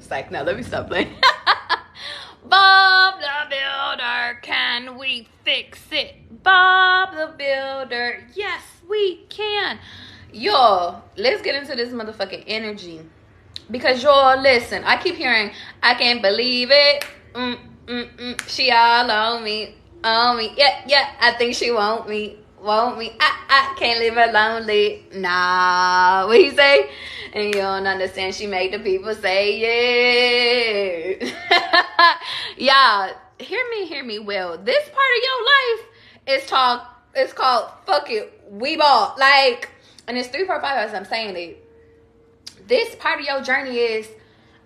It's like, no, let me stop playing. Bob the Builder, can we fix it? Bob the Builder, yes, we can. Y'all, let's get into this motherfucking energy. Because y'all, listen, I keep hearing, I can't believe it. She all on me. Yeah, I think she want me. I can't leave her lonely. Nah, what he say? And you don't understand, she made the people say yeah. Y'all, hear me well. This part of your life is called fuck it, we bought. Like, and it's 3, 4, 5 as I'm saying it. This part of your journey is,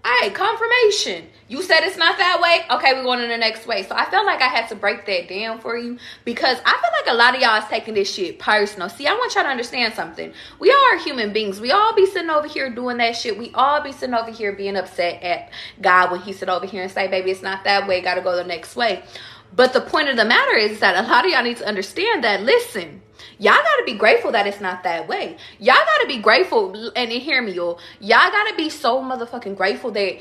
all right, confirmation. You said it's not that way. Okay, we're going in the next way. So I felt like I had to break that down for you because I feel like a lot of y'all is taking this shit personal. See, I want y'all to understand something. We all are human beings. We all be sitting over here doing that shit. We all be sitting over here being upset at God when he sit over here and say, baby, it's not that way. Got to go the next way. But the point of the matter is that a lot of y'all need to understand that, listen, y'all gotta be grateful that it's not that way. Y'all gotta be grateful, and hear me, y'all gotta be so motherfucking grateful that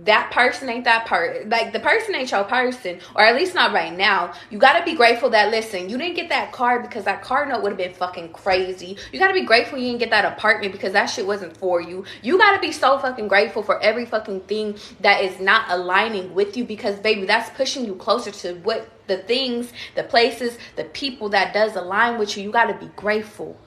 that person ain't that person. Like, the person ain't your person, or at least not right now. You gotta be grateful that, listen, you didn't get that car because that car note would have been fucking crazy. You gotta be grateful you didn't get that apartment because that shit wasn't for you. You gotta be so fucking grateful for every fucking thing that is not aligning with you, because, baby, that's pushing you closer to what the things, the places, the people that does align with you. You gotta be grateful.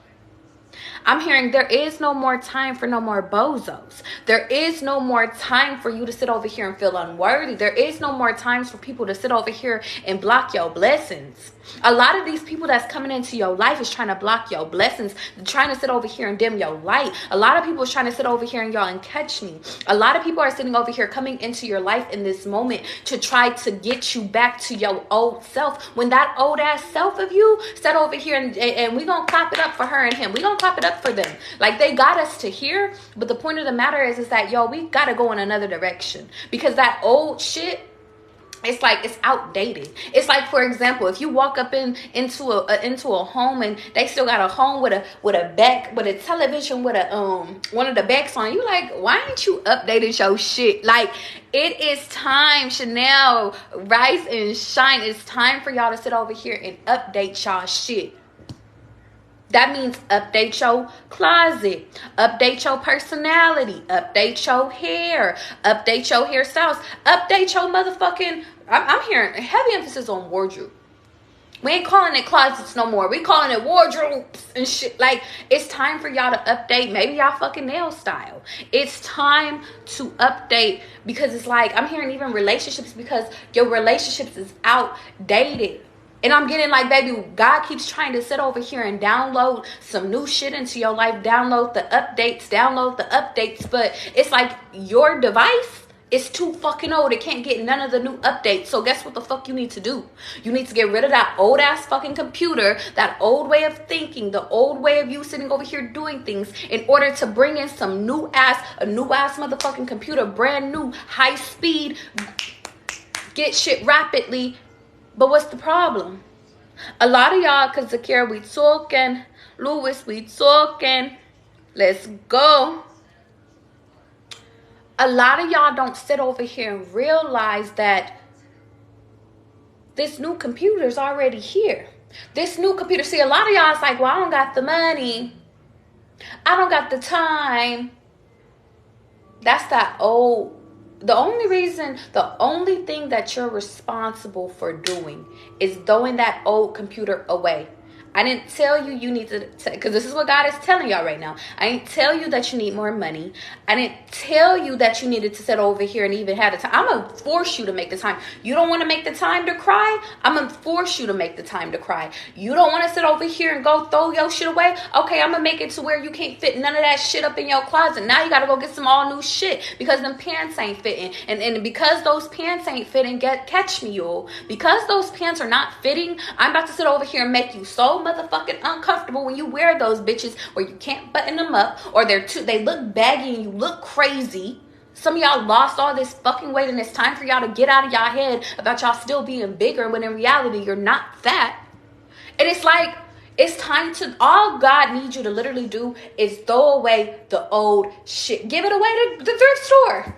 I'm hearing there is no more time for no more bozos. There is no more time for you to sit over here and feel unworthy. There is no more times for people to sit over here and block your blessings. A lot of these people that's coming into your life is trying to block your blessings. They're trying to sit over here and dim your light. A lot of people are trying to sit over here and y'all and catch me. A lot of people are sitting over here coming into your life in this moment to try to get you back to your old self. When that old ass self of you sat over here and we gonna clap it up for her and him. We gonna clap it up for them. Like, they got us to here. But the point of the matter is that, yo, we gotta go in another direction. Because that old shit, it's like, it's outdated. It's like, for example, if you walk up into a home and they still got a home with a television with one of the backs on, you like, why ain't you updated your shit? Like, it is time, Chanel, rise and shine. It's time for y'all to sit over here and update y'all shit. That means update your closet, update your personality, update your hair, update your hairstyles, update your motherfucking, I'm hearing heavy emphasis on wardrobe. We ain't calling it closets no more. We calling it wardrobes and shit. Like, it's time for y'all to update maybe y'all fucking nail style. It's time to update, because it's like, I'm hearing even relationships, because your relationships is outdated. And I'm getting like, baby, God keeps trying to sit over here and download some new shit into your life. Download the updates. But it's like, your device is too fucking old. It can't get none of the new updates. So guess what the fuck you need to do? You need to get rid of that old ass fucking computer, that old way of thinking, the old way of you sitting over here doing things, in order to bring in some a new ass motherfucking computer, brand new, high speed, get shit rapidly. But what's the problem? A lot of y'all, because Zakira, we talking. Louis, we talking. Let's go. A lot of y'all don't sit over here and realize that this new computer is already here. This new computer. See, a lot of y'all is like, well, I don't got the money. I don't got the time. That's that old. The only thing that you're responsible for doing is throwing that old computer away. I didn't tell you you need to, because this is what God is telling y'all right now. I didn't tell you that you need more money. I didn't tell you that you needed to sit over here and even have the time. I'm going to force you to make the time. You don't want to make the time to cry? I'm going to force you to make the time to cry. You don't want to sit over here and go throw your shit away? Okay, I'm going to make it to where you can't fit none of that shit up in your closet. Now you got to go get some all new shit because them pants ain't fitting. And because those pants ain't fitting, catch me, y'all. Because those pants are not fitting, I'm about to sit over here and make you so motherfucking uncomfortable when you wear those bitches where you can't button them up, or they look baggy and you look crazy. Some of y'all lost all this fucking weight, and it's time for y'all to get out of y'all head about y'all still being bigger when in reality you're not fat. And it's like, it's time to, all God needs you to literally do is throw away the old shit. Give it away to the thrift store.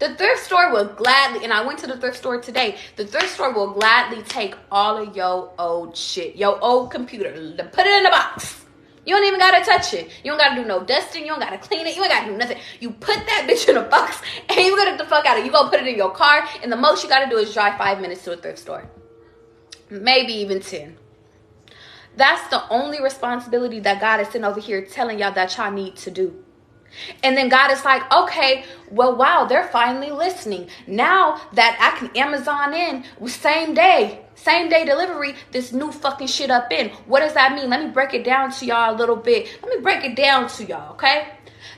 The thrift store will gladly, and I went to the thrift store today, the thrift store will gladly take all of your old shit, your old computer, put it in a box. You don't even gotta touch it. You don't gotta do no dusting. You don't gotta clean it. You ain't gotta do nothing. You put that bitch in a box and you get the fuck out of it. You gonna put it in your car, and the most you gotta do is drive 5 minutes to a thrift store. Maybe even 10. That's the only responsibility that God is sitting over here telling y'all that y'all need to do. And then God is like, okay, well, wow, they're finally listening. Now that I can Amazon in same day delivery, this new fucking shit up in. What does that mean? Let me break it down to y'all a little bit. Let me break it down to y'all, okay?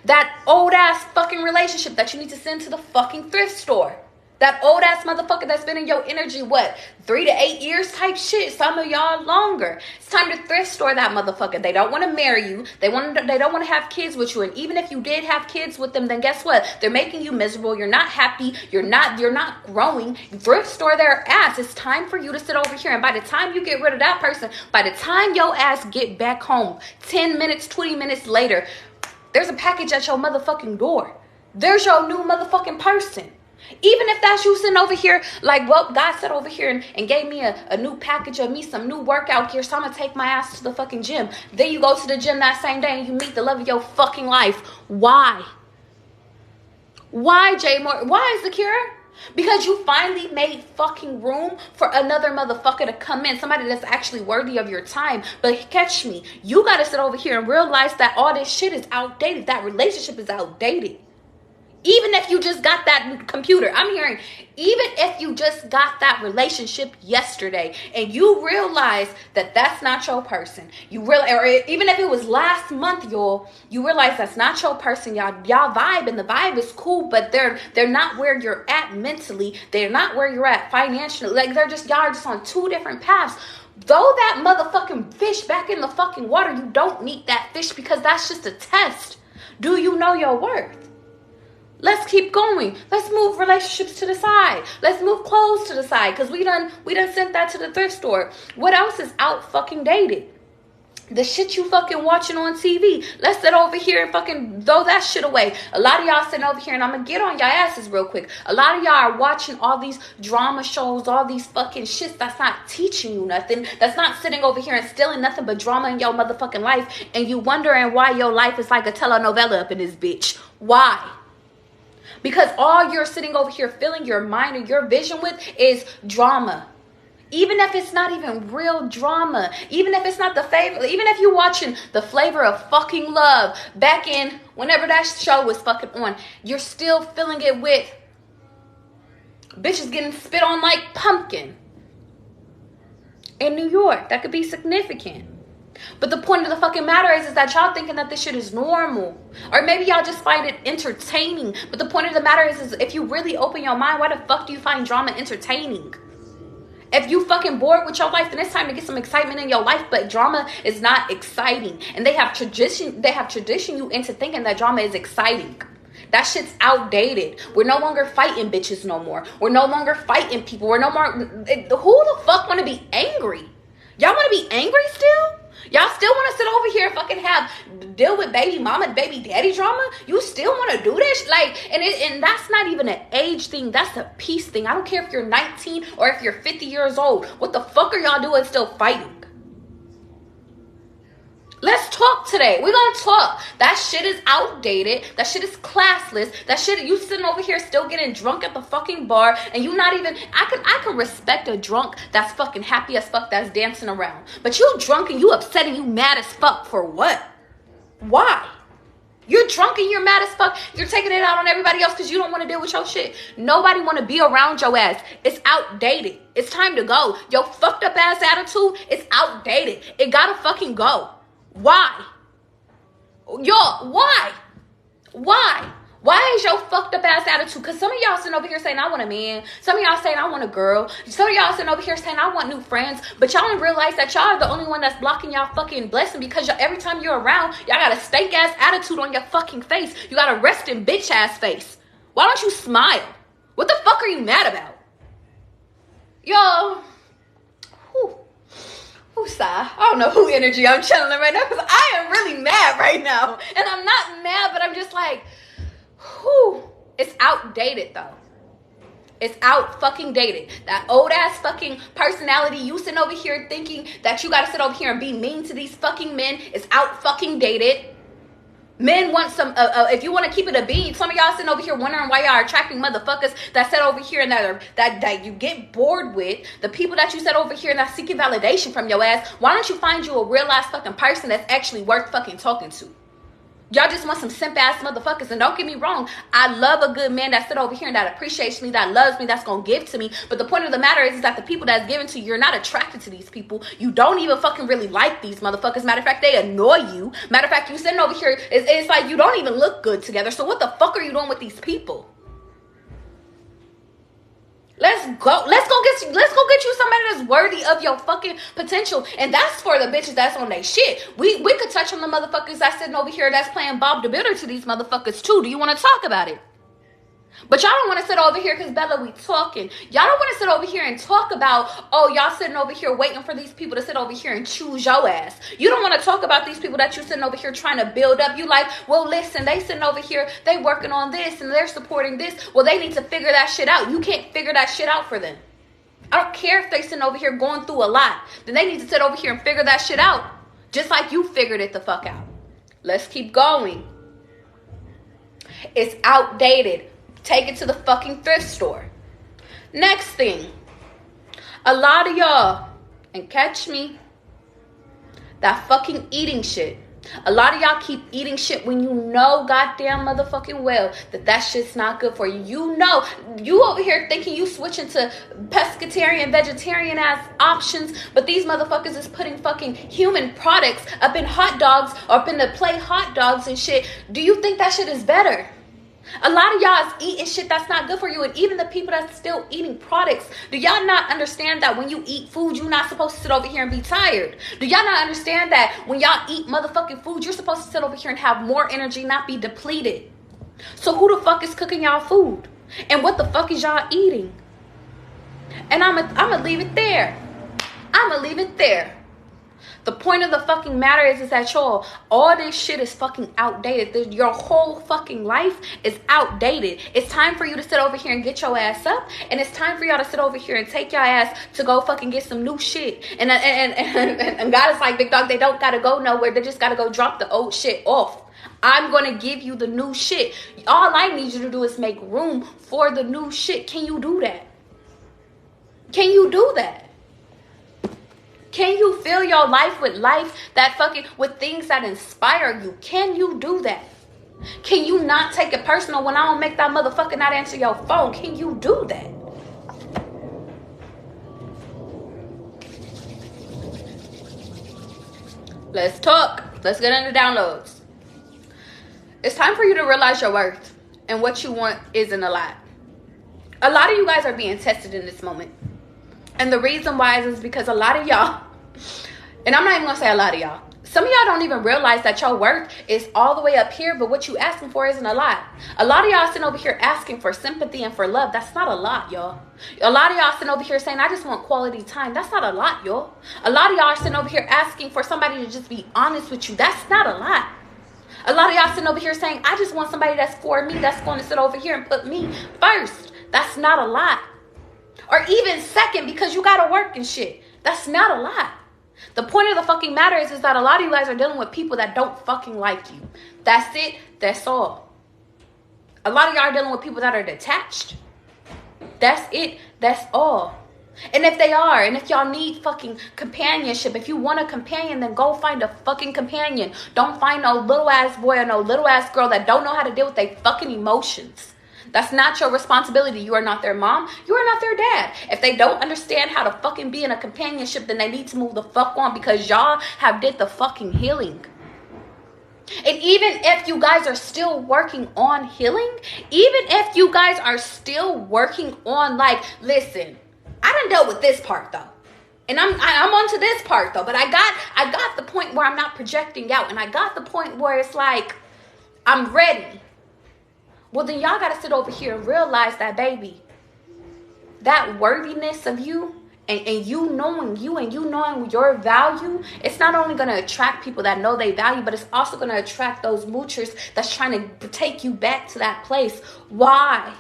That old ass fucking relationship that you need to send to the fucking thrift store. That old ass motherfucker that's been in your energy, what, 3 to 8 years type shit? Some of y'all longer. It's time to thrift store that motherfucker. They don't want to marry you. They don't want to have kids with you. And even if you did have kids with them, then guess what? They're making you miserable. You're not happy. You're not growing. Thrift store their ass. It's time for you to sit over here. And by the time you get rid of that person, by the time your ass get back home, 10 minutes, 20 minutes later, there's a package at your motherfucking door. There's your new motherfucking person. Even if that's you sitting over here like, well, God sat over here and gave me a new package of me, some new workout gear, so I'm going to take my ass to the fucking gym. Then you go to the gym that same day and you meet the love of your fucking life. Why? Why, Jay Moore? Why, Zakira? Because you finally made fucking room for another motherfucker to come in. Somebody that's actually worthy of your time. But catch me. You got to sit over here and realize that all this shit is outdated. That relationship is outdated. Even if you just got that computer, I'm hearing, even if you just got that relationship yesterday and you realize that that's not your person, or even if it was last month, you realize that's not your person, y'all vibe, and the vibe is cool, but they're not where you're at mentally, they're not where you're at financially, like y'all are just on two different paths. Throw that motherfucking fish back in the fucking water. You don't need that fish because that's just a test. Do you know your worth? Let's keep going. Let's move relationships to the side. Let's move clothes to the side because we done sent that to the thrift store. What else is out fucking dated? The shit you fucking watching on TV. Let's sit over here and fucking throw that shit away. A lot of y'all sitting over here, and I'm gonna get on y'all asses real quick. A lot of y'all are watching all these drama shows, all these fucking shits that's not teaching you nothing. That's not sitting over here and stealing nothing but drama in your motherfucking life. And you wondering why your life is like a telenovela up in this bitch. Why? Because all you're sitting over here filling your mind and your vision with is drama. Even if it's not even real drama. Even if it's not the favorite. Even if you're watching The Flavor of Fucking Love back in whenever that show was fucking on. You're still filling it with bitches getting spit on like pumpkin. In New York. That could be significant. But the point of the fucking matter is that y'all thinking that this shit is normal. Or maybe y'all just find it entertaining. But the point of the matter is if you really open your mind, why the fuck do you find drama entertaining? If you fucking bored with your life, then it's time to get some excitement in your life. But drama is not exciting. And they have tradition you into thinking that drama is exciting. That shit's outdated. We're no longer fighting bitches no more. We're no longer fighting people. We're no more. Who the fuck want to be angry? Y'all want to be angry still? Y'all still want to sit over here and fucking deal with baby mama, baby daddy drama? You still want to do this? Like, and that's not even an age thing. That's a peace thing. I don't care if you're 19 or if you're 50 years old. What the fuck are y'all doing still fighting? Let's talk today. We're going to talk. That shit is outdated. That shit is classless. That shit, you sitting over here still getting drunk at the fucking bar and you not even, I can respect a drunk that's fucking happy as fuck that's dancing around. But you drunk and you upset and you mad as fuck for what? Why? You're drunk and you're mad as fuck. You're taking it out on everybody else because you don't want to deal with your shit. Nobody want to be around your ass. It's outdated. It's time to go. Your fucked up ass attitude is outdated. It gotta fucking go. Why? Y'all, why? Why? Why is your fucked up ass attitude? Because some of y'all sitting over here saying, I want a man. Some of y'all saying, I want a girl. Some of y'all sitting over here saying, I want new friends. But y'all don't realize that y'all are the only one that's blocking y'all fucking blessing because every time you're around, y'all got a stank ass attitude on your fucking face. You got a resting bitch ass face. Why don't you smile? What the fuck are you mad about? Yo. I don't know who energy I'm channeling right now because I am really mad right now. And I'm not mad, but I'm just like, whew. It's outdated though. It's out fucking dated. That old ass fucking personality you sitting over here thinking that you gotta sit over here and be mean to these fucking men is out fucking dated. Men want some, if you want to keep it a bean, some of y'all sitting over here wondering why y'all are attracting motherfuckers that sit over here and that you get bored with. The people that you sit over here and that seeking validation from your ass. Why don't you find you a real ass fucking person that's actually worth fucking talking to? Y'all just want some simp ass motherfuckers. And don't get me wrong, I love a good man that sit over here and that appreciates me, that loves me, that's gonna give to me. But the point of the matter is that the people that's giving to you, you're not attracted to these people. You don't even fucking really like these motherfuckers. Matter of fact, they annoy you. Matter of fact, you sitting over here, it's like you don't even look good together. So what the fuck are you doing with these people? Let's go get you somebody that's worthy of your fucking potential. And that's for the bitches that's on their shit. We could touch on the motherfuckers that's sitting over here that's playing Bob the Builder to these motherfuckers too. Do you want to talk about it? But y'all don't want to sit over here because Bella, we talking. Y'all don't want to sit over here and talk about, oh, y'all sitting over here waiting for these people to sit over here and choose your ass. You don't want to talk about these people that you sitting over here trying to build up. You like, well, listen, they sitting over here, they working on this and they're supporting this. Well, they need to figure that shit out. You can't figure that shit out for them. I don't care if they sitting over here going through a lot. Then they need to sit over here and figure that shit out. Just like you figured it the fuck out. Let's keep going. It's outdated. Take it to the fucking thrift store. Next thing. A lot of y'all, and catch me, that fucking eating shit. A lot of y'all keep eating shit when you know goddamn motherfucking well that shit's not good for you. You know, you over here thinking you switching to pescatarian, vegetarian ass options, but these motherfuckers is putting fucking human products up in hot dogs or up in the play hot dogs and shit. Do you think that shit is better? A lot of y'all is eating shit that's not good for you. And even the people that's still eating products, do y'all not understand that when you eat food, you're not supposed to sit over here and be tired? Do y'all not understand that when y'all eat motherfucking food, you're supposed to sit over here and have more energy, not be depleted? So who the fuck is cooking y'all food? And what the fuck is y'all eating? And I'm gonna leave it there. I'm gonna leave it there. The point of the fucking matter is that y'all, all this shit is fucking outdated. Your whole fucking life is outdated. It's time for you to sit over here and get your ass up. And it's time for y'all to sit over here and take your ass to go fucking get some new shit. And God is like, big dog, they don't gotta go nowhere. They just gotta go drop the old shit off. I'm going to give you the new shit. All I need you to do is make room for the new shit. Can you do that? Can you do that? Can you fill your life with things that inspire you? Can you do that? Can you not take it personal when I don't make that motherfucker not answer your phone? Can you do that? Let's talk. Let's get into downloads. It's time for you to realize your worth and what you want isn't a lot. A lot of you guys are being tested in this moment. And the reason why is because a lot of y'all, and I'm not even gonna say a lot of y'all, some of y'all don't even realize that your worth is all the way up here, but what you asking for isn't a lot. A lot of y'all sitting over here asking for sympathy and for love. That's not a lot, y'all. A lot of y'all sitting over here saying, I just want quality time. That's not a lot, y'all. A lot of y'all are sitting over here asking for somebody to just be honest with you. That's not a lot. A lot of y'all sitting over here saying, I just want somebody that's for me, that's going to sit over here and put me first. That's not a lot. Or even second, because you got to work and shit. That's not a lot. The point of the fucking matter is that a lot of you guys are dealing with people that don't fucking like you. That's it. That's all. A lot of y'all are dealing with people that are detached. That's it. That's all. And if they are, and if y'all need fucking companionship, if you want a companion, then go find a fucking companion. Don't find no little ass boy or no little ass girl that don't know how to deal with their fucking emotions. That's not your responsibility. You are not their mom. You are not their dad. If they don't understand how to fucking be in a companionship, then they need to move the fuck on, because y'all have did the fucking healing. And even if you guys are still working on healing, even if you guys are still working on, like, listen, I done dealt with this part though. And I'm on to this part though. But I got the point where I'm not projecting out. And I got the point where it's like, I'm ready. Well, then y'all got to sit over here and realize that, baby, that worthiness of you and you knowing you and you knowing your value, it's not only going to attract people that know they value, but it's also going to attract those moochers that's trying to take you back to that place. Why?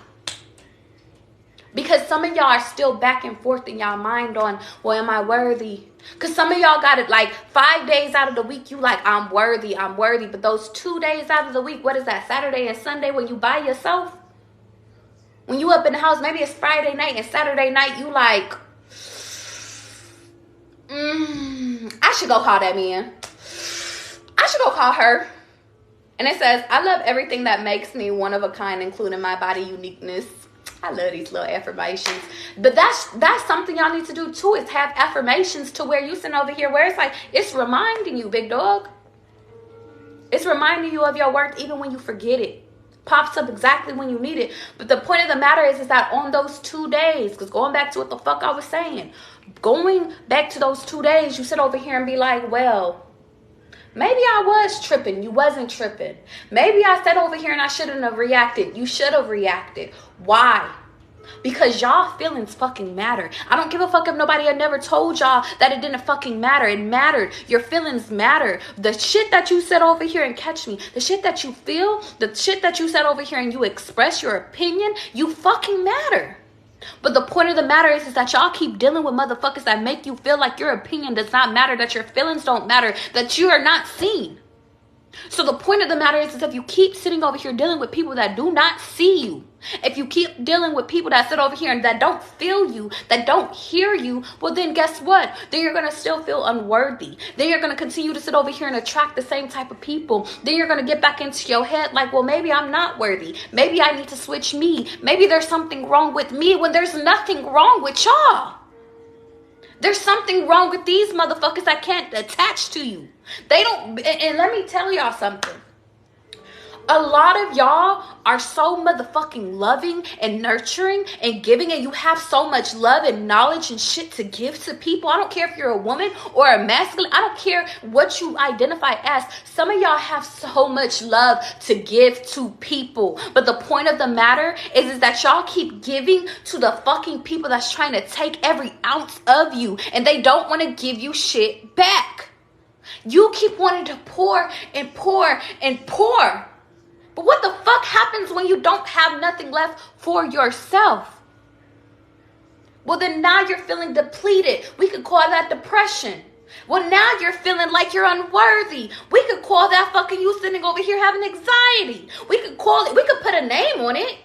Because some of y'all are still back and forth in y'all mind on, well, am I worthy? Because some of y'all got it like 5 days out of the week, you like, I'm worthy, I'm worthy. But those 2 days out of the week, what is that, Saturday and Sunday, when you by yourself? When you up in the house, maybe it's Friday night and Saturday night, you like, I should go call that man. I should go call her. And it says, I love everything that makes me one of a kind, including my body uniqueness. I love these little affirmations. But that's something y'all need to do too, is have affirmations to where you sitting over here where it's like, it's reminding you, big dog. It's reminding you of your worth even when you forget it. Pops up exactly when you need it. But the point of the matter is that on those 2 days, because going back to what the fuck I was saying, going back to those 2 days, you sit over here and be like, well, maybe I was tripping. You wasn't tripping. Maybe I sat over here and I shouldn't have reacted. You should have reacted. Why? Because y'all feelings fucking matter. I don't give a fuck if nobody had never told y'all that it didn't fucking matter. It mattered. Your feelings matter. The shit that you said over here and catch me, the shit that you feel, the shit that you said over here and you express your opinion, you fucking matter. But the point of the matter is that y'all keep dealing with motherfuckers that make you feel like your opinion does not matter, that your feelings don't matter, that you are not seen. So the point of the matter is if you keep sitting over here dealing with people that do not see you, if you keep dealing with people that sit over here and that don't feel you, that don't hear you, well then guess what? Then you're going to still feel unworthy. Then you're going to continue to sit over here and attract the same type of people. Then you're going to get back into your head like, well, maybe I'm not worthy. Maybe I need to switch me. Maybe there's something wrong with me when there's nothing wrong with y'all. There's something wrong with these motherfuckers that can't attach to you. They don't, and let me tell y'all something. A lot of y'all are so motherfucking loving and nurturing and giving, and you have so much love and knowledge and shit to give to people. I don't care if you're a woman or a masculine. I don't care what you identify as. Some of y'all have so much love to give to people. But the point of the matter is that y'all keep giving to the fucking people that's trying to take every ounce of you, and they don't want to give you shit back. You keep wanting to pour and pour and pour. But what the fuck happens when you don't have nothing left for yourself? Well, then now you're feeling depleted. We could call that depression. Well, now you're feeling like you're unworthy. We could call that fucking you sitting over here having anxiety. We could call it, we could put a name on it.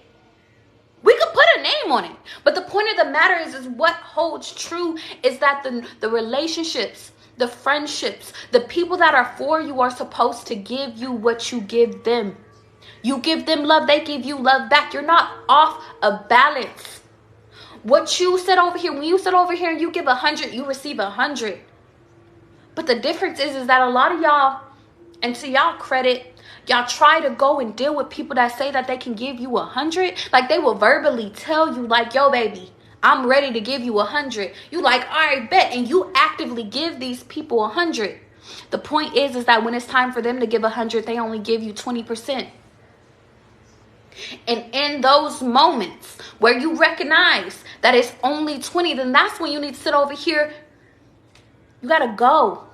We could put a name on it. But the point of the matter is what holds true is that the relationships, the friendships, the people that are for you are supposed to give you what you give them. You give them love, they give you love back. You're not off a balance. What you said over here, when you sit over here and you give 100, you receive 100. But the difference is that a lot of y'all, and to y'all credit, y'all try to go and deal with people that say that they can give you 100. Like they will verbally tell you like, yo, baby, I'm ready to give you 100. You like, all right, bet. And you actively give these people 100. The point is that when it's time for them to give 100, they only give you 20%. And in those moments where you recognize that it's only 20, then that's when you need to sit over here. You got to go.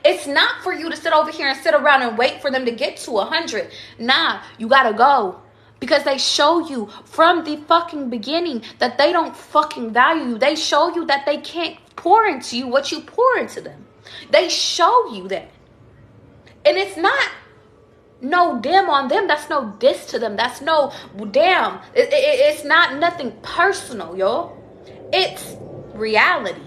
It's not for you to sit over here and sit around and wait for them to get to 100. Nah, you got to go. Because they show you from the fucking beginning that they don't fucking value you. They show you that they can't pour into you what you pour into them. They show you that. And it's not no damn on them. That's no diss to them. That's no damn. It's not nothing personal, yo. It's reality.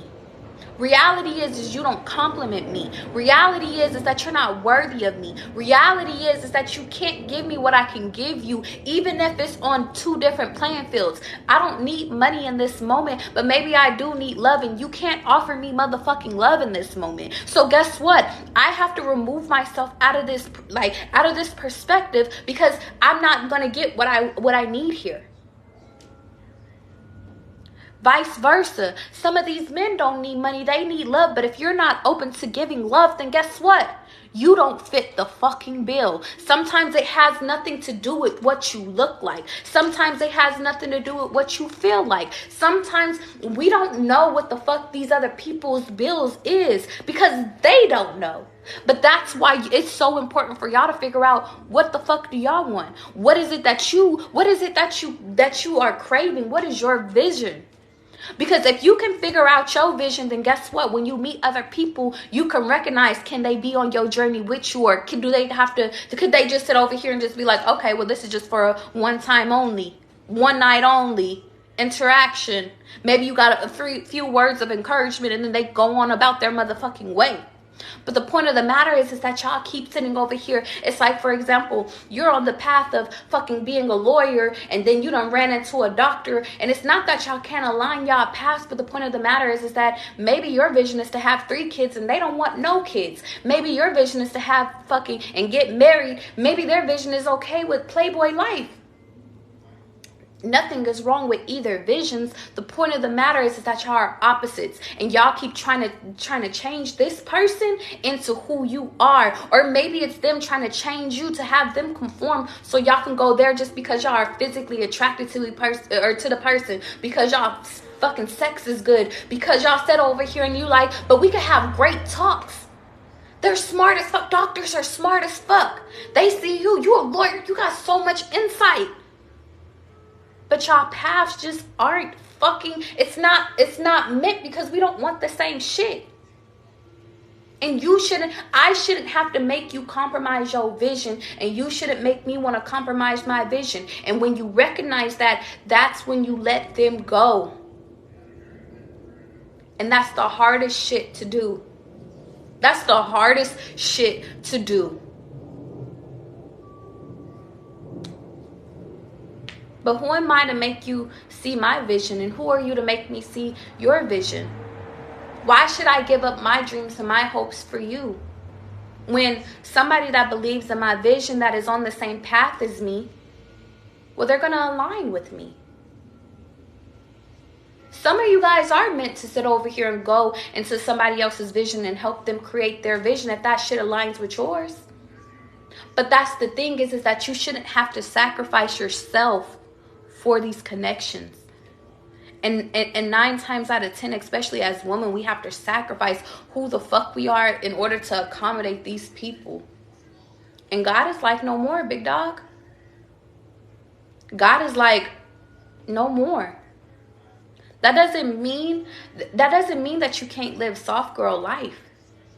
Reality is you don't compliment me. Reality is that you're not worthy of me. Reality is that you can't give me what I can give you, even if it's on two different playing fields. I don't need money in this moment, but maybe I do need love, and you can't offer me motherfucking love in this moment. So guess what? I have to remove myself out of this, out of this perspective, because I'm not gonna get what I need here. Vice versa. Some of these men don't need money. They need love. But if you're not open to giving love, then guess what? You don't fit the fucking bill. Sometimes it has nothing to do with what you look like. Sometimes it has nothing to do with what you feel like. Sometimes we don't know what the fuck these other people's bills is because they don't know. But that's why it's so important for y'all to figure out, what the fuck do y'all want? What is it that you are craving? What is your vision? Because if you can figure out your vision, then guess what? When you meet other people, you can recognize, can they be on your journey with you, or could they just sit over here and just be like, okay, well, this is just for a one time only, one night only interaction. Maybe you got a few words of encouragement and then they go on about their motherfucking way. But the point of the matter is that y'all keep sitting over here. It's like, for example, you're on the path of fucking being a lawyer, and then you done ran into a doctor. And it's not that y'all can't align y'all paths, but the point of the matter is that maybe your vision is to have 3 kids and they don't want no kids. Maybe your vision is to have fucking and get married. Maybe their vision is okay with Playboy life. Nothing is wrong with either visions. The point of the matter is that y'all are opposites, and y'all keep trying to change this person into who you are. Or maybe it's them trying to change you to have them conform so y'all can go there just because y'all are physically attracted to the person, because y'all fucking sex is good, because y'all sit over here and you like, but we could have great talks. They're smart as fuck. Doctors are smart as fuck. They see you a lawyer, you got so much insight. But y'all paths just aren't fucking, it's not meant, because we don't want the same shit. And I shouldn't have to make you compromise your vision, and you shouldn't make me want to compromise my vision. And when you recognize that, that's when you let them go. And that's the hardest shit to do. That's the hardest shit to do. But who am I to make you see my vision? And who are you to make me see your vision? Why should I give up my dreams and my hopes for you? When somebody that believes in my vision, that is on the same path as me, well, they're going to align with me. Some of you guys are meant to sit over here and go into somebody else's vision and help them create their vision if that shit aligns with yours. But that's the thing is that you shouldn't have to sacrifice yourself for these connections. And 9 times out of 10, especially as women, we have to sacrifice who the fuck we are in order to accommodate these people. And God is like, no more, big dog. God is like, no more. That doesn't mean that you can't live soft girl life.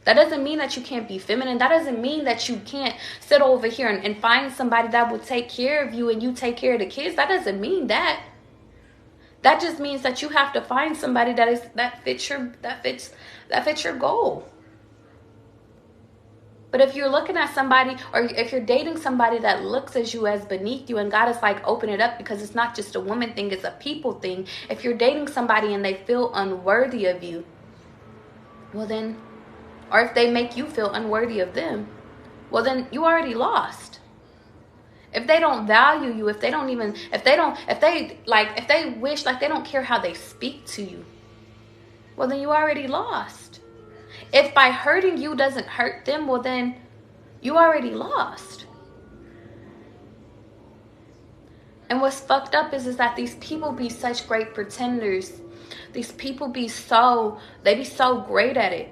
That doesn't mean that you can't be feminine. That doesn't mean that you can't sit over here and find somebody that will take care of you and you take care of the kids. That doesn't mean that. That just means that you have to find somebody that fits your goal. But if you're looking at somebody, or if you're dating somebody that looks at you as beneath you, and God is like, open it up, because it's not just a woman thing, it's a people thing. If you're dating somebody and they feel unworthy of you, well then, or if they make you feel unworthy of them, well then you already lost. If they don't value you, if they wish, like they don't care how they speak to you, well then you already lost. If by hurting you doesn't hurt them, well then you already lost. And what's fucked up is that these people be such great pretenders. These people be so great at it.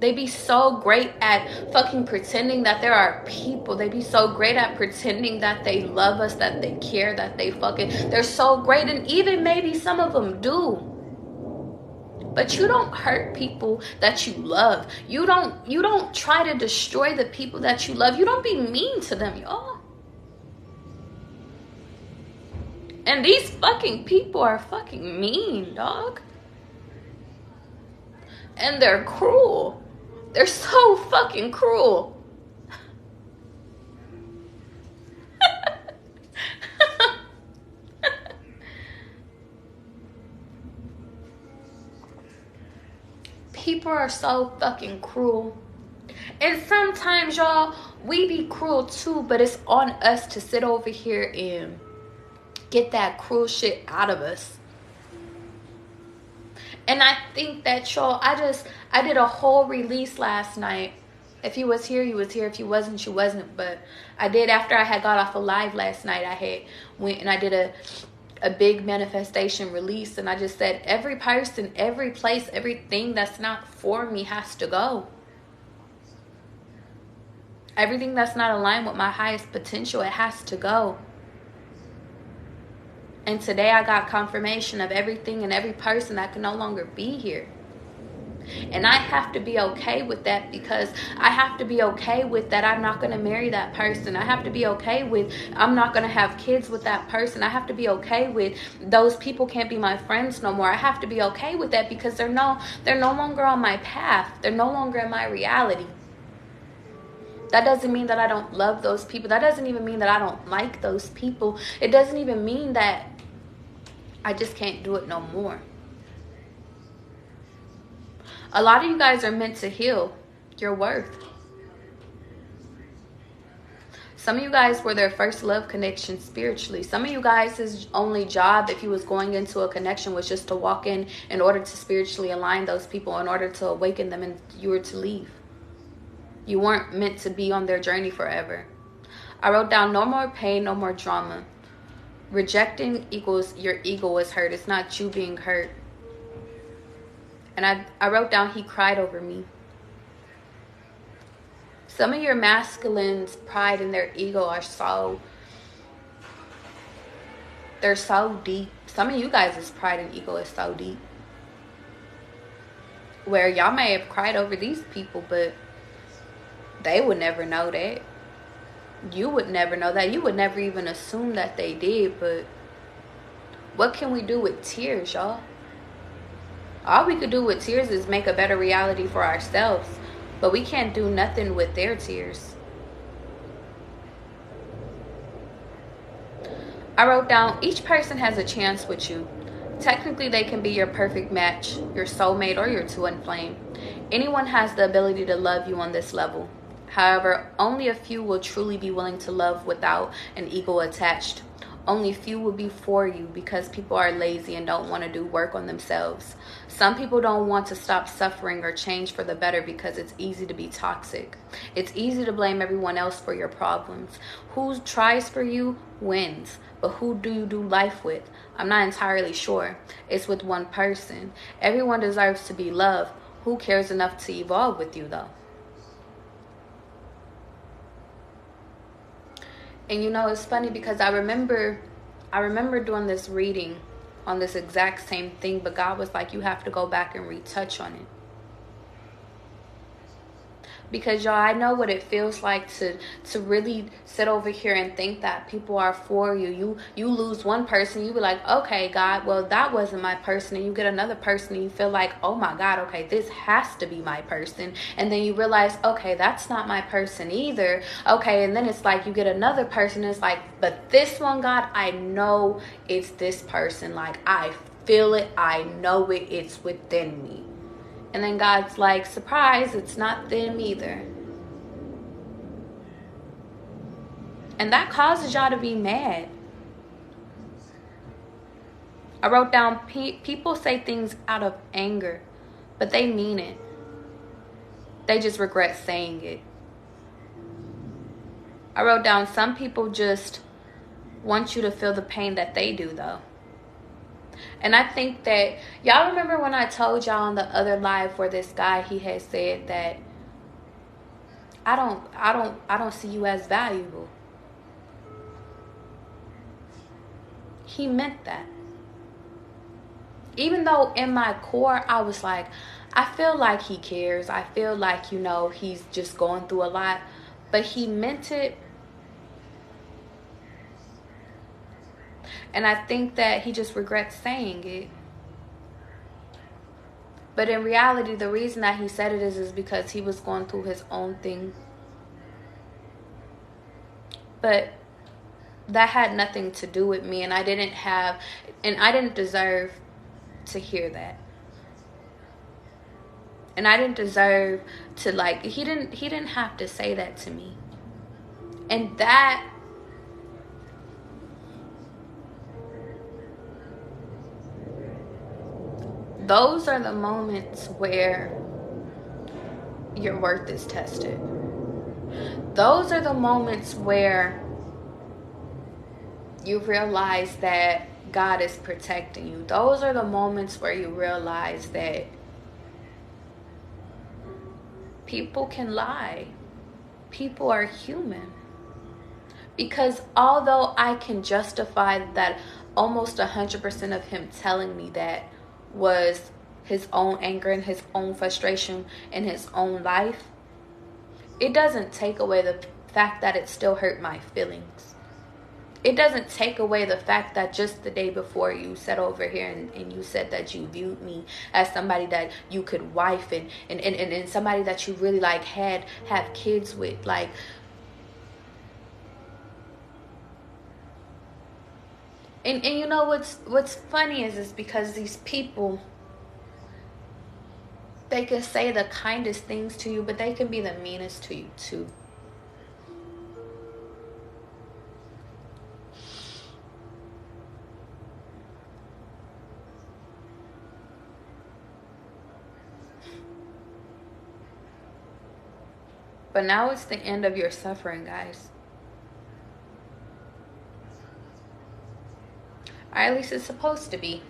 They be so great at fucking pretending that there are people. They be so great at pretending that they love us, that they care, that they're so great. And even maybe some of them do. But you don't hurt people that you love. You don't try to destroy the people that you love. You don't be mean to them, y'all. And these fucking people are fucking mean, dog. And they're cruel. They're so fucking cruel. People are so fucking cruel. And sometimes, y'all, we be cruel too, but it's on us to sit over here and get that cruel shit out of us. And I think that, y'all, I did a whole release last night If you was here, you was here. If you wasn't, you wasn't. But I did, after I had got off a live last night, I had went and I did a big manifestation release, and I just said, every person, every place, everything that's not for me has to go. Everything that's not aligned with my highest potential, it has to go. And today I got confirmation of everything and every person that can no longer be here. And I have to be okay with that, because I have to be okay with that I'm not going to marry that person. I have to be okay with I'm not going to have kids with that person. I have to be okay with those people can't be my friends no more. I have to be okay with that, because they're no longer on my path. They're no longer in my reality. That doesn't mean that I don't love those people. That doesn't even mean that I don't like those people. It doesn't even mean that I just can't do it no more. A lot of you guys are meant to heal your worth. Some of you guys were their first love connection spiritually. Some of you guys' only job, if you was going into a connection, was just to walk in order to spiritually align those people, in order to awaken them, and you were to leave. You weren't meant to be on their journey forever. I wrote down, no more pain, no more drama. Rejecting equals your ego is hurt. It's not you being hurt. And I wrote down, he cried over me. Some of your masculines' pride and their ego are they're so deep. Some of you guys' pride and ego is so deep, where y'all may have cried over these people, but they would never know that. You would never know that. You would never even assume that they did. But what can we do with tears, y'all? All we could do with tears is make a better reality for ourselves. But we can't do nothing with their tears. I wrote down, each person has a chance with you. Technically, they can be your perfect match, your soulmate, or your twin flame. Anyone has the ability to love you on this level. However, only a few will truly be willing to love without an ego attached. Only few will be for you, because people are lazy and don't want to do work on themselves. Some people don't want to stop suffering or change for the better, because it's easy to be toxic. It's easy to blame everyone else for your problems. Who tries for you wins, but who do you do life with? I'm not entirely sure. It's with one person. Everyone deserves to be loved. Who cares enough to evolve with you, though? And you know, it's funny, because I remember doing this reading on this exact same thing, but God was like, you have to go back and retouch on it. Because y'all, I know what it feels like to really sit over here and think that people are for you. You lose one person, you be like, okay, God, well, that wasn't my person. And you get another person and you feel like, oh my God, okay, this has to be my person. And then you realize, okay, that's not my person either. Okay, and then it's like you get another person and it's like, but this one, God, I know it's this person. Like, I feel it, I know it, it's within me. And then God's like, surprise, it's not them either. And that causes y'all to be mad. I wrote down, people say things out of anger, but they mean it. They just regret saying it. I wrote down, some people just want you to feel the pain that they do, though. And I think that y'all remember when I told y'all on the other live where this guy, he had said that I don't see you as valuable. He meant that. Even though in my core I was like, I feel like he cares. I feel like, you know, he's just going through a lot. But he meant it. And I think that he just regrets saying it. But in reality, the reason that he said it is because he was going through his own thing. But that had nothing to do with me, and I didn't deserve to hear that. And I didn't deserve to, like, he didn't have to say that to me. And that, those are the moments where your worth is tested. Those are the moments where you realize that God is protecting you. Those are the moments where you realize that people can lie. People are human. Because although I can justify that almost 100% of him telling me that was his own anger and his own frustration in his own life, it doesn't take away the fact that it still hurt my feelings. It doesn't take away the fact that just the day before you sat over here and you said that you viewed me as somebody that you could wife and somebody that you really like have kids with. Like, and you know what's funny is because these people, they can say the kindest things to you, but they can be the meanest to you too. But now it's the end of your suffering, guys. Or at least it's supposed to be.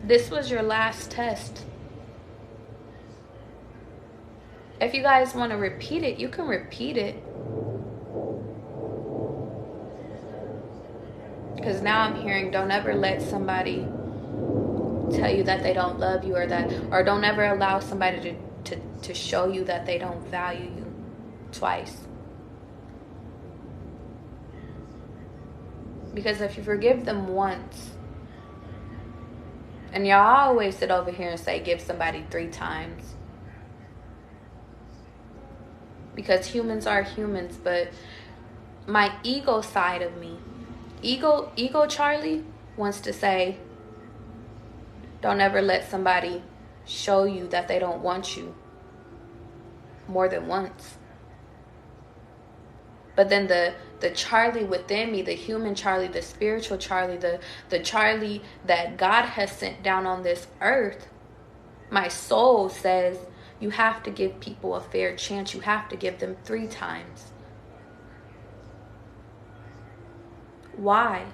This was your last test. If you guys want to repeat it, you can repeat it. Because now I'm hearing, don't ever let somebody tell you that they don't love you, or don't ever allow somebody to show you that they don't value you twice. Because if you forgive them once, and y'all always sit over here and say give somebody 3 times, because humans are humans, but my ego side of me, ego Charlie, wants to say don't ever let somebody show you that they don't want you more than once. But then the Charlie within me, the human Charlie, the spiritual Charlie, the Charlie that God has sent down on this earth, my soul says you have to give people a fair chance. You have to give them 3 times. Why?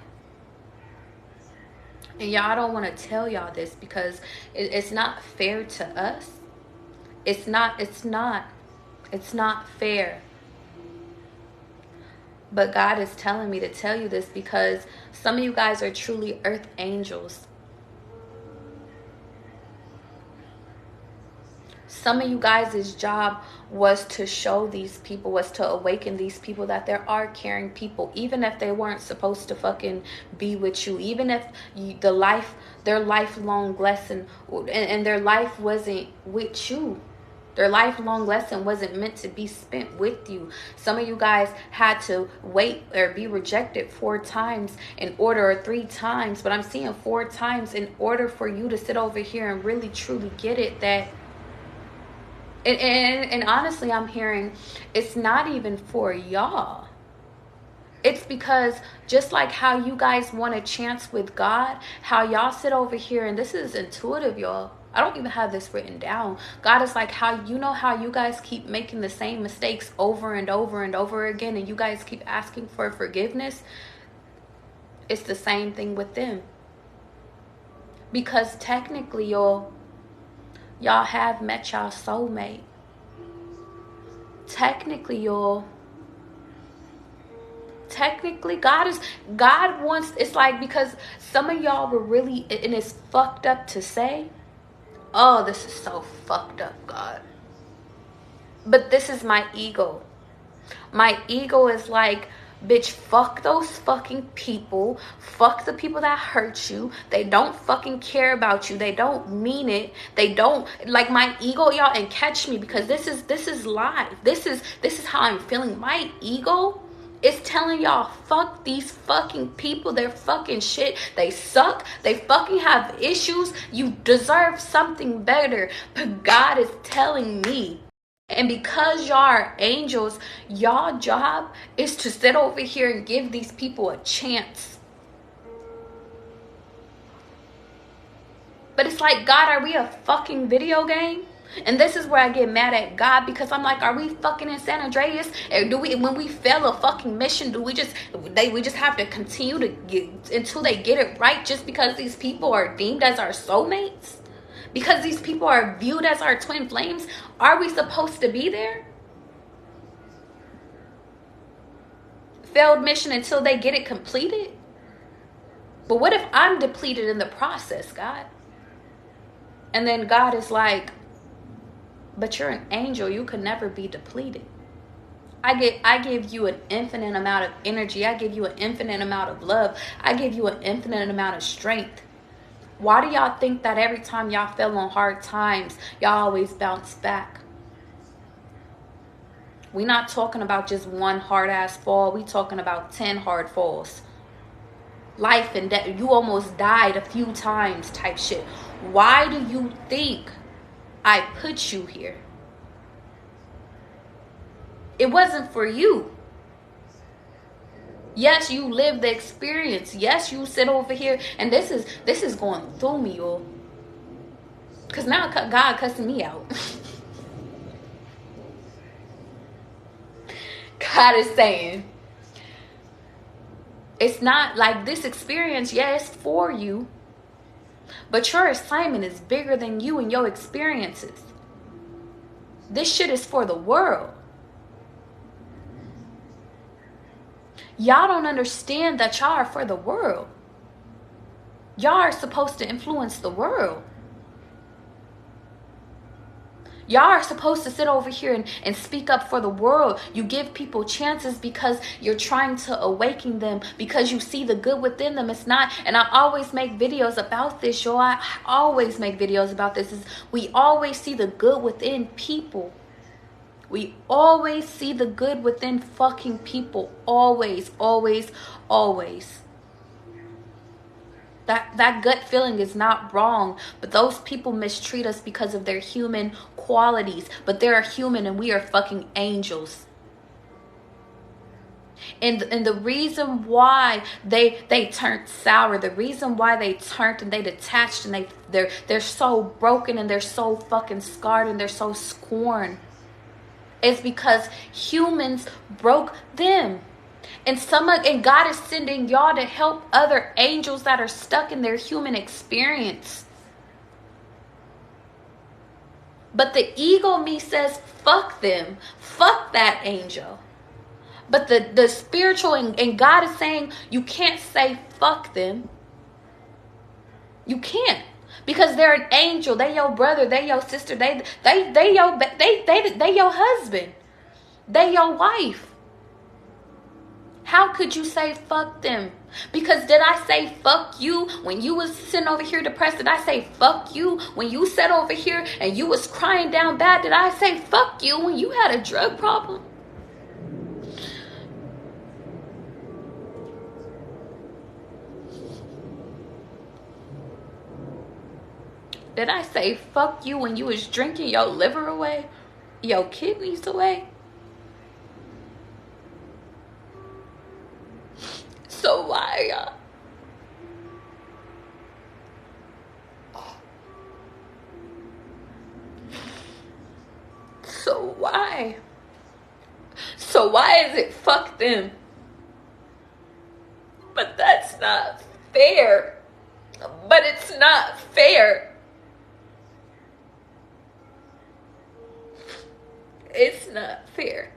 And y'all, don't want to tell y'all this because it's not fair to us. It's not fair. But God is telling me to tell you this because some of you guys are truly earth angels. Some of you guys' job was to show these people, was to awaken these people that there are caring people, even if they weren't supposed to fucking be with you, even if their lifelong lesson and their life wasn't with you. Their lifelong lesson wasn't meant to be spent with you. Some of you guys had to wait or be rejected 4 times in order, or 3 times, but I'm seeing 4 times in order for you to sit over here and really truly get it that. And honestly, I'm hearing it's not even for y'all. It's because just like how you guys want a chance with God, how y'all sit over here, and this is intuitive, y'all. I don't even have this written down. God is like, how you guys keep making the same mistakes over and over and over again, and you guys keep asking for forgiveness. It's the same thing with them. Because technically, y'all have met y'all soulmate. Technically, God wants, it's like, because some of y'all were really, and it's fucked up to say, oh, this is so fucked up, God. But this is my ego. My ego is like, bitch, fuck those fucking people. Fuck the people that hurt you. They don't fucking care about you. They don't mean it. They don't, like, my ego, y'all, and catch me, because this is live. This is how I'm feeling. My ego is telling y'all, fuck these fucking people. They're fucking shit. They suck. They fucking have issues. You deserve something better. But God is telling me, and because y'all are angels, y'all job is to sit over here and give these people a chance. But it's like, God, are we a fucking video game? And this is where I get mad at God, because I'm like, are we fucking in San Andreas? Or do we, when we fail a fucking mission, do we just have to continue to get until they get it right, just because these people are deemed as our soulmates? Because these people are viewed as our twin flames? Are we supposed to be there? Failed mission until they get it completed? But what if I'm depleted in the process, God? And then God is like, but you're an angel. You can never be depleted. I give you an infinite amount of energy. I give you an infinite amount of love. I give you an infinite amount of strength. Why do y'all think that every time y'all fell on hard times, y'all always bounce back? We're not talking about just one hard ass fall. We talking about 10 hard falls. Life and death. You almost died a few times type shit. Why do you think I put you here? It wasn't for you. Yes, you live the experience. Yes, you sit over here, and this is going through me, y'all. Cause now God cussing me out. God is saying, it's not like this experience, yes, for you, but your assignment is bigger than you and your experiences. This shit is for the world. Y'all don't understand that y'all are for the world. Y'all are supposed to influence the world. Y'all are supposed to sit over here and speak up for the world. You give people chances because you're trying to awaken them, because you see the good within them. It's not, and I always make videos about this, y'all. I always make videos about this. We always see the good within people. We always see the good within fucking people. Always, always, always. That gut feeling is not wrong, but those people mistreat us because of their human qualities. But they're human and we are fucking angels. And the reason why they turned sour, the reason why they turned and they detached and they're so broken and they're so fucking scarred and they're so scorned, is because humans broke them. And God is sending y'all to help other angels that are stuck in their human experience. But the ego me says, fuck them. Fuck that angel. But the spiritual and God is saying, you can't say fuck them. You can't. Because they're an angel. They your brother. They your sister. They your husband. They your wife. How could you say fuck them? Because did I say fuck you when you was sitting over here depressed? Did I say fuck you when you sat over here and you was crying down bad? Did I say fuck you when you had a drug problem? Did I say fuck you when you was drinking your liver away? Your kidneys away? So why, y'all? So why? So why is it fuck them? But that's not fair. But it's not fair. It's not fair.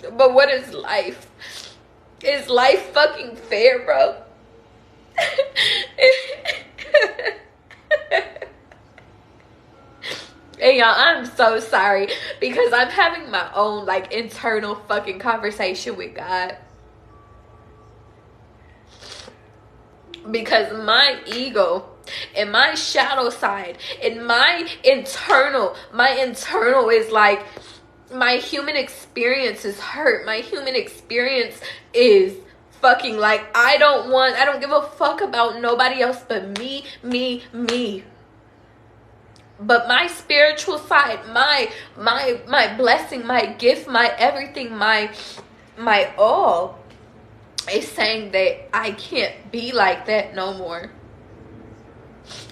But what is life? Is life fucking fair, bro? And y'all, I'm so sorry because I'm having my own like internal fucking conversation with God. Because my ego and my shadow side and my internal is like, my human experience is hurt. My human experience is fucking like, I don't give a fuck about nobody else but me. But my spiritual side, my blessing, my gift, my everything, my all is saying that I can't be like that no more.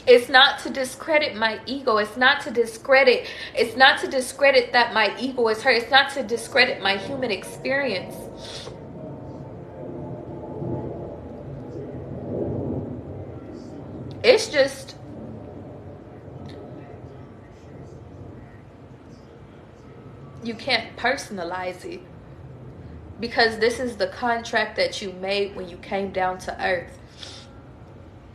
It's not to discredit my ego. It's not to discredit that my ego is hurt. It's not to discredit my human experience. It's just you can't personalize it, because this is the contract that you made when you came down to earth.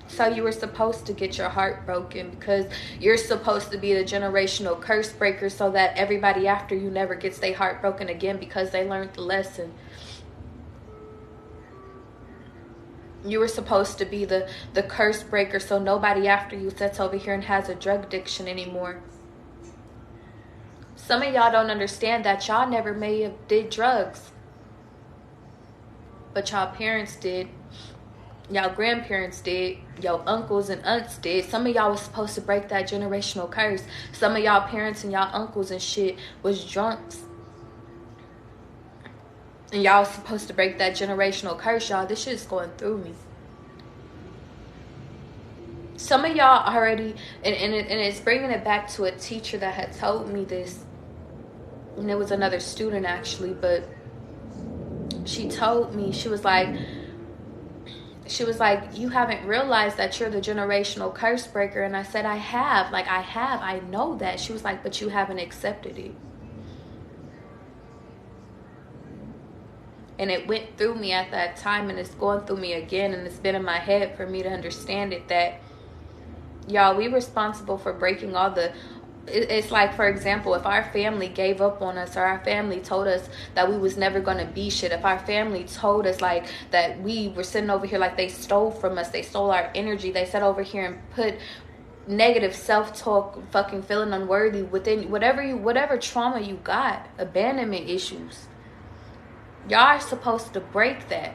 So you were supposed to get your heart broken, because you're supposed to be the generational curse breaker, so that everybody after you never gets their heart broken again, because they learned the lesson. You were supposed to be the curse breaker, so nobody after you sits over here and has a drug addiction anymore. Some of y'all don't understand that y'all never may have did drugs, but y'all parents did. Y'all grandparents did. Your uncles and aunts did. Some of y'all was supposed to break that generational curse. Some of y'all parents and y'all uncles and shit was drunks. And y'all was supposed to break that generational curse. Y'all, this shit is going through me. Some of y'all already, and it's bringing it back to a teacher that had told me this. And it was another student actually, but she told me, she was like, you haven't realized that you're the generational curse breaker. And I said, I have. I know that. She was like, but you haven't accepted it. And it went through me at that time, and it's going through me again, and it's been in my head for me to understand it, that y'all, we responsible for breaking all the... It's like, for example, if our family gave up on us, or our family told us that we was never going to be shit, if our family told us like that we were sitting over here, like they stole from us, they stole our energy, they sat over here and put negative self-talk, fucking feeling unworthy within whatever trauma you got, abandonment issues, y'all are supposed to break that.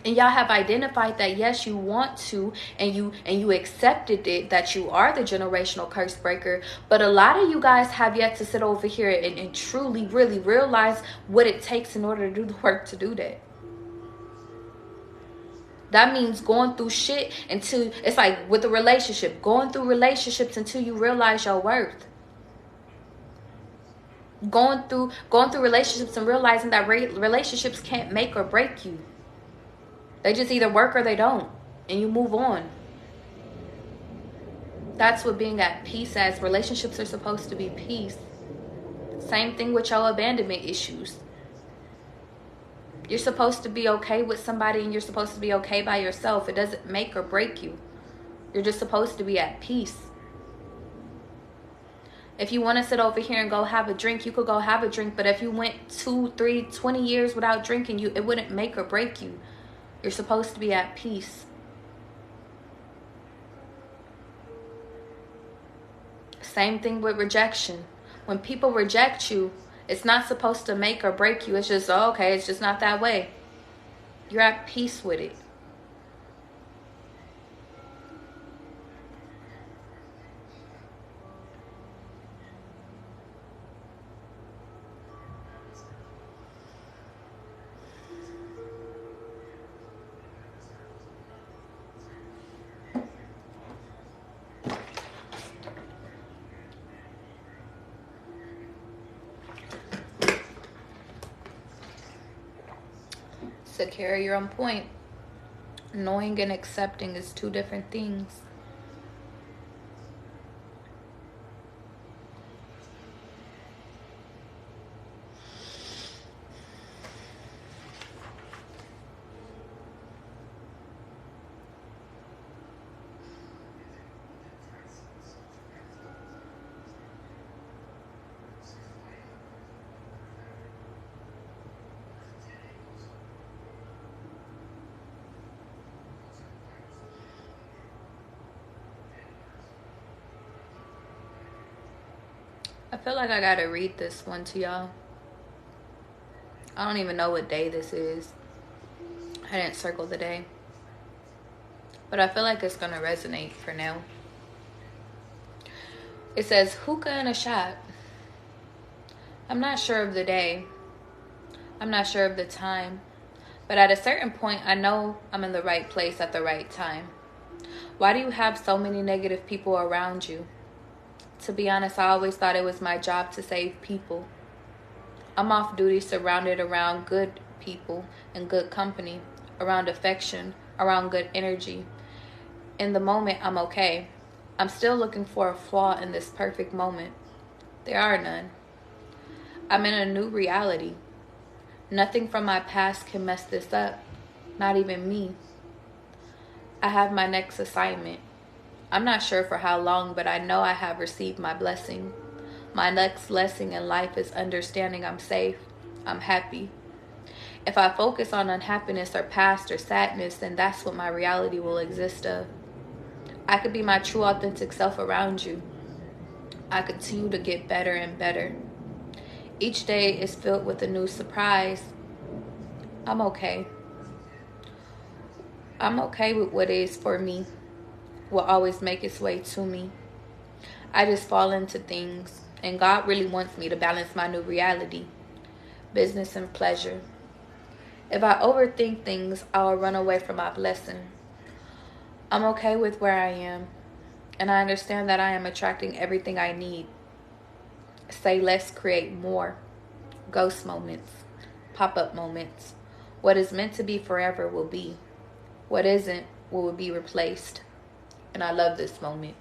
And y'all have identified that, yes, you want to, and you accepted it, that you are the generational curse breaker. But a lot of you guys have yet to sit over here and truly, really realize what it takes in order to do the work to do that. That means going through shit until, it's like with a relationship, going through relationships until you realize your worth. Going through relationships and realizing that relationships can't make or break you. They just either work or they don't, and you move on. That's what being at peace as. Relationships are supposed to be peace. Same thing with your abandonment issues. You're supposed to be okay with somebody, and you're supposed to be okay by yourself. It doesn't make or break you. You're just supposed to be at peace. If you want to sit over here and go have a drink, you could go have a drink. But if you went 2, 3, 20 years without drinking, it wouldn't make or break you. You're supposed to be at peace. Same thing with rejection. When people reject you, it's not supposed to make or break you. It's just, oh, okay, it's just not that way. You're at peace with it. Secure, you're on point. Knowing and accepting is two different things. I feel like I gotta read this one to y'all. I don't even know what day this is. I didn't circle the day. But I feel like it's gonna resonate for now. It says, hookah and a shot. I'm not sure of the day. I'm not sure of the time. But at a certain point, I know I'm in the right place at the right time. Why do you have so many negative people around you? To be honest, I always thought it was my job to save people. I'm off duty surrounded around good people and good company, around affection, around good energy. In the moment, I'm okay. I'm still looking for a flaw in this perfect moment. There are none. I'm in a new reality. Nothing from my past can mess this up. Not even me. I have my next assignment. I'm not sure for how long, but I know I have received my blessing. My next lesson in life is understanding I'm safe. I'm happy. If I focus on unhappiness or past or sadness, then that's what my reality will exist of. I could be my true authentic self around you. I continue to get better and better. Each day is filled with a new surprise. I'm okay. I'm okay with what is for me. Will always make its way to me. I just fall into things, and God really wants me to balance my new reality, business and pleasure. If I overthink things, I'll run away from my blessing. I'm okay with where I am, and I understand that I am attracting everything I need. Say less, create more. Ghost moments, pop-up moments. What is meant to be forever will be. What isn't will be replaced. And I love this moment.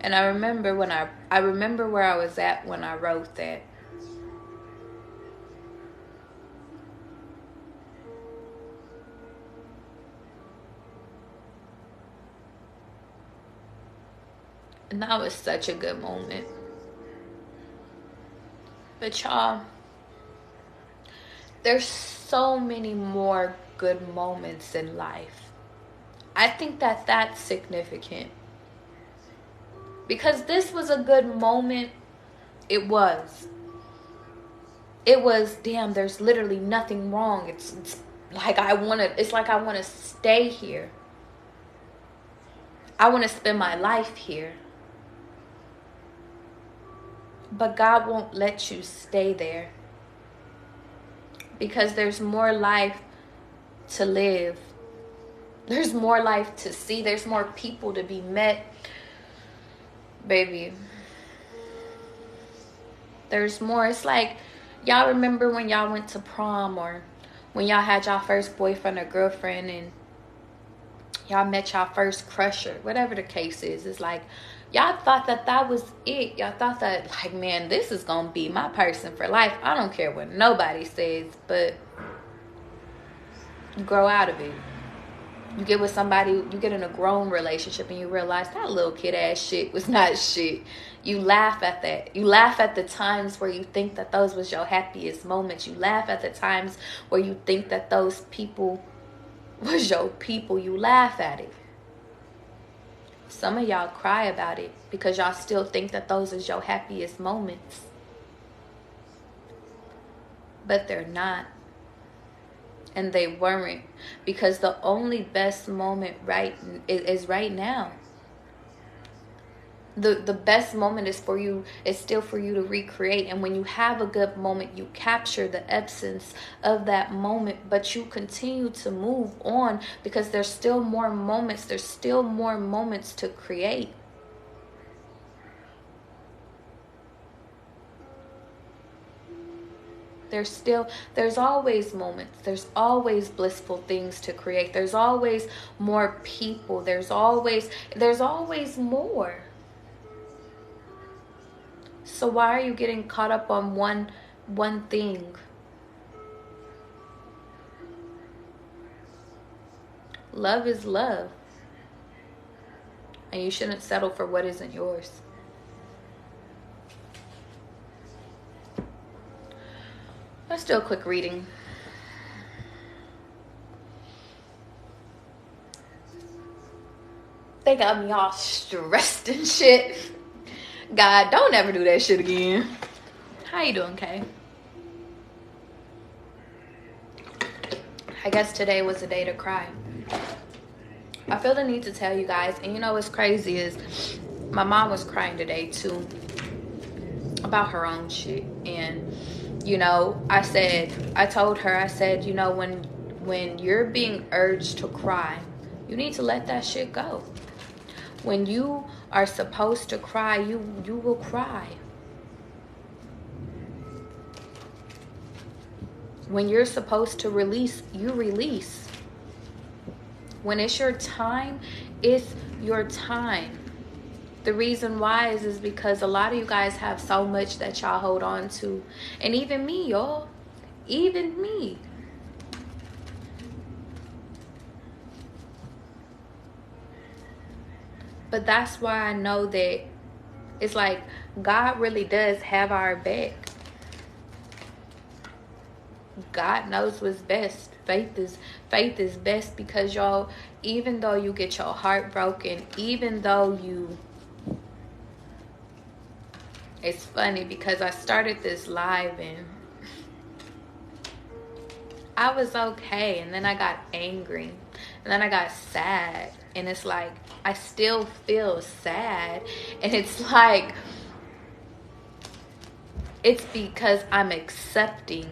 And I remember where I was at when I wrote that. And that was such a good moment. But y'all, there's so many more good moments in life. I think that that's significant. Because this was a good moment. It was. Damn, there's literally nothing wrong. It's like I want to stay here. I want to spend my life here. But God won't let you stay there. Because there's more life to live. There's more life to see. There's more people to be met. Baby. There's more. It's like, y'all remember when y'all went to prom, or when y'all had y'all first boyfriend or girlfriend and y'all met y'all first crusher, whatever the case is. It's like, y'all thought that was it. Y'all thought that, like, man, this is going to be my person for life. I don't care what nobody says, but you grow out of it. You get with somebody, you get in a grown relationship and you realize that little kid ass shit was not shit. You laugh at that. You laugh at the times where you think that those was your happiest moments. You laugh at the times where you think that those people was your people. You laugh at it. Some of y'all cry about it because y'all still think that those is your happiest moments. But they're not. And they weren't, because the only best moment is right now. The best moment is still for you to recreate. And when you have a good moment, you capture the essence of that moment, but you continue to move on because there's still more moments. There's still more moments to create. There's always moments. There's always blissful things to create. There's always more people. There's always more. So why are you getting caught up on one thing? Love is love. And you shouldn't settle for what isn't yours. Let's do a quick reading. They got me all stressed and shit. God, don't ever do that shit again. How you doing, Kay? I guess today was the day to cry. I feel the need to tell you guys, and you know what's crazy is my mom was crying today too about her own shit. And you know, I told her, you know, when when you're being urged to cry, you need to let that shit go. When you are supposed to cry, you will cry. When you're supposed to release, you release. When it's your time, it's your time. The reason why is because a lot of you guys have so much that y'all hold on to. And even me, y'all. Even me. But that's why I know that it's like God really does have our back. God knows what's best. Faith is best, because y'all, even though you get your heart broken, even though you, it's funny because I started this live and I was okay, and then I got angry, and then I got sad, and it's like I still feel sad, and it's like it's because I'm accepting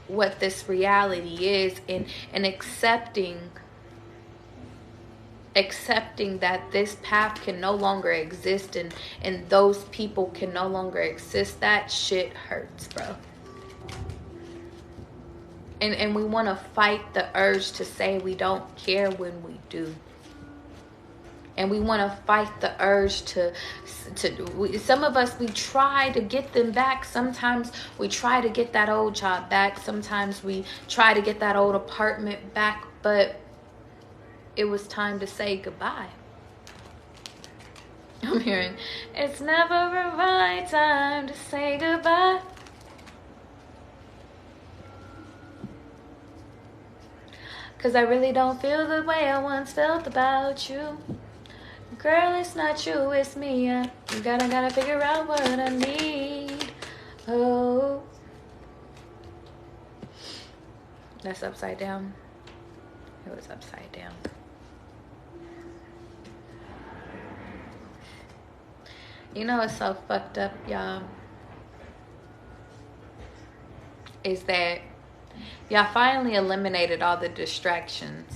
what this reality is, and accepting that this path can no longer exist, and those people can no longer exist. That shit hurts, bro. And we want to fight the urge to say we don't care when we do. And we want to fight the urge to some of us, we try to get them back. Sometimes we try to get that old job back. Sometimes we try to get that old apartment back. But it was time to say goodbye. I'm hearing, it's never a right time to say goodbye. Cause I really don't feel the way I once felt about you. Girl, it's not you, it's me. I gotta figure out what I need. Oh, that's upside down. It was upside down. You know what's so fucked up, y'all? Is that y'all finally eliminated all the distractions.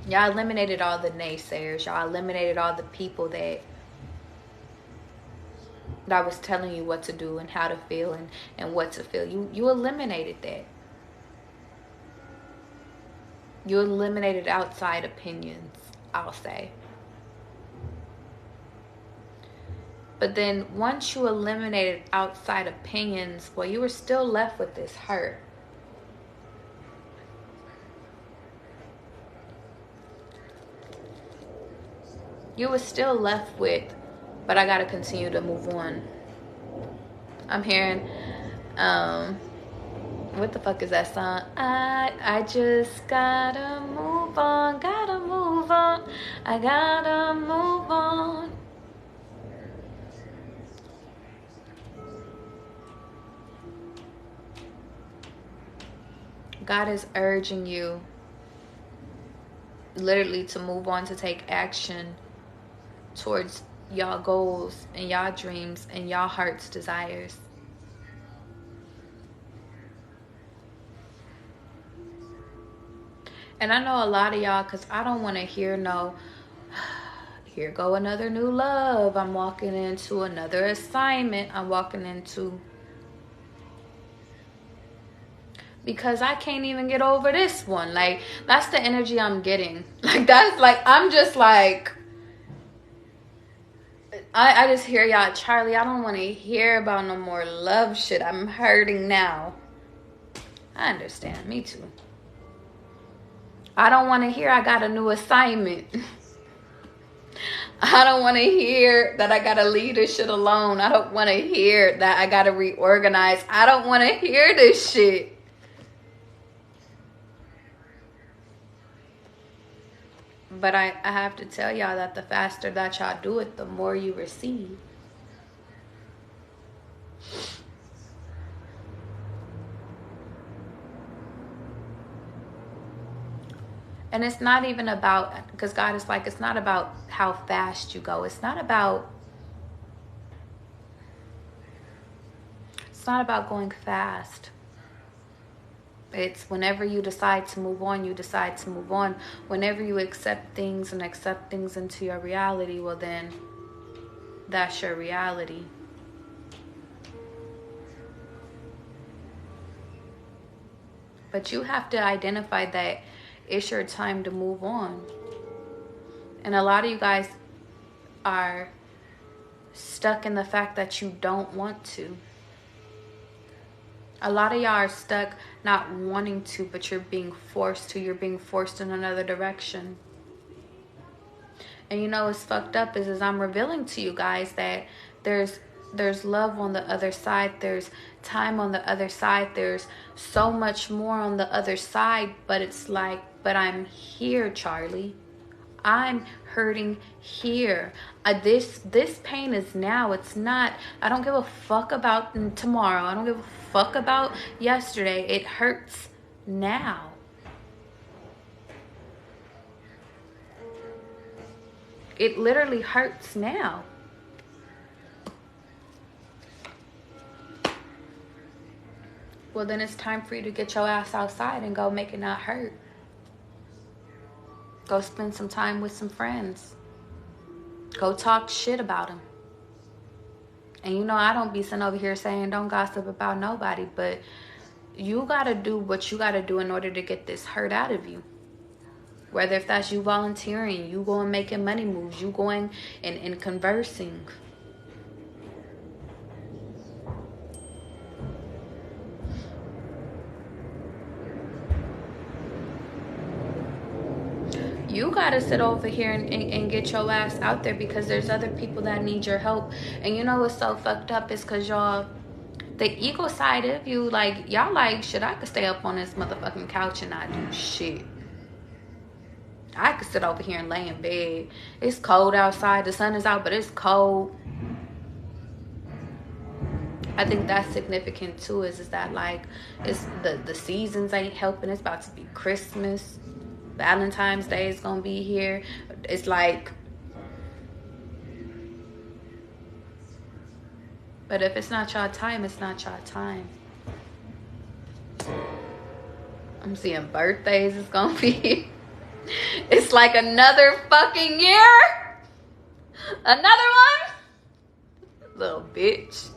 Y'all eliminated all the naysayers. Y'all eliminated all the people that was telling you what to do and how to feel and what to feel. You eliminated that. You eliminated outside opinions, I'll say. But then once you eliminated outside opinions, well, you were still left with this hurt. You were still left with, but I gotta continue to move on. I'm hearing, what the fuck is that song? I just gotta move on, gotta move on, I gotta move on. God is urging you literally to move on, to take action towards y'all goals and y'all dreams and y'all heart's desires. And I know a lot of y'all, because I don't want to hear no, here go another new love. I'm walking into another assignment. I'm walking into, because I can't even get over this one. Like, that's the energy I'm getting. Like, that's like, I'm just like, I just hear y'all, Charlie, I don't want to hear about no more love shit. I'm hurting now. I understand. Me too. I don't want to hear I got a new assignment. I don't want to hear that I got to leave this shit alone. I don't want to hear that I got to reorganize. I don't want to hear this shit. But I have to tell y'all that the faster that y'all do it, the more you receive. And it's not even about, because God is like, it's not about how fast you go. It's not about going fast. It's whenever you decide to move on, you decide to move on. Whenever you accept things and accept things into your reality, well then, that's your reality. But you have to identify that it's your time to move on. And a lot of you guys are stuck in the fact that you don't want to. A lot of y'all are stuck not wanting to, but you're being forced to. You're being forced in another direction. And you know what's fucked up is I'm revealing to you guys that there's love on the other side. There's time on the other side. There's so much more on the other side. But it's like, but I'm here, Charlie. I'm hurting here. This pain is now. It's not. I don't give a fuck about tomorrow. I don't give a fuck about yesterday. It hurts now. It literally hurts now. Well, then it's time for you to get your ass outside and go make it not hurt. Go spend some time with some friends. Go talk shit about them. And you know, I don't be sitting over here saying don't gossip about nobody, but you gotta do what you gotta do in order to get this hurt out of you. Whether if that's you volunteering, you going making money moves, you going and conversing. You gotta sit over here and get your ass out there, because there's other people that need your help. And you know what's so fucked up is because y'all, the ego side of you, like, y'all like, shit, I could stay up on this motherfucking couch and not do shit. I could sit over here and lay in bed. It's cold outside. The sun is out, but it's cold. I think that's significant too, is that like, it's the seasons ain't helping. It's about to be Christmas. Valentine's Day is gonna be here. It's like, but if it's not y'all time, it's not y'all time. I'm seeing birthdays is gonna be it's like another fucking year. Another one. Little bitch.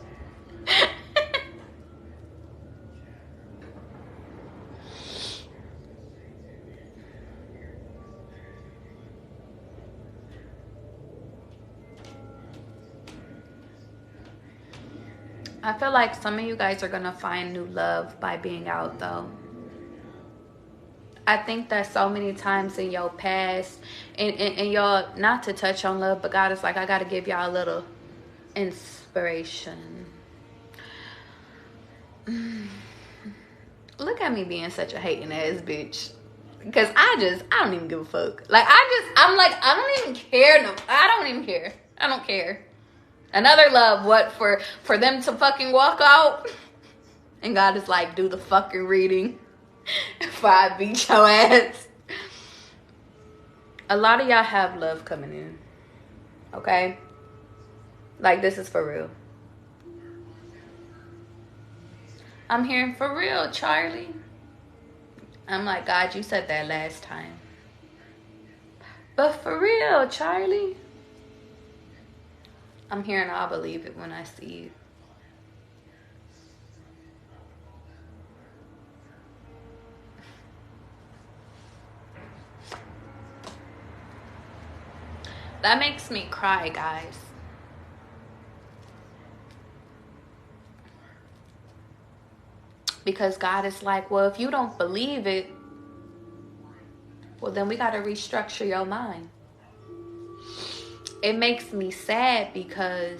I feel like some of you guys are gonna find new love by being out though. I think that so many times in your past, and y'all, not to touch on love, but God is like, I gotta give y'all a little inspiration. Look at me being such a hating ass bitch. Because I don't even give a fuck. Like, I'm like, I don't even care. No, I don't even care. I don't care. Another love, what, for them to fucking walk out? And God is like, do the fucking reading before I beat your ass. A lot of y'all have love coming in. Okay? Like, this is for real. I'm hearing for real, Charlie. I'm like, God, you said that last time. But for real, Charlie. I'm hearing I'll believe it when I see it. That makes me cry, guys. Because God is like, well, if you don't believe it, well, then we got to restructure your mind. It makes me sad because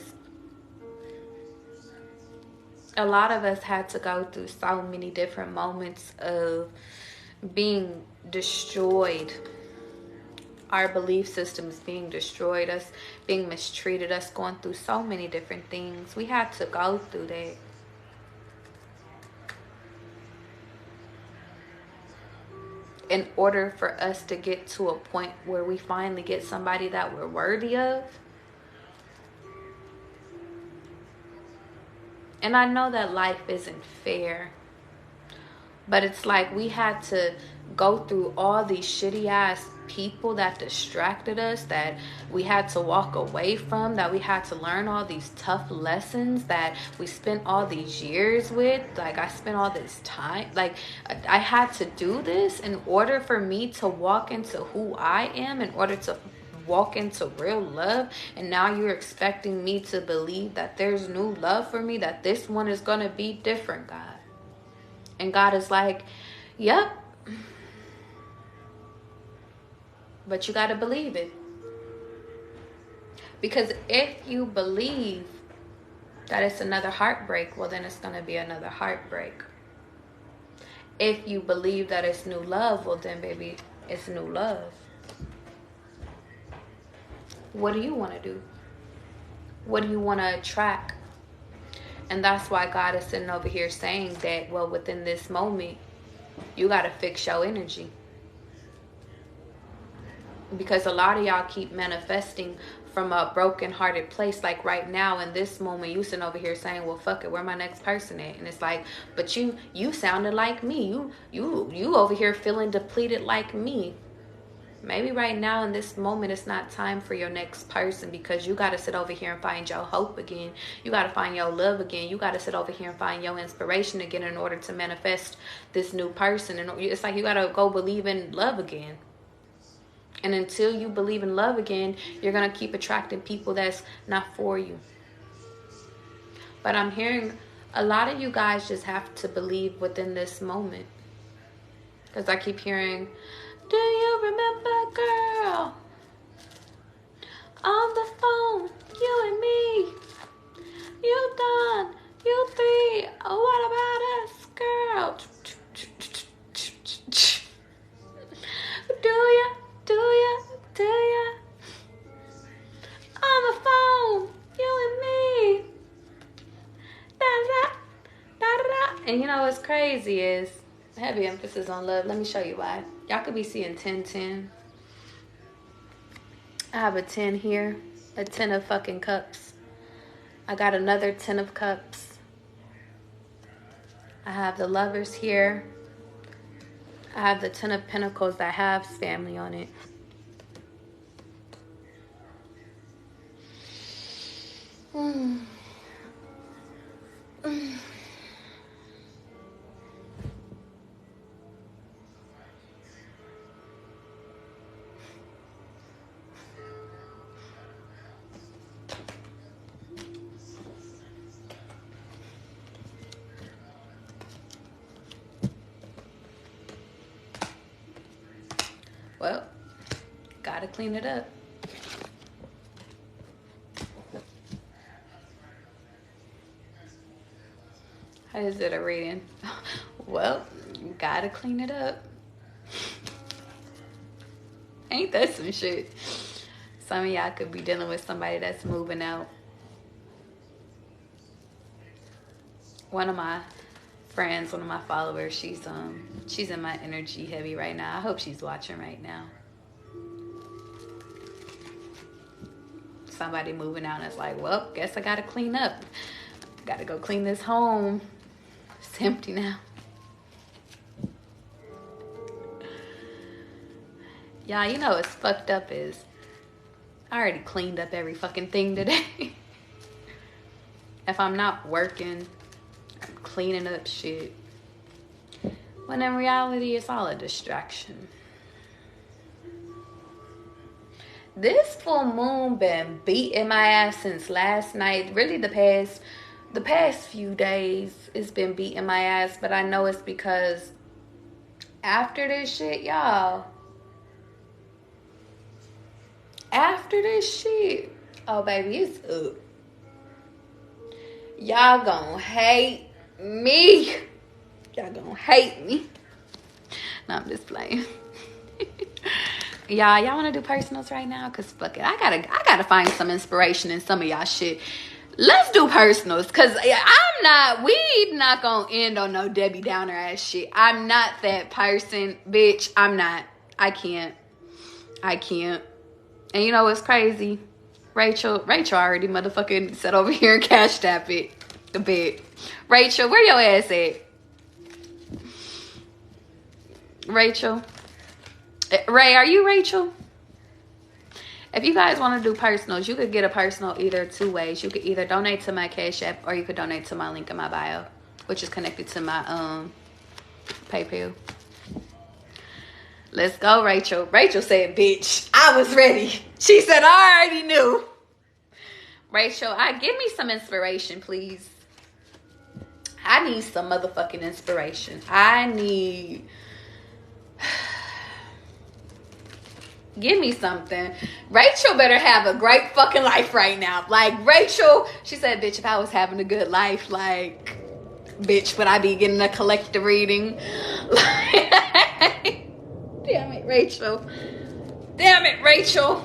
a lot of us had to go through so many different moments of being destroyed. Our belief systems being destroyed, us being mistreated, us going through so many different things. We had to go through that. In order for us to get to a point where we finally get somebody that we're worthy of. And I know that life isn't fair, But it's like we had to go through all these shitty ass people that distracted us, that we had to walk away from, that we had to learn all these tough lessons that we spent all these years with. Like, I spent all this time, like, I had to do this in order for me to walk into who I am, in order to walk into real love. And now you're expecting me to believe that there's new love for me, that this one is gonna be different, God. And God is like, yep, but you got to believe it. Because if you believe that it's another heartbreak, well, then it's going to be another heartbreak. If you believe that it's new love, well, then, baby, it's new love. What do you want to do? What do you want to attract? And that's why God is sitting over here saying that, well, within this moment, you got to fix your energy. Because a lot of y'all keep manifesting from a broken-hearted place. Like right now, in this moment, you sitting over here saying, well, fuck it, where my next person at? And it's like, but you sounded like me. You over here feeling depleted like me. Maybe right now in this moment, it's not time for your next person, because you got to sit over here and find your hope again. You got to find your love again. You got to sit over here and find your inspiration again in order to manifest this new person. And it's like you got to go believe in love again. And until you believe in love again, you're going to keep attracting people that's not for you. But I'm hearing a lot of you guys just have to believe within this moment. Because I keep hearing, do you remember, girl? On the phone, you and me. You done, you three. Oh, what about us, girl? Do ya? Do ya? Do ya? On the phone, you and me. Da da da da. And you know what's crazy is heavy emphasis on love. Let me show you why. Y'all could be seeing 10-10. I have a 10 here, a 10 of fucking cups. I got another 10 of cups. I have the lovers here. I have the 10 of pentacles that has family on it. Well, gotta clean it up. How is it a reading? Well, gotta clean it up. Ain't that some shit? Some of y'all could be dealing with somebody that's moving out. One of my friends, one of my followers, she's in my energy heavy right now. I hope she's watching right now. Somebody moving out and it's like, well, guess I gotta clean up. Gotta go clean this home. It's empty now. Y'all, you know what's fucked up is I already cleaned up every fucking thing today. If I'm not working, I'm cleaning up shit. When in reality, it's all a distraction. This full moon been beating my ass since last night. Really the past few days it's been beating my ass. But I know it's because after this shit, y'all. After this shit, oh baby, it's up. Y'all gonna hate me. Y'all gonna hate me. No, I'm just playing. Y'all want to do personals right now? Cause fuck it, I gotta find some inspiration in some of y'all shit. Let's do personals, cause we not gonna end on no Debbie Downer ass shit. I'm not that person, bitch. I'm not. I can't. And you know what's crazy? Rachel already motherfucking sat over here and cashed that bit. The bit. Rachel, where your ass at? Rachel. Ray, are you Rachel? If you guys want to do personals, you could get a personal either two ways. You could either donate to my Cash App or you could donate to my link in my bio, which is connected to my PayPal. Let's go, Rachel. Rachel said, bitch, I was ready. She said, I already knew. Rachel, give me some inspiration, please. I need some motherfucking inspiration. Give me something. Rachel better have a great fucking life right now. Like, Rachel, she said, bitch, if I was having a good life, like, bitch, would I be getting a collective reading? Like, damn it, Rachel. Damn it, Rachel.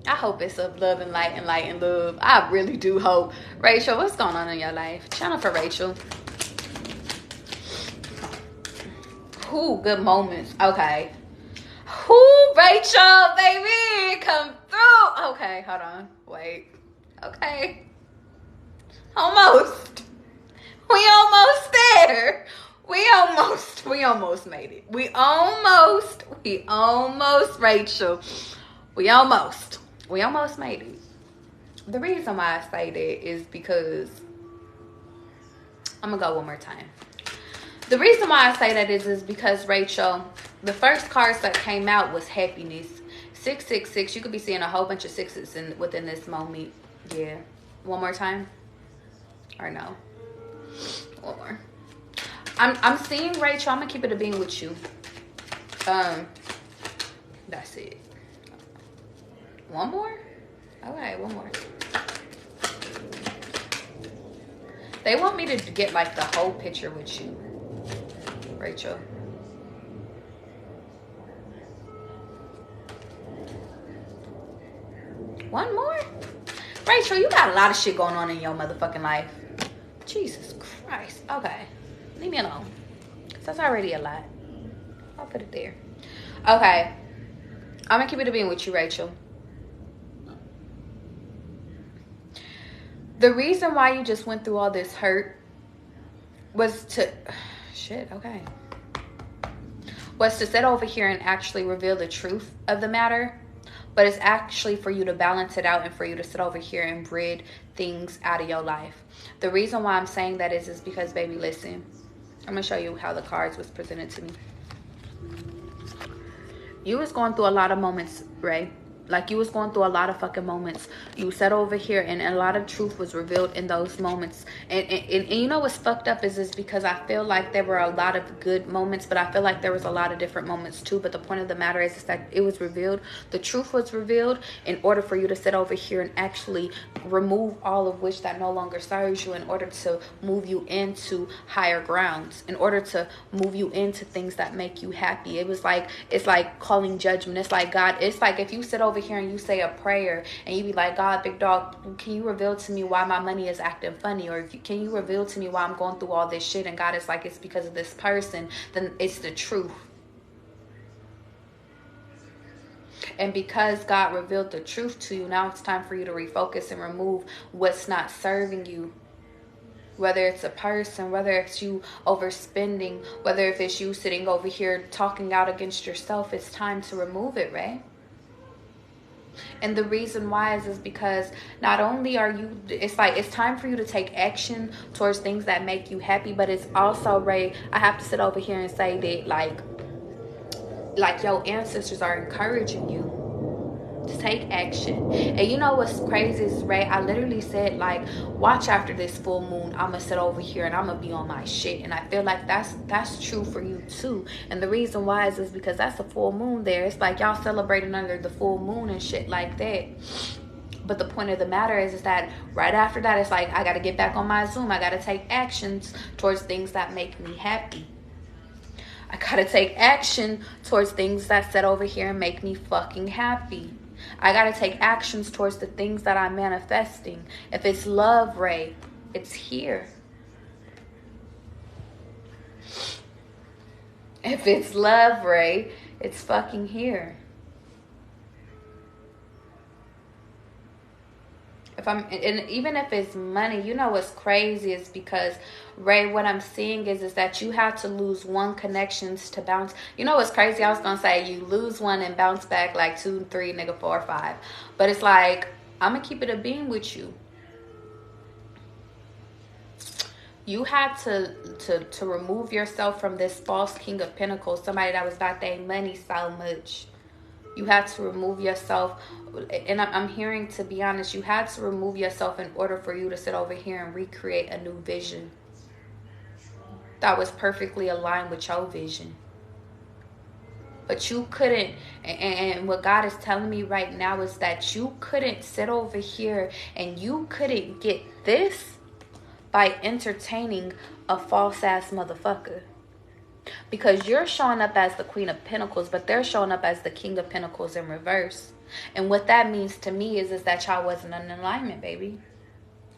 I hope it's of love and light and love. I really do hope. Rachel, what's going on in your life? Channel for Rachel. Ooh, good moments. Okay. Ooh, Rachel, baby, come through. Okay, hold on. Wait. Okay. Almost. We almost there. We almost made it. We almost, Rachel. We almost made it. The reason why I say that is because, I'm going to go one more time. The reason why I say that is because, Rachel, the first cards that came out was happiness. 666. You could be seeing a whole bunch of sixes within this moment. Yeah. One more time? Or no? One more. I'm seeing, Rachel, I'm going to keep it a being with you. That's it. One more? Okay, one more. They want me to get like the whole picture with you, Rachel. One more? Rachel, you got a lot of shit going on in your motherfucking life. Jesus Christ. Okay. Leave me alone. Because that's already a lot. I'll put it there. Okay. I'm going to keep it a being with you, Rachel. The reason why you just went through all this hurt was to... Shit, okay. Was to sit over here and actually reveal the truth of the matter. But it's actually for you to balance it out and for you to sit over here and rid things out of your life. The reason why I'm saying that is because, baby, listen. I'm going to show you how the cards was presented to me. You was going through a lot of moments, Ray. Like, you was going through a lot of fucking moments. You sat over here and a lot of truth was revealed in those moments. And you know what's fucked up is because I feel like there were a lot of good moments, but I feel like there was a lot of different moments too. But the point of the matter is that it was revealed. The truth was revealed in order for you to sit over here and actually remove all of which that no longer serves you, in order to move you into higher grounds, in order to move you into things that make you happy. It's like calling judgment. It's like, God, it's like if you sit over here and you say a prayer and you be like, God, big dog, can you reveal to me why my money is acting funny? Or can you reveal to me why I'm going through all this shit? And God is like, it's because of this person. Then it's the truth. And because God revealed the truth to you, now it's time for you to refocus and remove what's not serving you. Whether it's a person, whether it's you overspending, whether if it's you sitting over here talking out against yourself, it's time to remove it, Ray. And the reason why is because not only are you, it's like it's time for you to take action towards things that make you happy, but it's also, Ray, I have to sit over here and say that like your ancestors are encouraging you to take action. And you know what's crazy is, Ray, I literally said, like, watch after this full moon, I'm gonna sit over here and I'm gonna be on my shit. And I feel like that's true for you too. And the reason why is because that's a full moon there. It's like y'all celebrating under the full moon and shit like that. But the point of the matter is that right after that, it's like I gotta get back on my Zoom. I gotta take actions towards things that make me happy. I gotta take action towards things that sit over here and make me fucking happy. I gotta take actions towards the things that I'm manifesting. If it's love, Ray, it's here. If it's love, Ray, it's fucking here. If and even if it's money, you know what's crazy is because, Ray, what I'm seeing is that you have to lose one connections to bounce. You know what's crazy? I was gonna say you lose one and bounce back like 2, 3, nigga, 4, 5. But it's like, I'm gonna keep it a beam with you. You had to remove yourself from this false King of Pentacles, somebody that was about their money so much. You had to remove yourself, and I'm hearing, to be honest, you had to remove yourself in order for you to sit over here and recreate a new vision that was perfectly aligned with your vision. But you couldn't, and what God is telling me right now is that you couldn't sit over here and you couldn't get this by entertaining a false ass motherfucker. Because you're showing up as the Queen of Pentacles, but they're showing up as the King of Pentacles in reverse. And what that means to me is that y'all wasn't in alignment, baby.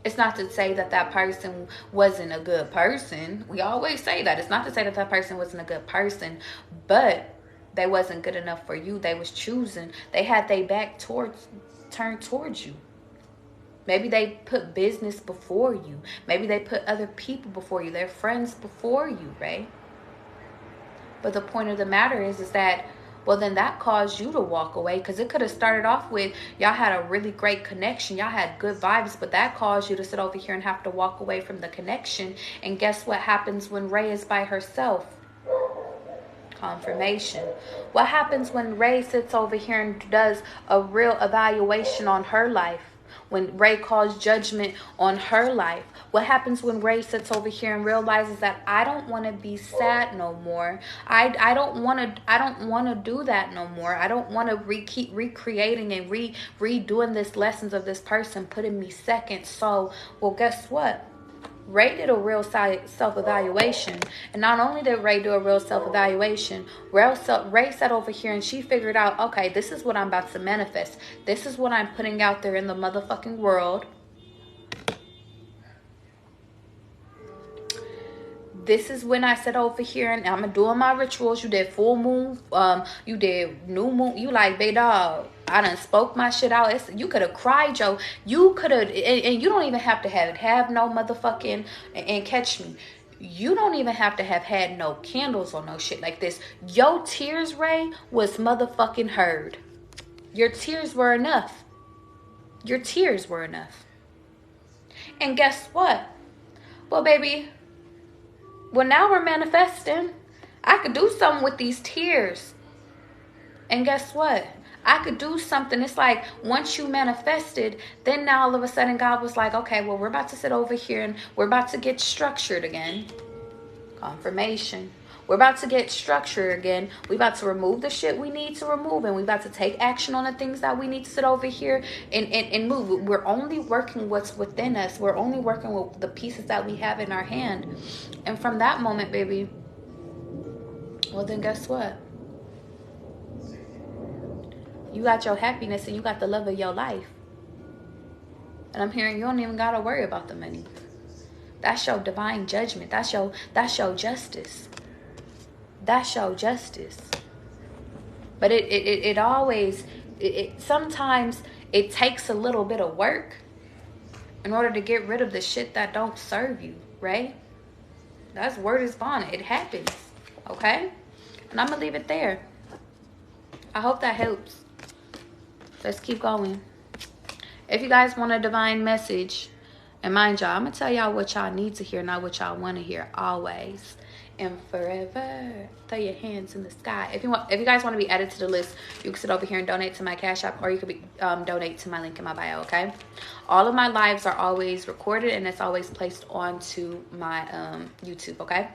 It's not to say that that person wasn't a good person. We always say that. It's not to say that that person wasn't a good person, but they wasn't good enough for you. They was choosing. They had their back turned towards you. Maybe they put business before you. Maybe they put other people before you. Their friends before you, right? But the point of the matter is that, well, then that caused you to walk away, because it could have started off with y'all had a really great connection. Y'all had good vibes, but that caused you to sit over here and have to walk away from the connection. And guess what happens when Ray is by herself? Confirmation. What happens when Ray sits over here and does a real evaluation on her life? When Ray calls judgment on her life? What happens when Ray sits over here and realizes that I don't want to be sad no more? I don't want to do that no more. I don't want to keep recreating and redoing this lessons of this person putting me second. So, well, guess what? Ray did a real self-evaluation. And not only did Ray do a real self-evaluation, Ray sat over here and she figured out, okay, this is what I'm about to manifest. This is what I'm putting out there in the motherfucking world. This is when I sat over here and I'm doing my rituals. You did full moon, you did new moon. You like, babe, dog, I done spoke my shit out. You could have cried, Joe. You could have, and you don't even have to have no motherfucking, and catch me, you don't even have to have had no candles or no shit like this. Your tears, Ray, was motherfucking heard. Your tears were enough. Your tears were enough. And guess what? Well, baby, well, now we're manifesting. I could do something with these tears. And guess what? I could do something. It's like once you manifested, then now all of a sudden God was like, okay, well, we're about to sit over here and we're about to get structured again. Confirmation. We're about to get structured again. We about to remove the shit we need to remove, and we about to take action on the things that we need to sit over here and move. We're only working what's within us. We're only working with the pieces that we have in our hand. And from that moment, baby, well, then guess what? You got your happiness and you got the love of your life. And I'm hearing you don't even got to worry about the money. That's your divine judgment. That's your justice. That's your justice. But it always, sometimes it takes a little bit of work in order to get rid of the shit that don't serve you, right? That's word is bond. It happens, okay? And I'm going to leave it there. I hope that helps. Let's keep going. If you guys want a divine message, and mind y'all, I'm going to tell y'all what y'all need to hear, not what y'all want to hear, always and forever. Throw your hands in the sky. If you guys want to be added to the list, you can sit over here and donate to my Cash App, or you could donate to my link in my bio, okay? All of my lives are always recorded, and it's always placed onto my YouTube, okay?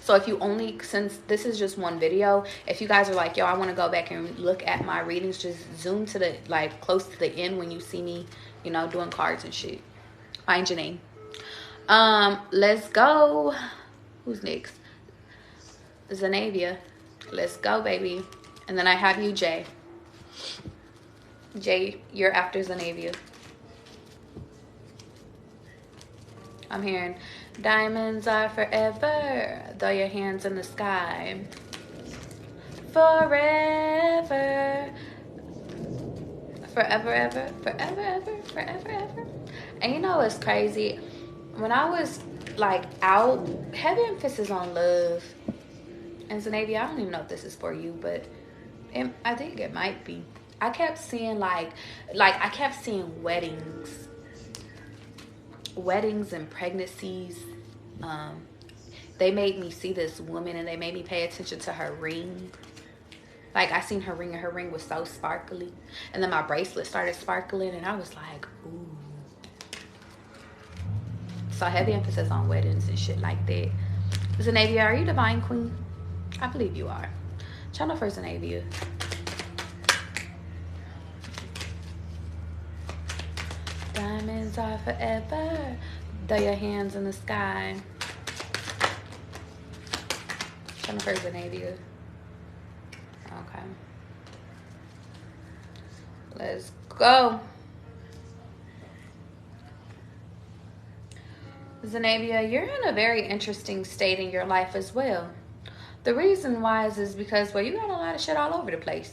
So if you only, since this is just one video, if you guys are like, yo, I want to go back and look at my readings, just zoom to the, like, close to the end when you see me, you know, doing cards and shit. Find your name. Let's go. Who's next? Zanavia. Let's go, baby. And then I have you, Jay. Jay, you're after Zanavia. I'm hearing diamonds are forever. Throw your hands in the sky. Forever. Forever, ever, forever, ever, forever, ever. And you know what's crazy? When I was like out, heavy emphasis on love. And Zanavia, I don't even know if this is for you, but I think it might be. I kept seeing like I kept seeing weddings and pregnancies. They made me see this woman and they made me pay attention to her ring. Like I seen her ring and her ring was so sparkly. And then my bracelet started sparkling and I was like, ooh. So heavy emphasis on weddings and shit like that. Zanavia, are you divine queen? I believe you are. Channel for Zanavia. Diamonds are forever. Throw your hands in the sky. Channel for Zanavia. Okay. Let's go. Zanavia, you're in a very interesting state in your life as well. The reason why is because, well, you got a lot of shit all over the place.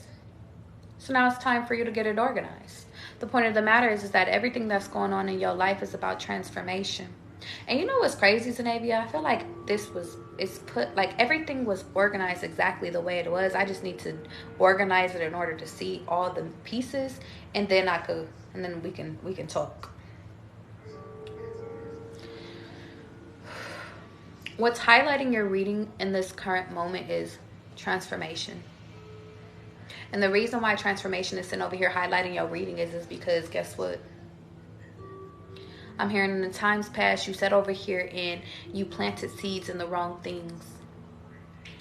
So now it's time for you to get it organized. The point of the matter is that everything that's going on in your life is about transformation. And you know what's crazy, Zanavia? I feel like everything was organized exactly the way it was. I just need to organize it in order to see all the pieces, and then we can talk. What's highlighting your reading in this current moment is transformation. And the reason why transformation is sitting over here highlighting your reading is because guess what? I'm hearing in the times past you sat over here and you planted seeds in the wrong things.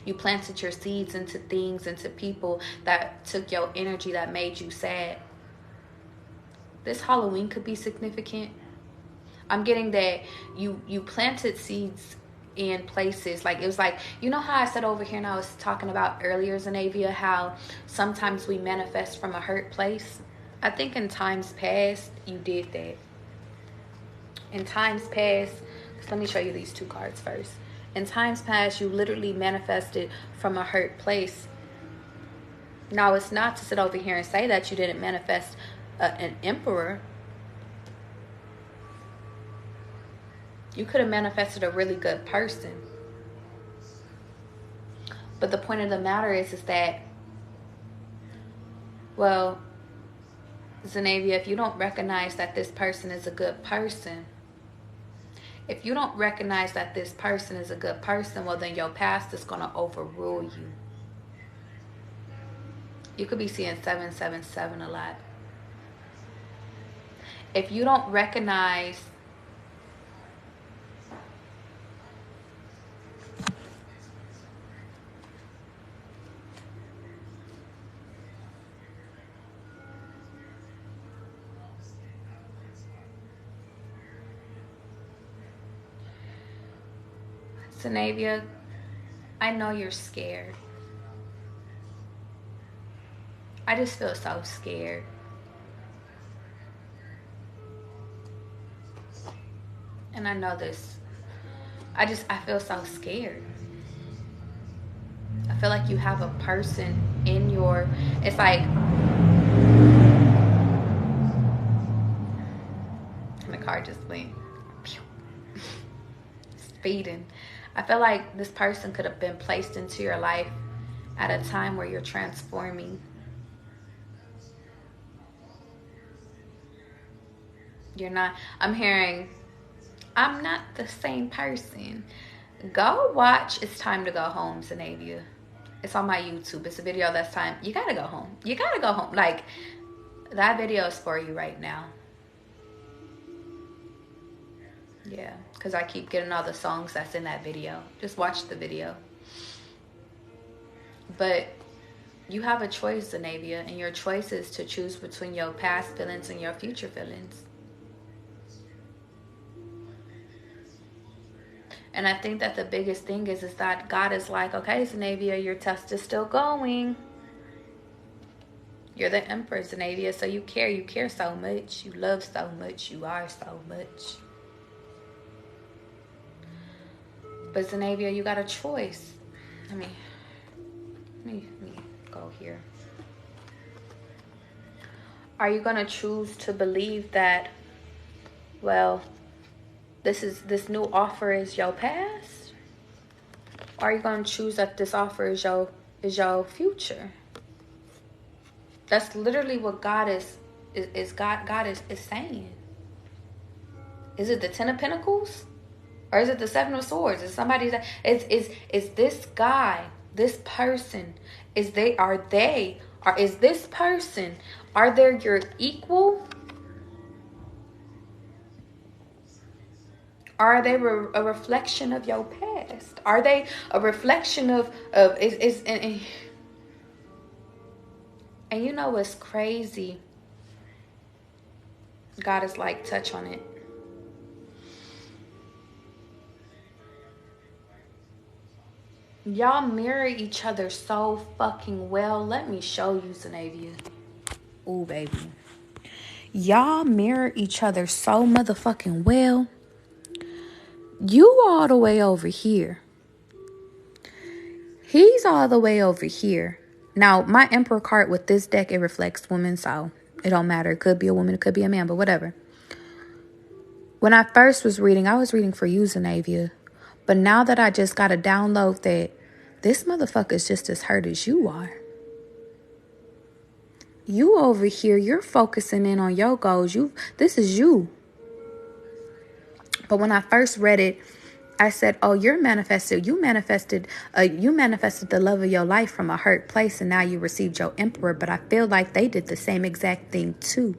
You planted your seeds into things, into people that took your energy, that made you sad. This Halloween could be significant. I'm getting that you planted seeds in places, like it was like, you know how I said over here and I was talking about earlier, Zanavia, how sometimes we manifest from a hurt place. I think in times past you did that. In times past, let me show you these two cards first. In times past, you literally manifested from a hurt place. Now, it's not to sit over here and say that you didn't manifest an emperor. You could have manifested a really good person. But the point of the matter is that, well, Zanavia, if you don't recognize that this person is a good person, if you don't recognize that this person is a good person, well, then your past is going to overrule you. You could be seeing 777 a lot. If you don't recognize Zanavia, I know you're scared. I just feel so scared. And I know this. I feel so scared. I feel like you have a person in your, it's like, and the car just went speeding. I feel like this person could have been placed into your life at a time where you're transforming. You're not, I'm hearing, I'm not the same person. Go watch It's Time to Go Home, Zanavia. It's on my YouTube. It's a video that's time. You gotta go home. You gotta go home. Like, that video is for you right now. Yeah, because I keep getting all the songs that's in that video. Just watch the video. But you have a choice, Zanavia, and your choice is to choose between your past feelings and your future feelings. And I think that the biggest thing is that God is like, okay, Zanavia, your test is still going. You're the Emperor, Zanavia, so you care so much. You love so much. You are so much. But Zanavia, you got a choice. Let me go here. Are you going to choose to believe that, well, this new offer is your past? Or are you going to choose that this offer is your future? That's literally what God is saying. Is it the Ten of Pentacles? Or is it the Seven of Swords? Is somebody that is this guy, this person, is this person, are they your equal? Are they a reflection of your past? Are they a reflection of and you know what's crazy? God is like, touch on it. Y'all mirror each other so fucking well. Let me show you, Zanavia. Ooh, baby. Y'all mirror each other so motherfucking well. You all the way over here. He's all the way over here. Now, my Emperor card with this deck, it reflects women, so it don't matter. It could be a woman, it could be a man, but whatever. When I first was reading, I was reading for you, Zanavia. But now that I just got a download that this motherfucker is just as hurt as you are. You over here, you're focusing in on your goals. This is you. But when I first read it, I said, oh, you manifested the love of your life from a hurt place, and now you received your Emperor. But I feel like they did the same exact thing too.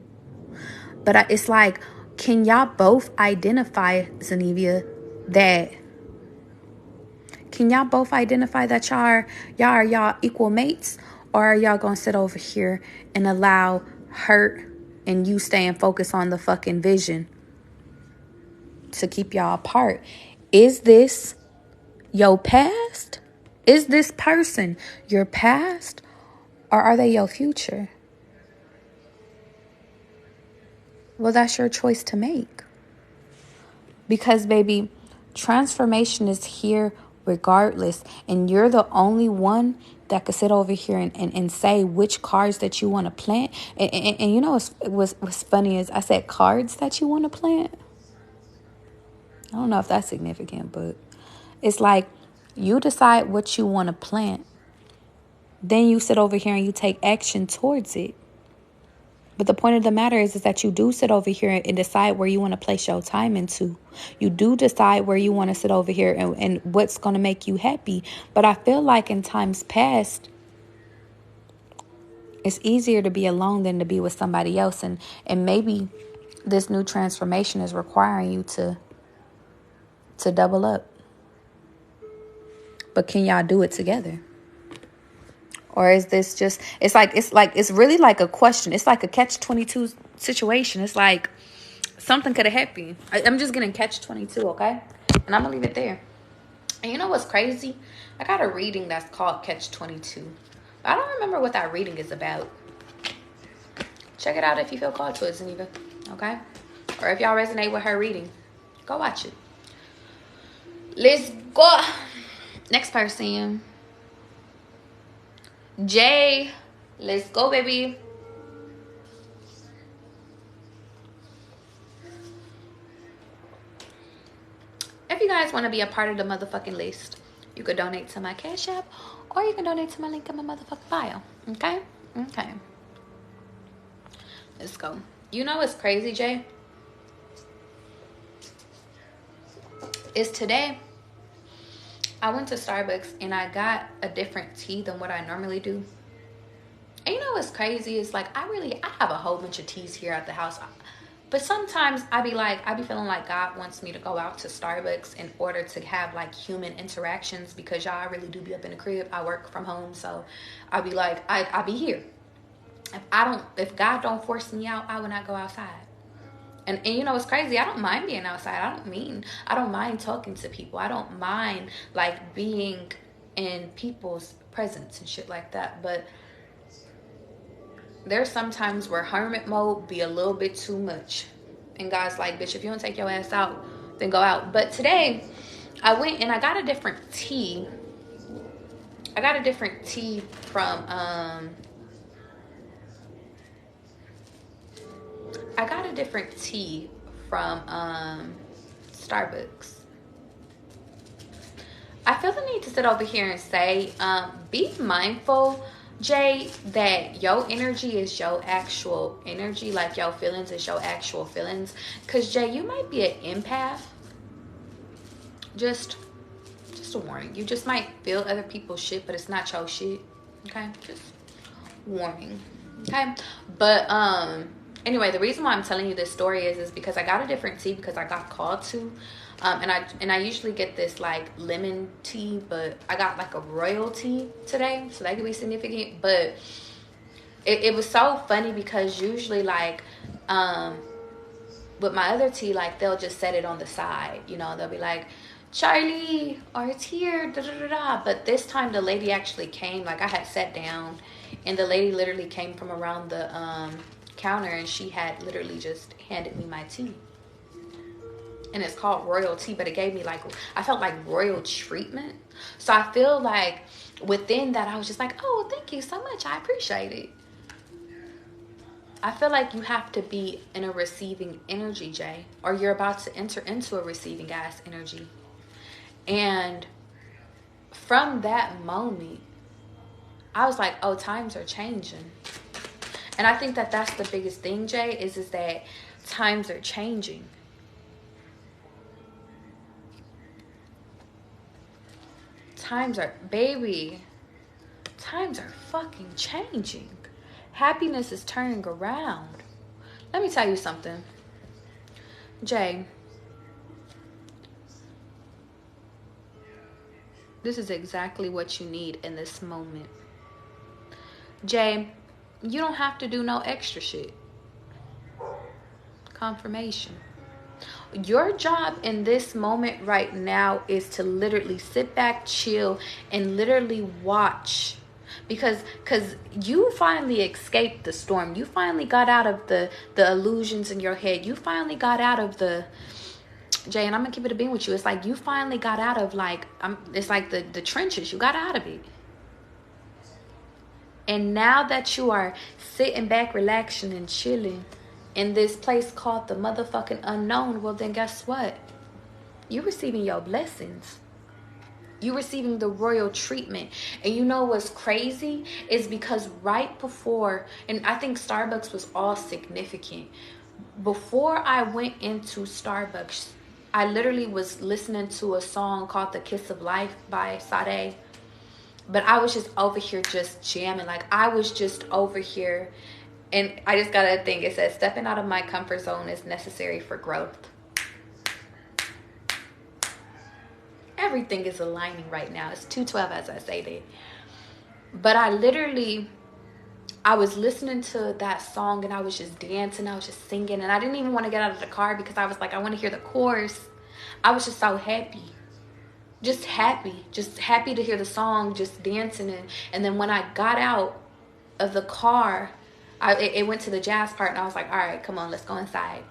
But it's like, can y'all both identify, Zanevia, that y'all equal mates? Or are y'all gonna sit over here and allow hurt and you staying focused on the fucking vision to keep y'all apart? Is this your past? Is this person your past? Or are they your future? Well, that's your choice to make. Because, baby, transformation is here regardless. And you're the only one that could sit over here and say which cards that you want to plant. And you know what's funny is I said cards that you want to plant. I don't know if that's significant, but it's like you decide what you want to plant. Then you sit over here and you take action towards it. But the point of the matter is that you do sit over here and decide where you want to place your time into. You do decide where you want to sit over here and what's going to make you happy. But I feel like in times past, it's easier to be alone than to be with somebody else. And maybe this new transformation is requiring you to double up. But can y'all do it together? Or is this just, it's really like a question. It's like a catch-22 situation. It's like something could have happened. I'm just getting catch-22, okay? And I'm going to leave it there. And you know what's crazy? I got a reading that's called Catch-22. I don't remember what that reading is about. Check it out if you feel called to it, Zeneva, okay? Or if y'all resonate with her reading, go watch it. Let's go. Next person. Jay. Let's go, baby. If you guys want to be a part of the motherfucking list, you could donate to my Cash App, or you can donate to my link in my motherfucking bio. Okay? Okay. Let's go. You know what's crazy, Jay? Is today I went to Starbucks and I got a different tea than what I normally do. And you know what's crazy? It's like I have a whole bunch of teas here at the house. But sometimes I be feeling like God wants me to go out to Starbucks in order to have like human interactions, because y'all, I really do be up in the crib. I work from home, so I be like, I be here. If God don't force me out, I will not go outside. And you know, it's crazy. I don't mind being outside. I don't mind talking to people. I don't mind like being in people's presence and shit like that. But there's sometimes where hermit mode be a little bit too much. And God's like, bitch, if you don't take your ass out, then go out. But today I went and I got a different tea. I got a different tea from, I got a different tea from Starbucks. I feel the need to sit over here and say, be mindful, Jay, that your energy is your actual energy, like your feelings is your actual feelings. Because, Jay, you might be an empath. Just a warning. You just might feel other people's shit, but it's not your shit. Okay? Just warning. Okay? But, anyway, the reason why I'm telling you this story is because I got a different tea because I got called to. And I usually get this like lemon tea, but I got like a royal tea today, so that could be significant. But it was so funny because usually like with my other tea, like they'll just set it on the side, you know, they'll be like, Charlie, or it's here, da da da da. But this time the lady actually came, like I had sat down and the lady literally came from around the counter and she had literally just handed me my tea. And it's called royal tea, but it gave me like, I felt like royal treatment. So I feel like within that, I was just like, oh, thank you so much. I appreciate it. I feel like you have to be in a receiving energy, Jay, or you're about to enter into a receiving ass energy. And from that moment, I was like, oh, times are changing. And I think that that's the biggest thing, Jay, is that times are changing. Times are, baby, times are fucking changing. Happiness is turning around. Let me tell you something, Jay. This is exactly what you need in this moment. Jay, you don't have to do no extra shit. Confirmation. Your job in this moment right now is to literally sit back, chill, and literally watch. Because you finally escaped the storm. You finally got out of the illusions in your head. You finally got out of the, Jay, and I'm going to keep it a bean with you. It's like you finally got out of like, it's like the trenches. You got out of it. And now that you are sitting back, relaxing, and chilling in this place called the motherfucking unknown, well then guess what? You're receiving your blessings. You're receiving the royal treatment. And you know what's crazy is because right before, and I think Starbucks was all significant. Before I went into Starbucks, I literally was listening to a song called The Kiss of Life by Sade. But I was just over here just jamming. Like I was just over here. And I just got to think, it says, stepping out of my comfort zone is necessary for growth. Everything is aligning right now. It's 2:12 as I say that. But I was listening to that song and I was just dancing. I was just singing. And I didn't even want to get out of the car because I was like, I want to hear the chorus. I was just so happy. Just happy to hear the song, just dancing. And then when I got out of the car, it went to the jazz part and I was like, all right, come on, let's go inside.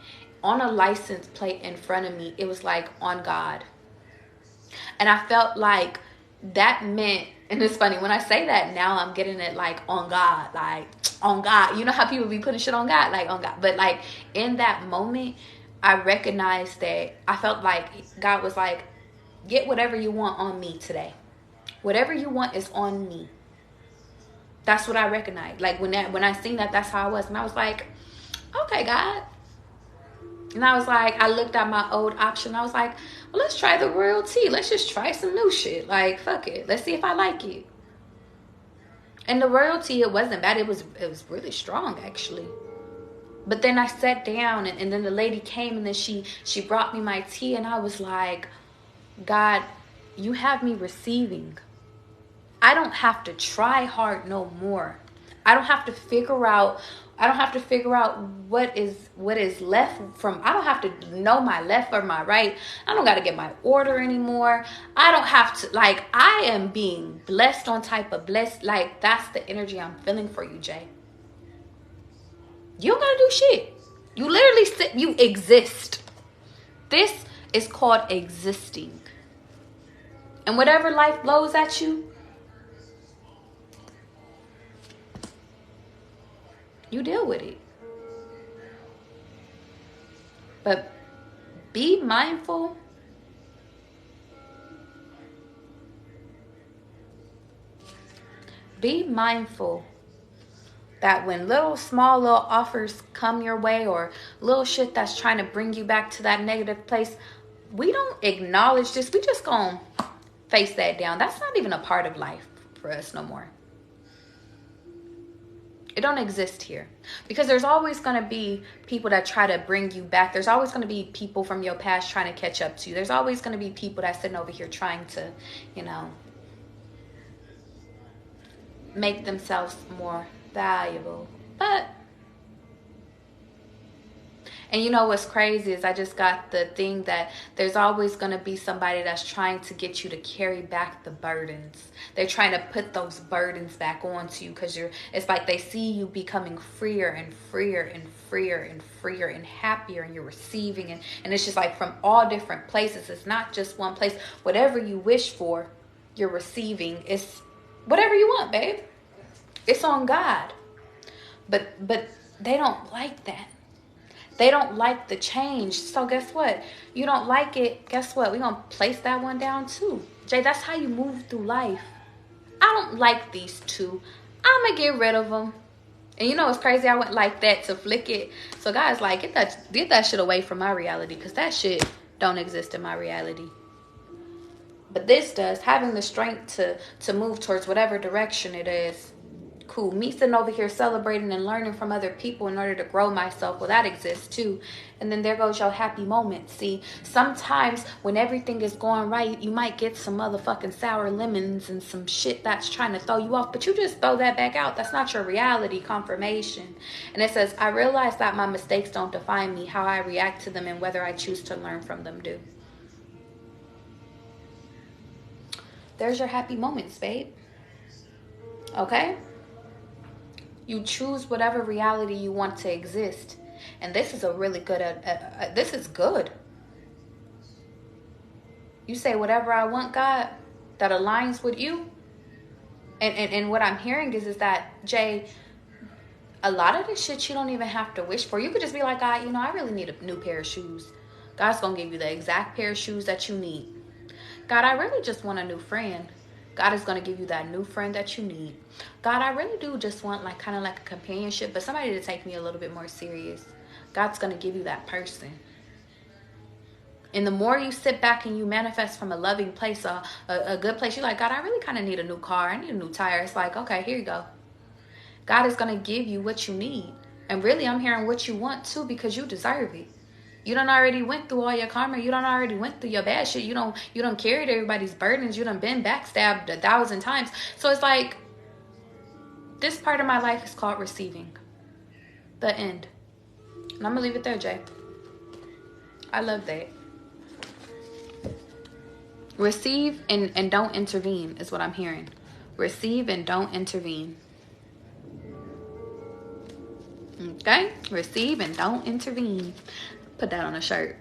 On a license plate in front of me, it was like, on God. And I felt like that meant, and it's funny, when I say that now, I'm getting it like on God, like on God. You know how people be putting shit on God, like on God. But like in that moment, I recognized that I felt like God was like, get whatever you want on me today. Whatever you want is on me. That's what I recognized. Like when I seen that, that's how I was. And I was like, okay, God. And I was like, I looked at my old option. I was like, well, let's try the royal tea. Let's just try some new shit. Like, fuck it. Let's see if I like it. And the royal tea, it wasn't bad. It was really strong, actually. But then I sat down and then the lady came and then she brought me my tea. And I was like, God, you have me receiving. I don't have to try hard no more. I don't have to figure out what is left from. I don't have to know my left or my right. I don't got to get my order anymore. I don't have to, like, I am being blessed on type of blessed. Like, that's the energy I'm feeling for you, Jay. You don't got to do shit. You literally sit, you exist. This is called existing. And whatever life blows at you, you deal with it. But be mindful. Be mindful that when small little offers come your way, or little shit that's trying to bring you back to that negative place, we don't acknowledge this. We just gonna face that down. That's not even a part of life for us no more. It don't exist here, because there's always going to be people that try to bring you back. There's always going to be people from your past trying to catch up to you. There's always going to be people that's sitting over here trying to, you know, make themselves more valuable. But, and you know what's crazy is I just got the thing that there's always going to be somebody that's trying to get you to carry back the burdens. They're trying to put those burdens back onto you, because it's like they see you becoming freer and freer and freer and freer and happier, and you're receiving, and it's just like from all different places. It's not just one place. Whatever you wish for, you're receiving. It's whatever you want, babe. It's on God. But they don't like that. They don't like the change. So guess what? You don't like it. Guess what? We're going to place that one down too. Jay, that's how you move through life. I don't like these two. I'm going to get rid of them. And you know what's crazy? I went like that to flick it. So guys, like, get that shit away from my reality, because that shit don't exist in my reality. But this does. Having the strength to move towards whatever direction it is. Cool. Me sitting over here celebrating and learning from other people in order to grow myself. Well, that exists too. And then there goes your happy moment. See, sometimes when everything is going right, you might get some motherfucking sour lemons and some shit that's trying to throw you off. But you just throw that back out. That's not your reality confirmation. And it says, I realize that my mistakes don't define me. How I react to them and whether I choose to learn from them do. There's your happy moments, babe. Okay? You choose whatever reality you want to exist. And this is a really good, this is good. You say whatever I want, God, that aligns with you. And what I'm hearing is that, Jay, a lot of this shit you don't even have to wish for. You could just be like, God, you know, I really need a new pair of shoes. God's going to give you the exact pair of shoes that you need. God, I really just want a new friend. God is going to give you that new friend that you need. God, I really do just want like kind of like a companionship, but somebody to take me a little bit more serious. God's going to give you that person. And the more you sit back and you manifest from a loving place, a good place, you're like, God, I really kind of need a new car. I need a new tire. It's like, okay, here you go. God is going to give you what you need. And really, I'm hearing what you want too, because you deserve it. You done already went through all your karma. You done already went through your bad shit. You done carried everybody's burdens. You done been backstabbed 1,000 times. So it's like, this part of my life is called receiving. The end. And I'm going to leave it there, Jay. I love that. Receive and don't intervene is what I'm hearing. Receive and don't intervene. Okay? Receive and don't intervene. Put that on a shirt.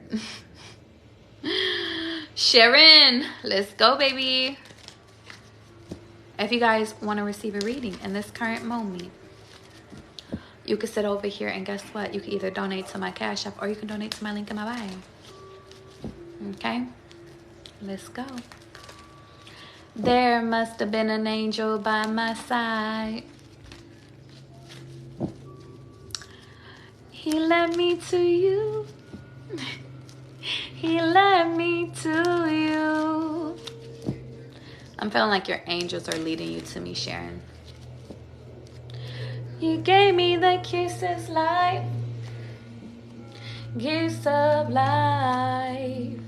Sharon, let's go, baby. If you guys want to receive a reading in this current moment, you can sit over here and guess what? You can either donate to my Cash App or you can donate to my link in my bio. Okay? Let's go. There must have been an angel by my side. He led me to you. He led me to you. I'm feeling like your angels are leading you to me, Sharon. You gave me the kisses life, gifts of life.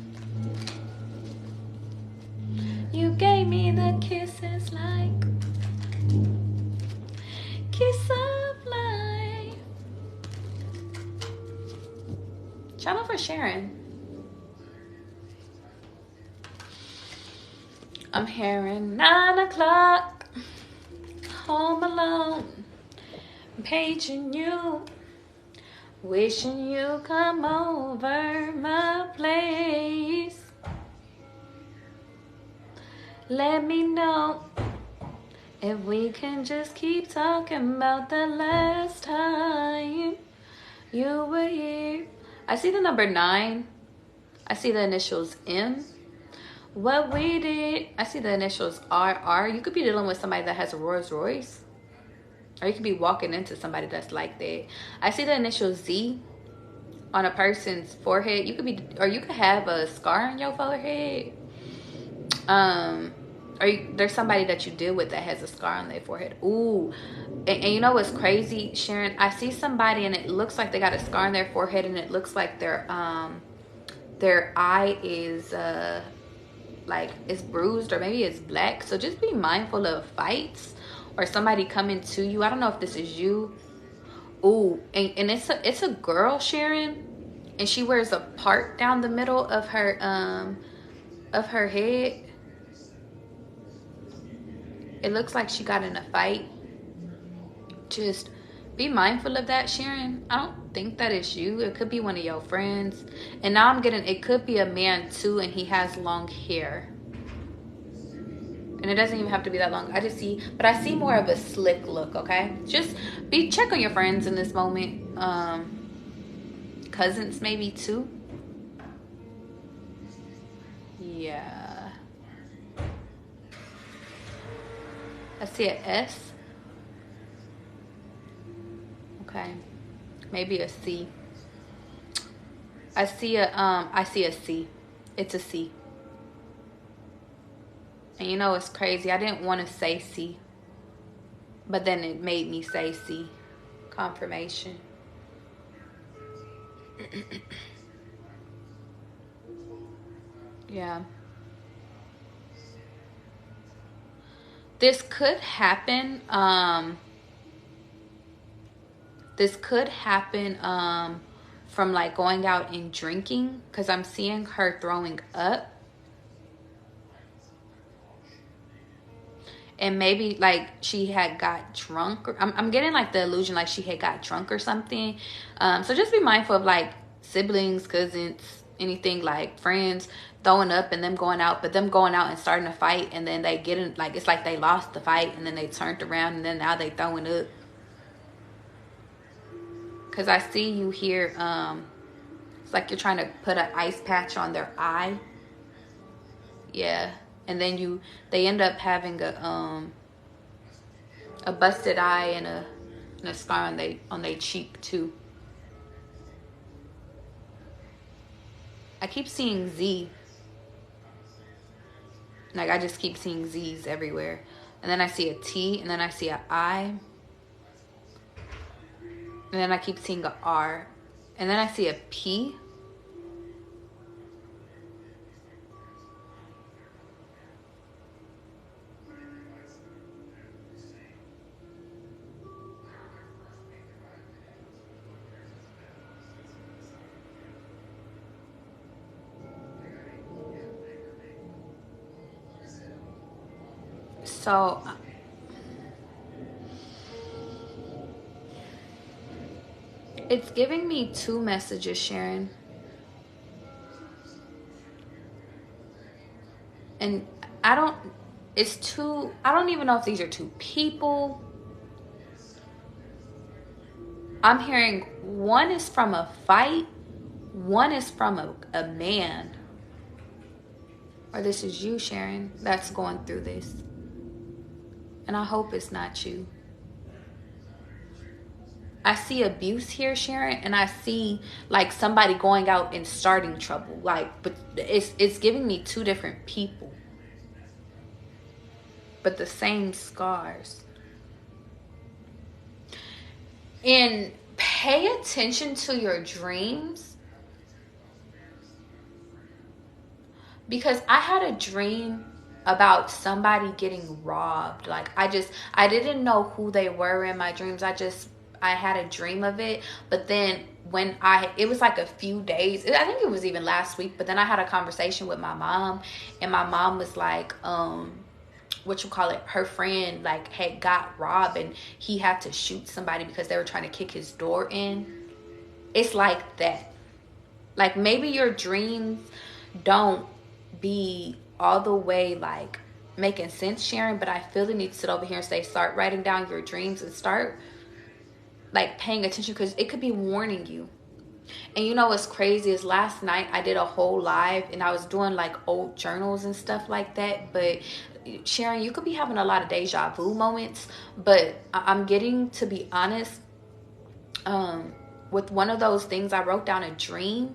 You gave me the kisses like kiss of life. Channel for Sharon. I'm hearing 9 o'clock, home alone, paging you, wishing you come over my place. Let me know if we can just keep talking about the last time you were here. I see the number 9. I see the initials M. What we did. I see the initials RR. You could be dealing with somebody that has a Rolls Royce. Or you could be walking into somebody that's like that. I see the initial Z on a person's forehead. You could be, or you could have a scar on your forehead. There's somebody that you deal with that has a scar on their forehead. Ooh, and you know what's crazy, Sharon? I see somebody and it looks like they got a scar on their forehead, and it looks like their eye is like it's bruised, or maybe it's black. So just be mindful of fights or somebody coming to you. I don't know if this is you. Ooh, and it's a girl, Sharon, and she wears a part down the middle of her head. It looks like she got in a fight. Just be mindful of that, Sharon. I don't think that is you. It could be one of your friends. And now I'm getting, it could be a man too, and he has long hair. And it doesn't even have to be that long. I just see, but I see more of a slick look, okay? Just check on your friends in this moment. Cousins maybe too. Yeah. I see an S. Okay. Maybe a C. I see a C. It's a C. And you know, it's crazy. I didn't want to say C, but then it made me say C. Confirmation. Yeah. This could happen. This could happen from like going out and drinking, because I'm seeing her throwing up. And maybe like she had got drunk. Or, I'm getting like the illusion like she had got drunk or something. So just be mindful of like siblings, cousins, anything, like friends throwing up and them going out. But them going out and starting a fight, and then they get in, like it's like they lost the fight and then they turned around and then now they throwing up. Because I see you here. It's like you're trying to put an ice patch on their eye. Yeah. And then they end up having a busted eye and a scar on their cheek too. I keep seeing Z. Like I just keep seeing Z's everywhere. And then I see a T, and then I see an I. And then I keep seeing a R. And then I see a P. So it's giving me 2 messages, Sharon. And I don't even know if these are 2 people. I'm hearing one is from a fight, one is from a man. Or this is you, Sharon, that's going through this. And I hope it's not you. I see abuse here, Sharon, and I see like somebody going out and starting trouble. Like, but it's giving me 2 different people, but the same scars. And pay attention to your dreams, because I had a dream about somebody getting robbed. Like I didn't know who they were in my dreams. I had a dream of it, but then when it was like a few days, I think it was even last week, but then I had a conversation with my mom, and my mom was like, her friend like had got robbed, and he had to shoot somebody because they were trying to kick his door in. It's like that. Like maybe your dreams don't be all the way like making sense, Sharon, but I feel the need to sit over here and start writing down your dreams and start like paying attention, because it could be warning you. And you know what's crazy is last night I did a whole live and I was doing like old journals and stuff like that. But Sharon, you could be having a lot of deja vu moments, but I'm getting, to be honest, with one of those things, I wrote down a dream.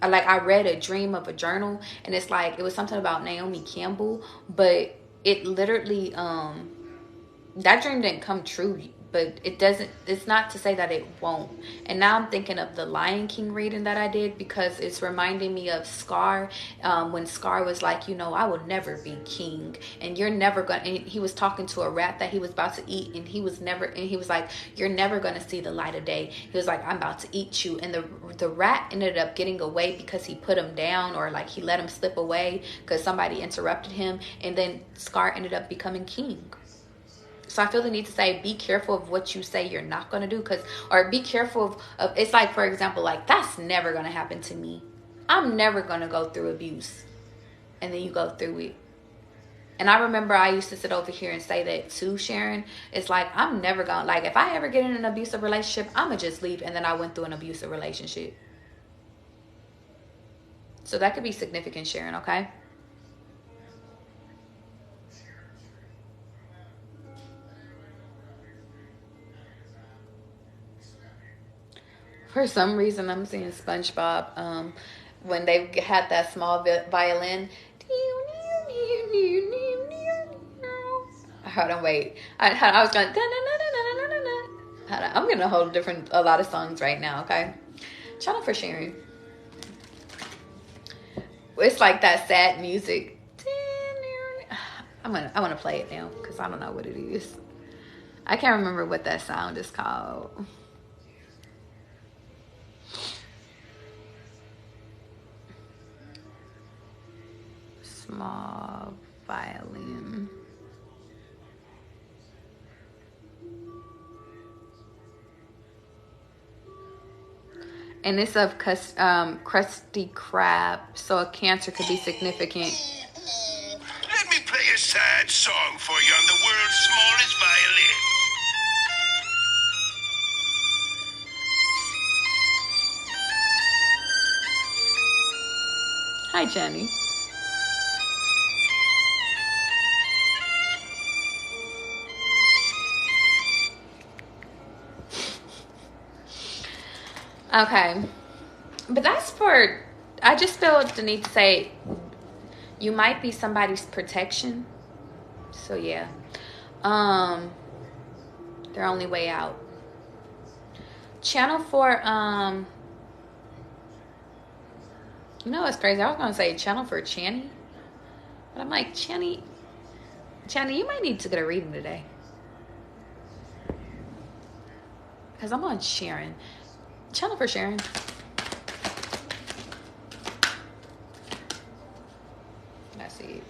Like, I read a dream of a journal, and it's like, it was something about Naomi Campbell, but it literally, that dream didn't come true, but it's not to say that it won't. And now I'm thinking of the Lion King reading that I did, because it's reminding me of Scar, when Scar was like, I will never be king, and you're never gonna, and he was talking to a rat that he was about to eat, and he was like, you're never gonna see the light of day. He was like, I'm about to eat you. And the rat ended up getting away because he put him down, or like he let him slip away because somebody interrupted him, and then Scar ended up becoming king. So I feel the need to say, be careful of what you say you're not going to do. Or be careful of, it's like, for example, like, that's never going to happen to me. I'm never going to go through abuse. And then you go through it. And I remember I used to sit over here and say that too, Sharon. It's like, I'm never going to, like, if I ever get in an abusive relationship, I'm going to just leave. And then I went through an abusive relationship. So that could be significant, Sharon, okay? For some reason, I'm seeing SpongeBob when they had that small violin. Hold on, wait. I was going. Hold on. I'm getting a lot of songs right now. Okay, channel for sharing. It's like that sad music. I want to play it now because I don't know what it is. I can't remember what that sound is called. Small violin. And it's of Krusty Krab, so a cancer could be significant. Let me play a sad song for you on the world's smallest violin. Hi, Jenny. Okay, but that's for, I just feel the need to say, you might be somebody's protection. So yeah, their only way out. Channel for, you know what's crazy? I was gonna say channel for Channy, but I'm like, Channy, you might need to get a reading today, because I'm on Sharon. Channel for Sharon. I see.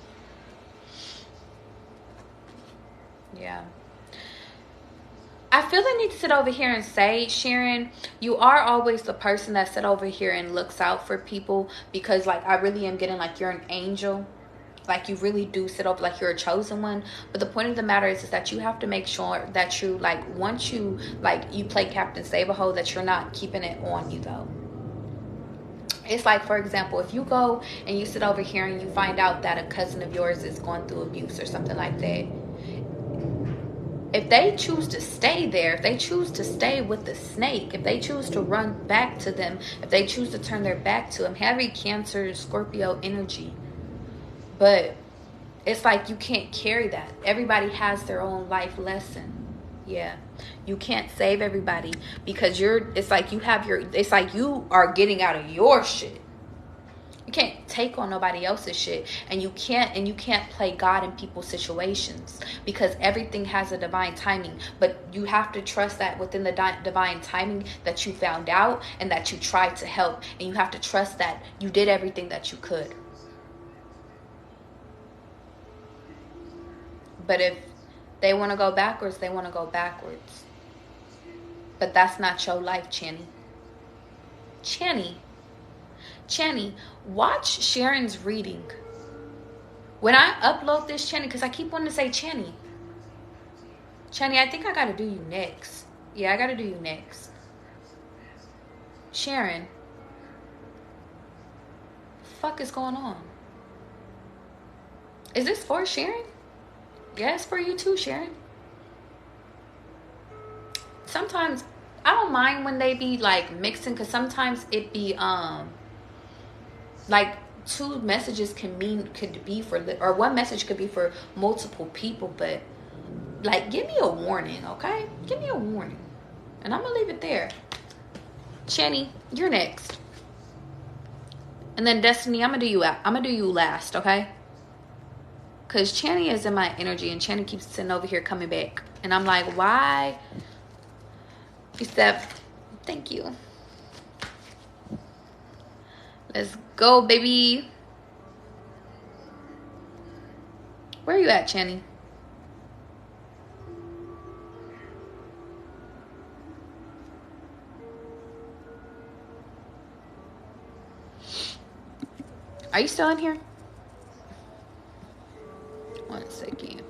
Yeah. I feel the need to sit over here and say, Sharon, you are always the person that sit over here and looks out for people, because like I really am getting like you're an angel. Like you really do sit over like you're a chosen one. But the point of the matter is that you have to make sure that you, like, once you, like, you play Captain Save-A-Ho, that you're not keeping it on you though. It's like, for example, if you go and you sit over here and you find out that a cousin of yours is going through abuse or something like that, if they choose to stay there, if they choose to stay with the snake, if they choose to run back to them, if they choose to turn their back to them, heavy Cancer, Scorpio energy. But it's like you can't carry that. Everybody has their own life lesson. Yeah. You can't save everybody, because it's like you are getting out of your shit. You can't take on nobody else's shit, and you can't play God in people's situations, because everything has a divine timing. But you have to trust that within the divine timing that you found out and that you tried to help, and you have to trust that you did everything that you could. But if they want to go backwards, they want to go backwards. But that's not your life, Channy. Channy, watch Sharon's reading. When I upload this, Channy, because I keep wanting to say Channy. Channy, I think I got to do you next. Yeah, I got to do you next. Sharon. Fuck is going on? Is this for Sharon? Yeah, it's for you too, Sharon. Sometimes I don't mind when they be like mixing, because sometimes it be like two messages could be for, or one message could be for multiple people, but like give me a warning, okay? Give me a warning. And I'm gonna leave it there. Channy, you're next. And then Destiny, I'm gonna do you last, okay? Cause Channy is in my energy and Channy keeps sitting over here coming back. And I'm like, why? Thank you. Let's go, baby. Where are you at, Channy? Are you still in here? 1 second.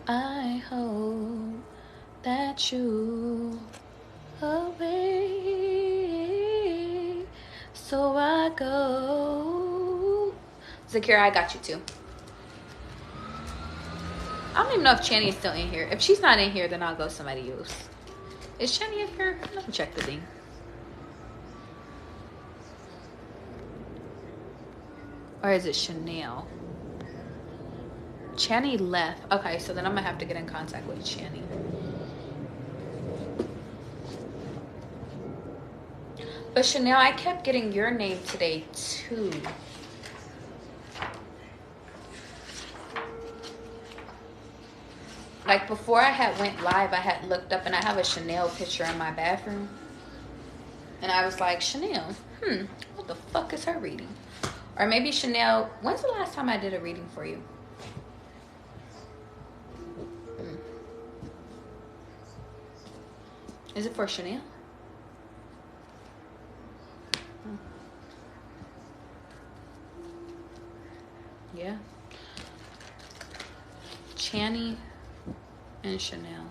I hope that you away, so I go. Zakira, I got you too. I don't even know if Channy is still in here. If she's not in here, then I'll go somebody else. Is Channy in here? Let me check the thing. Or is it Chanel? Channy left. Okay, so then I'm gonna have to get in contact with Channy. But Chanel, I kept getting your name today too. Like before I had went live, I had looked up and I have a Chanel picture in my bathroom. And I was like, Chanel, what the fuck is her reading? Or maybe Chanel, when's the last time I did a reading for you? Is it for Chanel? Yeah. Channy and Chanel.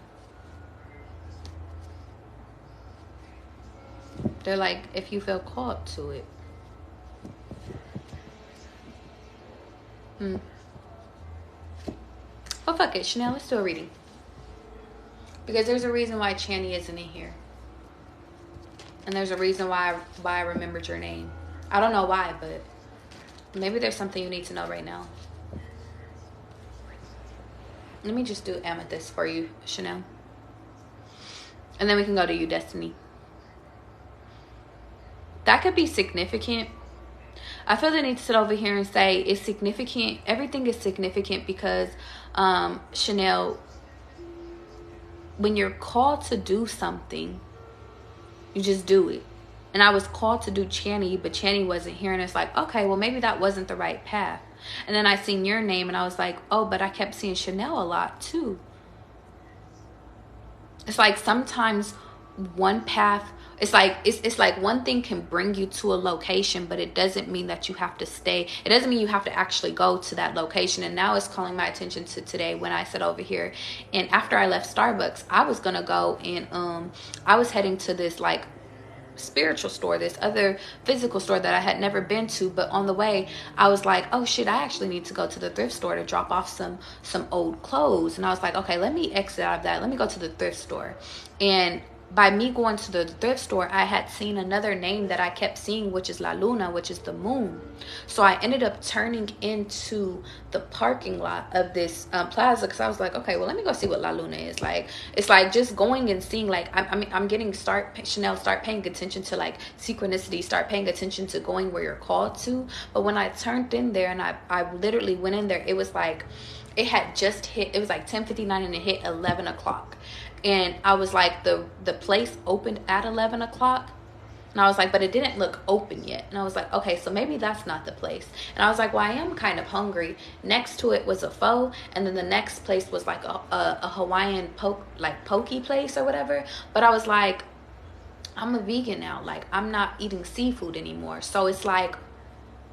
They're like, if you feel called to it. Well, fuck it, Chanel, let's do a reading. Because there's a reason why Channy isn't in here. And there's a reason why I remembered your name. I don't know why, but maybe there's something you need to know right now. Let me just do amethyst for you, Chanel. And then we can go to you, Destiny. That could be significant. I feel the need to sit over here and say it's significant. Everything is significant because, Chanel, when you're called to do something, you just do it. And I was called to do Channy, but Channy wasn't here. And it's like, okay, well, maybe that wasn't the right path. And then I seen your name and I was like, oh, but I kept seeing Chanel a lot too. It's like sometimes one path, it's like one thing can bring you to a location, but it doesn't mean that you have to stay. It doesn't mean you have to actually go to that location. And now it's calling my attention to today when I sat over here. And after I left Starbucks, I was going to go and I was heading to this like spiritual store, this other physical store that I had never been to. But on the way, I was like, oh shit, I actually need to go to the thrift store to drop off some old clothes. And I was like, okay, let me exit out of that. Let me go to the thrift store. And by me going to the thrift store, I had seen another name that I kept seeing, which is La Luna, which is the moon. So I ended up turning into the parking lot of this plaza because I was like, okay, well, let me go see what La Luna is like. It's like just going and seeing, like, I'm getting Chanel, start paying attention to like synchronicity, start paying attention to going where you're called to. But when I turned in there and I literally went in there, it was like, it had just hit, it was like 10:59 and it hit 11 o'clock. And I was like, the place opened at 11 o'clock. And I was like, but it didn't look open yet. And I was like, okay, so maybe that's not the place. And I was like, well, I am kind of hungry. Next to it was a pho. And then the next place was like a Hawaiian poke place or whatever. But I was like, I'm a vegan now. Like, I'm not eating seafood anymore. So it's like,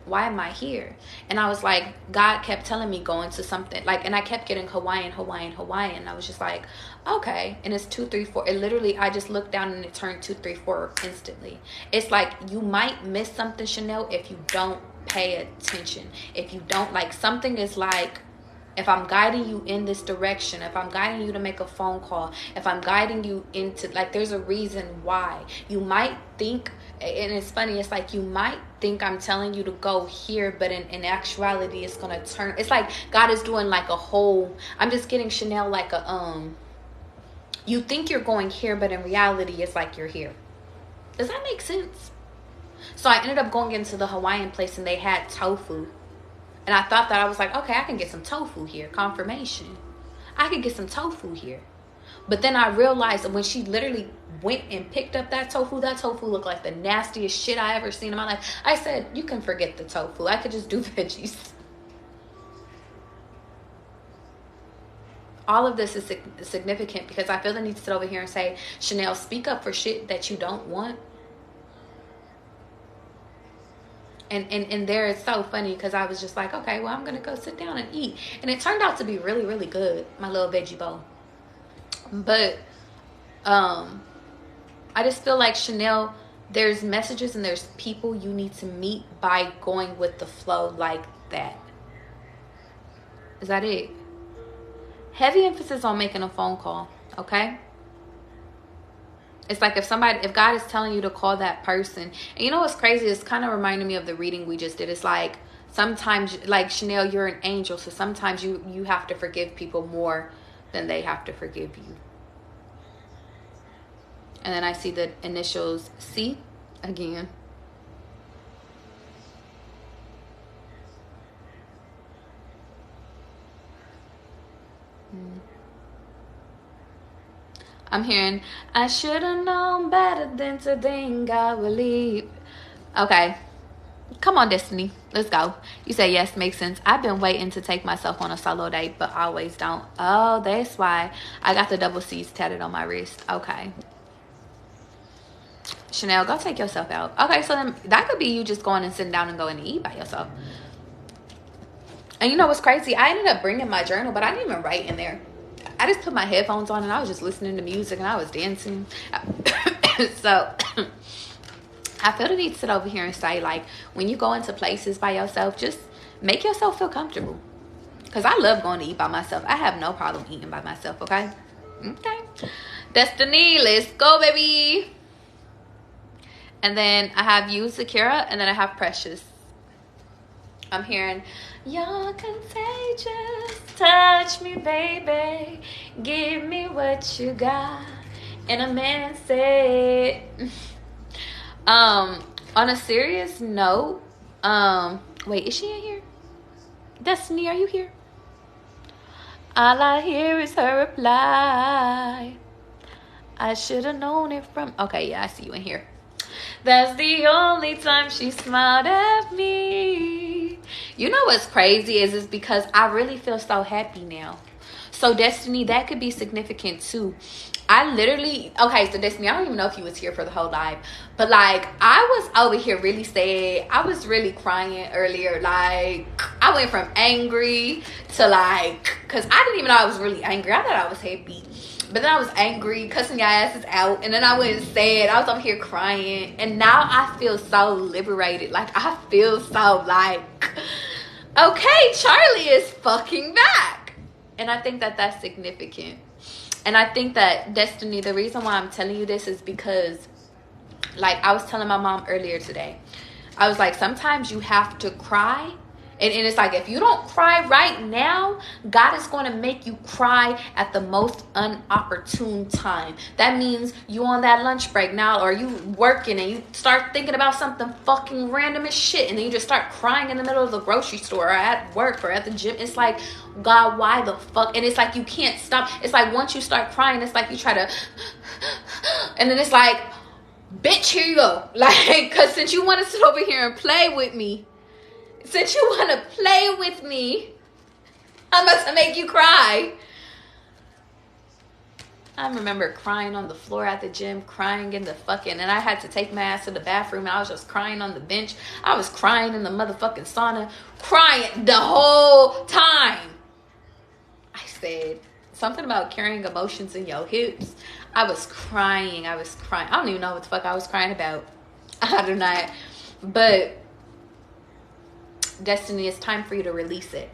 why am I here? And I was like, God kept telling me go into something like, and I kept getting Hawaiian. I was just like, okay. And it's 2, 3, 4. It literally, I just looked down and it turned 2, 3, 4 instantly. It's like you might miss something, Chanel, if you don't pay attention. If you don't, like, something is like, if I'm guiding you in this direction, if I'm guiding you to make a phone call, if I'm guiding you into, like, there's a reason why. You might think, and it's funny, it's like you might think I'm telling you to go here, but in actuality, it's going to turn. It's like God is doing like a whole, I'm just getting Chanel like a, you think you're going here, but in reality, it's like you're here. Does that make sense? So I ended up going into the Hawaiian place and they had tofu. And I thought that I was like, okay, I can get some tofu here. Confirmation. I could get some tofu here. But then I realized that when she literally went and picked up that tofu looked like the nastiest shit I ever seen in my life. I said, you can forget the tofu. I could just do veggies. All of this is significant because I feel the need to sit over here and say, Chanel, speak up for shit that you don't want. And there, it's so funny because I was just like, okay, well, I'm going to go sit down and eat. And it turned out to be really, really good, my little veggie bowl. But I just feel like, Chanel, there's messages and there's people you need to meet by going with the flow like that. Is that it? Heavy emphasis on making a phone call, okay? It's like if God is telling you to call that person. And you know what's crazy? It's kind of reminding me of the reading we just did. It's like sometimes, like, Chanel, you're an angel. So sometimes you have to forgive people more than they have to forgive you. And then I see the initials C again. I'm hearing, I should have known better than to think I would leave. Okay. Come on, Destiny. Let's go. You say yes, makes sense. I've been waiting to take myself on a solo date, but always don't. Oh, that's why I got the double C's tatted on my wrist. Okay. Chanel, go take yourself out. Okay, so then that could be you just going and sitting down and going to eat by yourself. And you know what's crazy? I ended up bringing my journal, but I didn't even write in there. I just put my headphones on and I was just listening to music and I was dancing. So I feel the need to sit over here and say, like, when you go into places by yourself, just make yourself feel comfortable. Because I love going to eat by myself. I have no problem eating by myself, okay? Okay. Destiny, let's go, baby. And then I have you, Zakira, and then I have Precious. I'm hearing, you're contagious, touch me, baby, give me what you got. And a man said, on a serious note, wait, is she in here? Destiny, are you here? All I hear is her reply. I should have known it from, okay, yeah, I see you in here. That's the only time she smiled at me. You know what's crazy is because I really feel so happy now. So Destiny, that could be significant too. I literally, okay, so Destiny, I don't even know if you was here for the whole live, but like I was over here really sad. I was really crying earlier. Like I went from angry to like, cause I didn't even know I was really angry. I thought I was happy. But then I was angry, cussing your asses out. And then I went sad. I was over here crying. And now I feel so liberated. Like, I feel so like, okay, Charlie is fucking back. And I think that that's significant. And I think that, Destiny, the reason why I'm telling you this is because, like, I was telling my mom earlier today. I was like, sometimes you have to cry. And it's like, if you don't cry right now, God is going to make you cry at the most unopportune time. That means you on that lunch break now, or you working and you start thinking about something fucking random as shit. And then you just start crying in the middle of the grocery store or at work or at the gym. It's like, God, why the fuck? And it's like, you can't stop. It's like, once you start crying, it's like you try to, and then it's like, bitch, here you go. Like, cause since you want to sit over here and play with me, since you want to play with me, I'm about to make you cry. I remember crying on the floor at the gym, crying in the fucking, and I had to take my ass to the bathroom, and I was just crying on the bench. I was crying in the motherfucking sauna, crying the whole time. I said something about carrying emotions in your hips. I was crying. I don't even know what the fuck I was crying about. I do not. But Destiny, it's time for you to release it.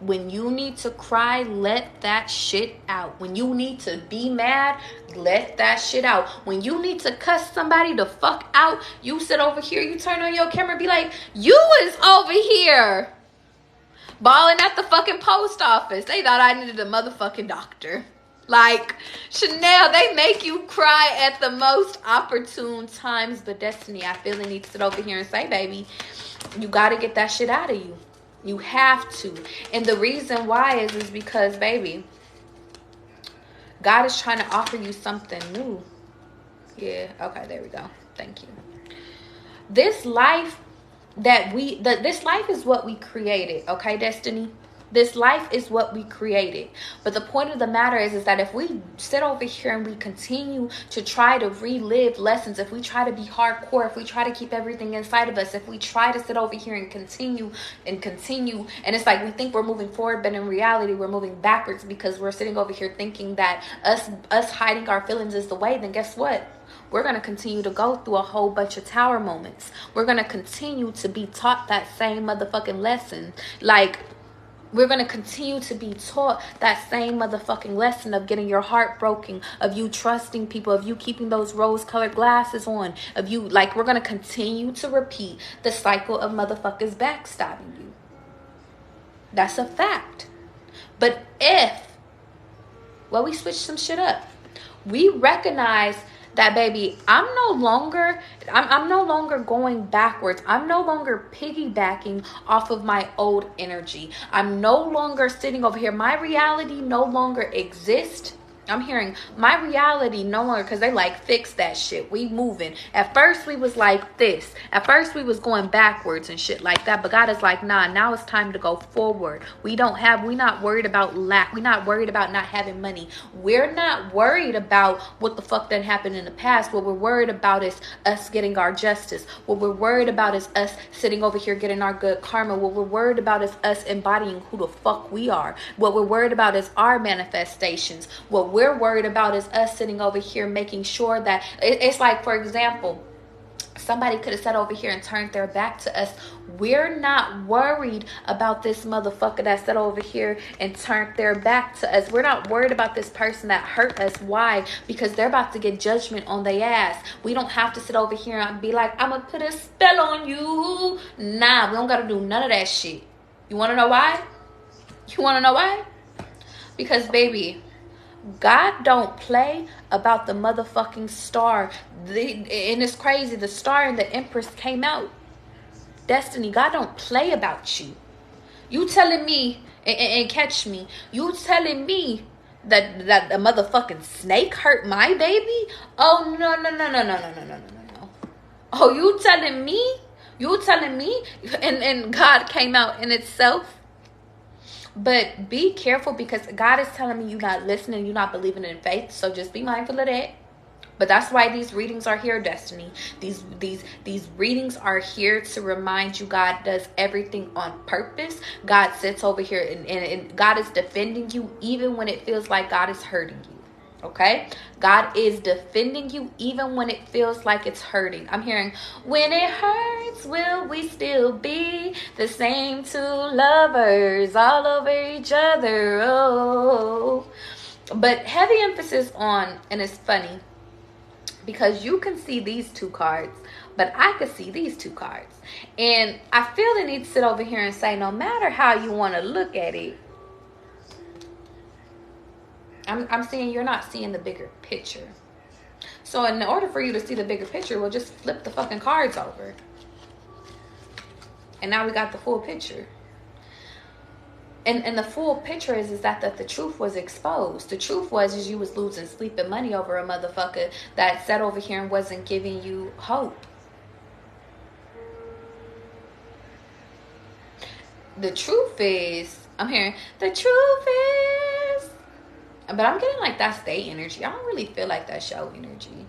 When you need to cry, let that shit out. When you need to be mad, let that shit out. When you need to cuss somebody the fuck out, you sit over here, you turn on your camera and be like, you was over here balling at the fucking post office. They thought I needed a motherfucking doctor. Like, Chanel, they make you cry at the most opportune times. But Destiny, I feel the need to sit over here and say, baby, you got to get that shit out of you. You have to. And the reason why is because, baby, God is trying to offer you something new. Yeah, okay, there we go. Thank you. This life this life is what we created, okay, Destiny? This life is what we created. But the point of the matter is that if we sit over here and we continue to try to relive lessons, if we try to be hardcore, if we try to keep everything inside of us, if we try to sit over here and continue, and it's like we think we're moving forward, but in reality we're moving backwards because we're sitting over here thinking that us hiding our feelings is the way, then guess what? We're going to continue to go through a whole bunch of tower moments. We're going to continue to be taught that same motherfucking lesson. Like, we're going to continue to be taught that same motherfucking lesson of getting your heart broken, of you trusting people, of you keeping those rose-colored glasses on, of you, like, we're going to continue to repeat the cycle of motherfuckers backstabbing you. That's a fact. But we switch some shit up. We recognize that, baby, I'm no longer going backwards. I'm no longer piggybacking off of my old energy. I'm no longer sitting over here. My reality no longer exists. I'm hearing my reality no longer, because they like, fix that shit. We moving. At first we was like this. At first we was going backwards and shit like that. But God is like, nah, now it's time to go forward. We not worried about lack. We're not worried about not having money. We're not worried about what the fuck that happened in the past. What we're worried about is us getting our justice. What we're worried about is us sitting over here getting our good karma. What we're worried about is us embodying who the fuck we are. What we're worried about is our manifestations. What we're worried about is us sitting over here making sure that it's like, for example, somebody could have sat over here and turned their back to us. We're not worried about this motherfucker that sat over here and turned their back to us. We're not worried about this person that hurt us. Why? Because they're about to get judgment on their ass. We don't have to sit over here and be like, I'm gonna put a spell on you. Nah, we don't gotta do none of that shit. You wanna know why? Because, baby, God don't play about the motherfucking star. And it's crazy. The star and the Empress came out. Destiny, God don't play about you. You telling me, and catch me, you telling me that the motherfucking snake hurt my baby? Oh, no. Oh, you telling me? And God came out in itself? But be careful, because God is telling me you're not listening, you're not believing in faith. So just be mindful of that. But that's why these readings are here, Destiny. These readings are here to remind you God does everything on purpose. God sits over here and God is defending you even when it feels like God is hurting you. Okay? God is defending you even when it feels like it's hurting. I'm hearing, when it hurts, will we still be the same two lovers all over each other? Oh. But heavy emphasis on, and it's funny, because you can see these two cards, but I could see these two cards. And I feel the need to sit over here and say, no matter how you want to look at it, I'm seeing you're not seeing the bigger picture. So in order for you to see the bigger picture, we'll just flip the fucking cards over. And now we got the full picture. And the full picture is that the truth was exposed. The truth was you was losing sleep and money over a motherfucker that sat over here and wasn't giving you hope. The truth is, I'm hearing, the truth is, But I'm getting like that's their energy. I don't really feel like that's your energy.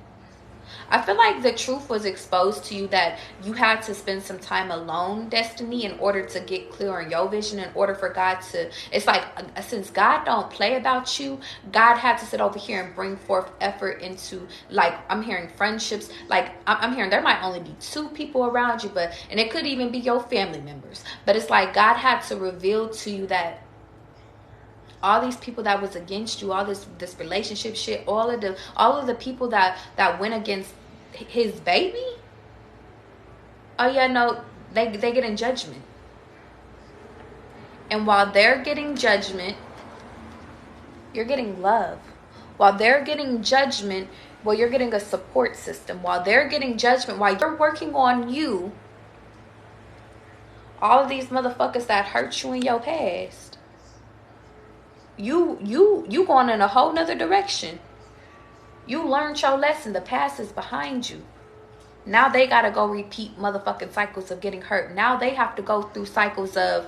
I feel like the truth was exposed to you that you had to spend some time alone, Destiny, in order to get clear on your vision, in order for God to, it's like, since God don't play about you, God had to sit over here and bring forth effort into, like, I'm hearing friendships, like, I'm hearing there might only be 2 people around you, but, and it could even be your family members, but it's like God had to reveal to you that all these people that was against you, all this relationship shit, all of the people that went against his baby, oh yeah, no, they get in judgment. And while they're getting judgment, you're getting love. While they're getting judgment, well, you're getting a support system. While they're getting judgment, while you're working on you, all of these motherfuckers that hurt you in your past, you going in a whole nother direction. You learned your lesson. The past is behind you. Now they gotta go repeat motherfucking cycles of getting hurt. Now they have to go through cycles of,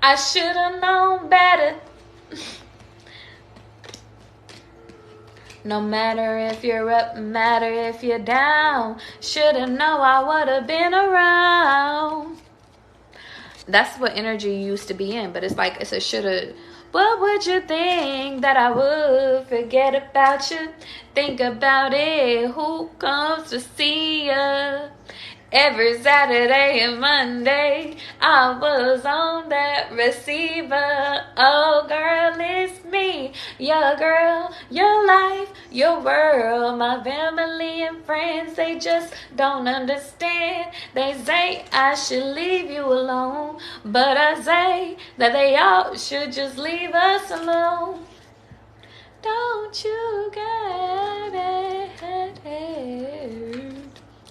I should have known better. No matter if you're up, matter if you're down, should have known I would have been around. That's what energy you used to be in, but it's like, it's a shoulda. What would you think that I would forget about you? Think about it, who comes to see you? Every Saturday and Monday, I was on that receiver. Oh, girl, it's me, your girl, your life, your world. My family and friends, they just don't understand. They say I should leave you alone, but I say that they all should just leave us alone. Don't you get it?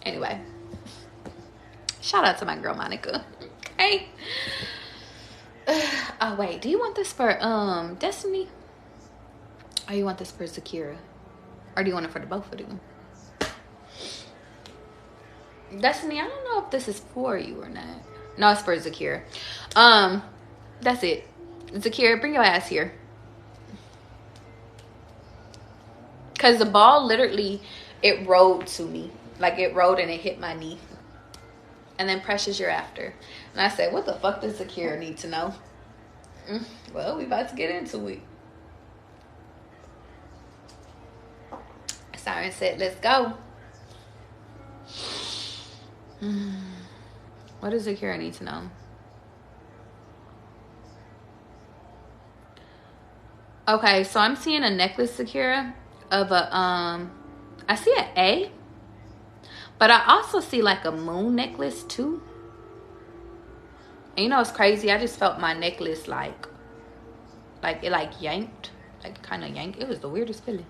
Anyway. Shout out to my girl Monica. Okay. Oh wait, do you want this for Destiny? Or you want this for Zakira? Or do you want it for the both of them? Destiny, I don't know if this is for you or not. No, it's for Zakira. That's it. Zakira, bring your ass here. Cause the ball literally, it rolled to me. Like it rolled and it hit my knee. And then Precious, you're after. And I said, what the fuck does Zakira need to know? Well, we about to get into it. Siren said, let's go. What does Zakira need to know? Okay, so I'm seeing a necklace, Zakira, of a, I see an A. But I also see like a moon necklace too. And you know it's crazy? I just felt my necklace like it like yanked. Like kind of yanked. It was the weirdest feeling.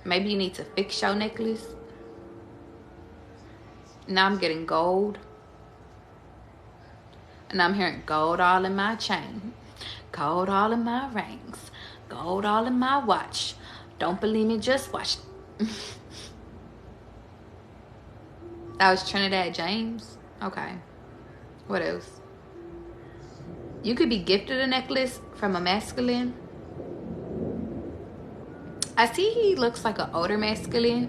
Maybe you need to fix your necklace. Now I'm getting gold. And I'm hearing gold all in my chain. Gold all in my rings. Gold all in my watch. Don't believe me, just watch. That was Trinidad James. Okay. What else? You could be gifted a necklace from a masculine. I see he looks like an older masculine.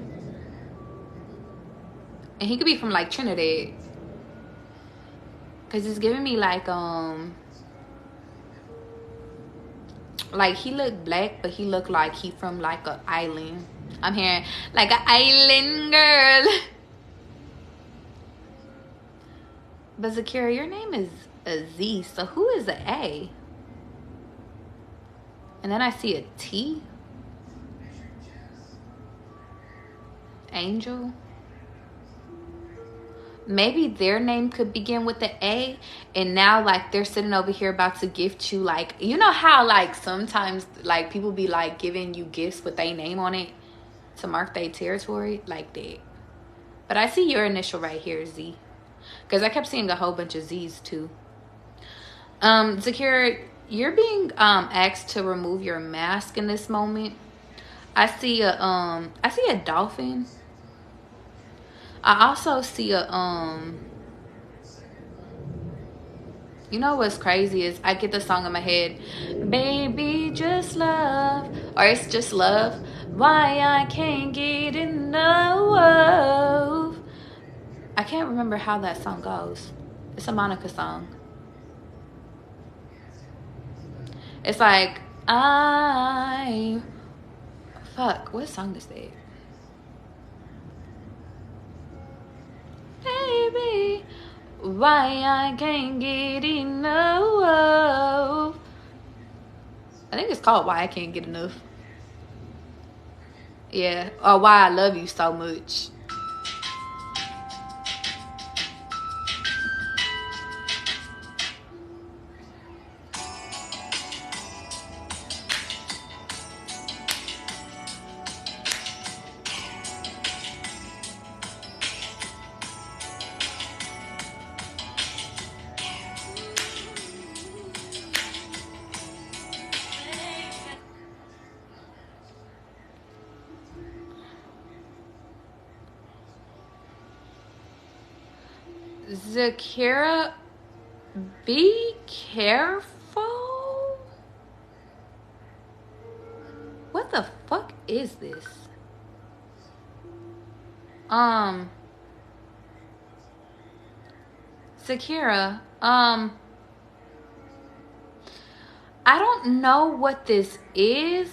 And he could be from like Trinidad. Cause it's giving me like he looked black, but he looked like he from like an island. I'm hearing like an island girl. But Zakira, your name is a Z, so who is the A? And then I see a T. Angel. Maybe their name could begin with the A, and now like they're sitting over here about to gift you, like, you know how like sometimes like people be like giving you gifts with their name on it to mark their territory, like that. But I see your initial right here, Z. Because I kept seeing a whole bunch of Z's too. Zakira, you're being asked to remove your mask in this moment. I see a dolphin. I also see a You know what's crazy is I get the song in my head, baby, just love, or it's just love. Why I can't get enough. I can't remember how that song goes. It's a Monica song. It's like, fuck, what song is that? Baby, why I can't get enough. I think it's called Why I Can't Get Enough. Yeah, or Why I Love You So Much. Zakira, be careful. What the fuck is this? Zakira, I don't know what this is.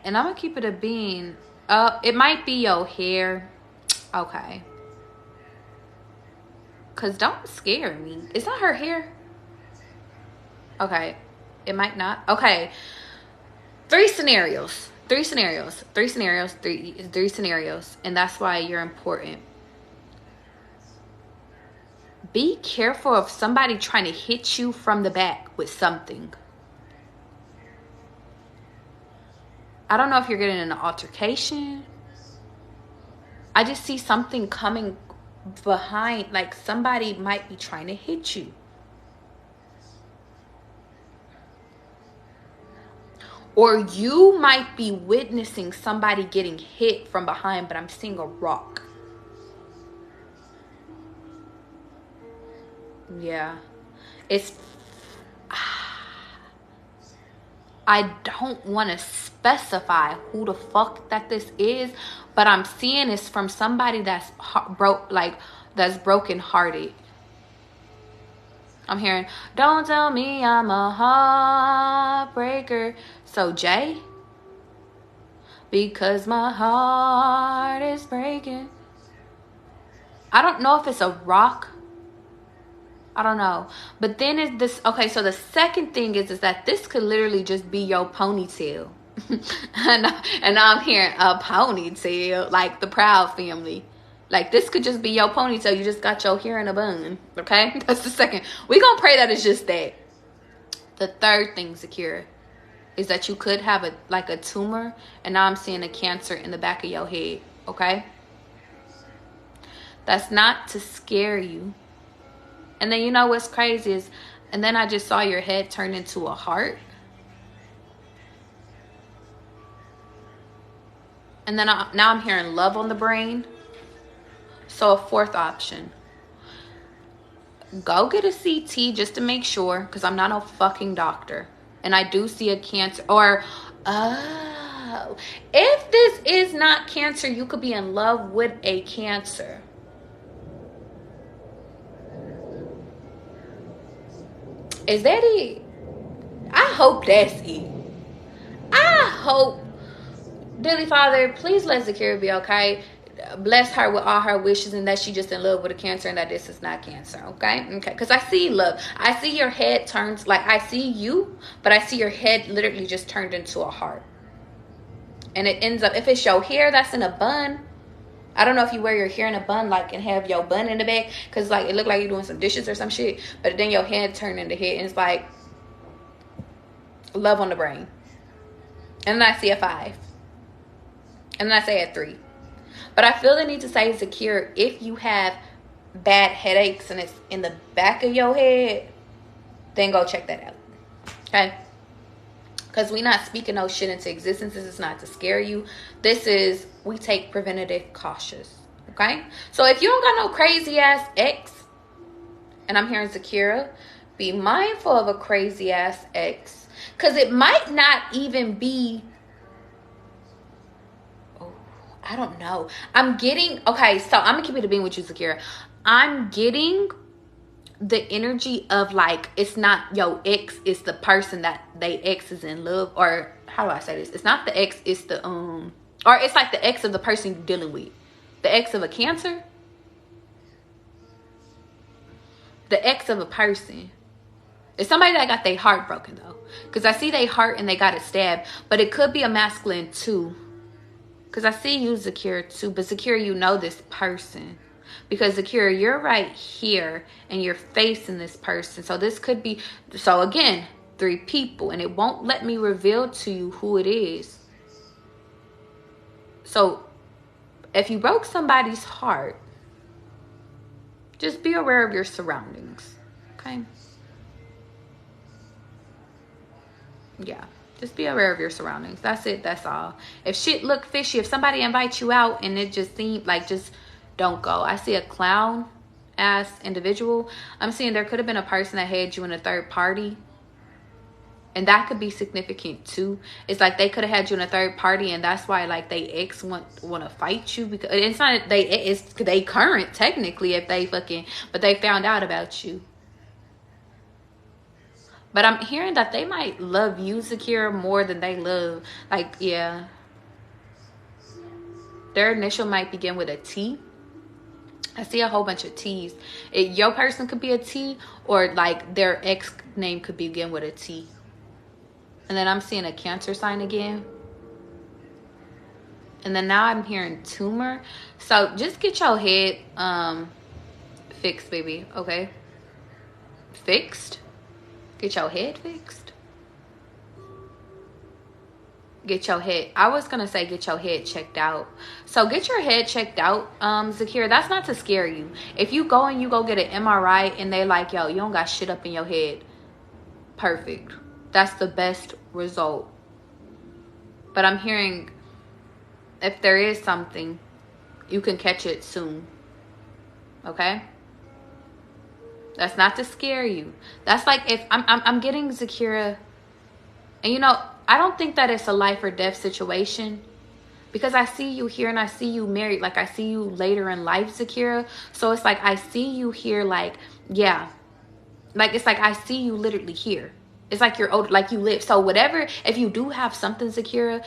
And I'm gonna keep it a bean. It might be your hair. Okay. Cause don't scare me. Is that her hair? Okay. It might not. Okay. Three scenarios. And that's why you're important. Be careful of somebody trying to hit you from the back with something. I don't know if you're getting in an altercation. I just see something coming behind, like somebody might be trying to hit you. Or you might be witnessing somebody getting hit from behind, but I'm seeing a rock. Yeah. It's... I don't want to specify who the fuck that this is, but I'm seeing it's from somebody that's that's broken hearted. I'm hearing, don't tell me I'm a heartbreaker. So Jay, because my heart is breaking. I don't know if it's a rock. I don't know. But then is this, okay, so the second thing is that this could literally just be your ponytail. and I'm hearing a ponytail, like the Proud Family. Like this could just be your ponytail. You just got your hair in a bun. Okay? That's the second. We're going to pray that it's just that. The third thing, Zakira, is that you could have a tumor. And now I'm seeing a cancer in the back of your head. Okay? That's not to scare you. And then you know what's crazy is, and then I just saw your head turn into a heart. And then now I'm hearing love on the brain. So a fourth option. Go get a CT just to make sure, because I'm not a fucking doctor. And I do see a cancer. Or, oh, if this is not cancer, you could be in love with a cancer. Is that it? I hope that's it. I hope, Dearly Father, please let Zakira be okay. Bless her with all her wishes and that she just in love with a cancer and that this is not cancer, okay? Okay, because I see love. I see your head turns, like I see you, but I see your head literally just turned into a heart. And it ends up, if it's your hair that's in a bun, I don't know if you wear your hair in a bun, like, and have your bun in the back, because, like, it look like you're doing some dishes or some shit, but then your head turned into head, and it's like, love on the brain. And then I see a 5. And then I say a 3. But I feel the need to say, Zakira, if you have bad headaches and it's in the back of your head, then go check that out. Okay? Because we're not speaking no shit into existence. This is not to scare you. This is, we take preventative cautious. Okay? So if you don't got no crazy ass ex, And I'm hearing Zakira, be mindful of a crazy ass ex. Because it might not even be, oh, I don't know. I'm getting, okay, so I'm going to keep it a being with you, Zakira. I'm getting the energy of like, it's not your ex, it's the person that they ex is in love. Or how do I say this? It's not the ex, it's the, or it's like the ex of the person you're dealing with. The ex of a Cancer. The ex of a person. It's somebody that got their heart broken though. Because I see their heart and they got it stabbed. But it could be a masculine too. Because I see you, Zakira, too. But Zakira, you know this person. Because Zakira, you're right here. And you're facing this person. So this could be... So again, 3 people. And it won't let me reveal to you who it is. So if you broke somebody's heart, just be aware of your surroundings. Okay? Yeah. Just be aware of your surroundings. That's it. That's all. If shit look fishy, if somebody invites you out and it just seems like, just don't go. I see a clown ass individual. I'm seeing there could have been a person that had you in a third party. And that could be significant too. It's like they could have had you in a third party, and that's why like they ex want to fight you, because it's not it's they current technically if they fucking, but they found out about you. But I'm hearing that they might love you, Zakira, more than they love, like, yeah. Their initial might begin with a T. I see a whole bunch of T's. Your person could be a T, or like their ex name could begin with a T. And then I'm seeing a Cancer sign again. And then now I'm hearing tumor. So just get your head fixed, baby. Okay? Fixed? Get your head fixed? Get your head. I was going to say get your head checked out. So get your head checked out, Zakira. That's not to scare you. If you go and you go get an MRI and they like, yo, you don't got shit up in your head. Perfect. That's the best result. But I'm hearing if there is something, you can catch it soon. Okay? That's not to scare you. That's like if I'm getting Zakira, and you know, I don't think that it's a life or death situation, because I see you here and I see you married. Like I see you later in life, Zakira. So it's like I see you here, like, yeah. Like it's like I see you literally here. It's like you're old, like you live. So whatever, if you do have something, Zakira,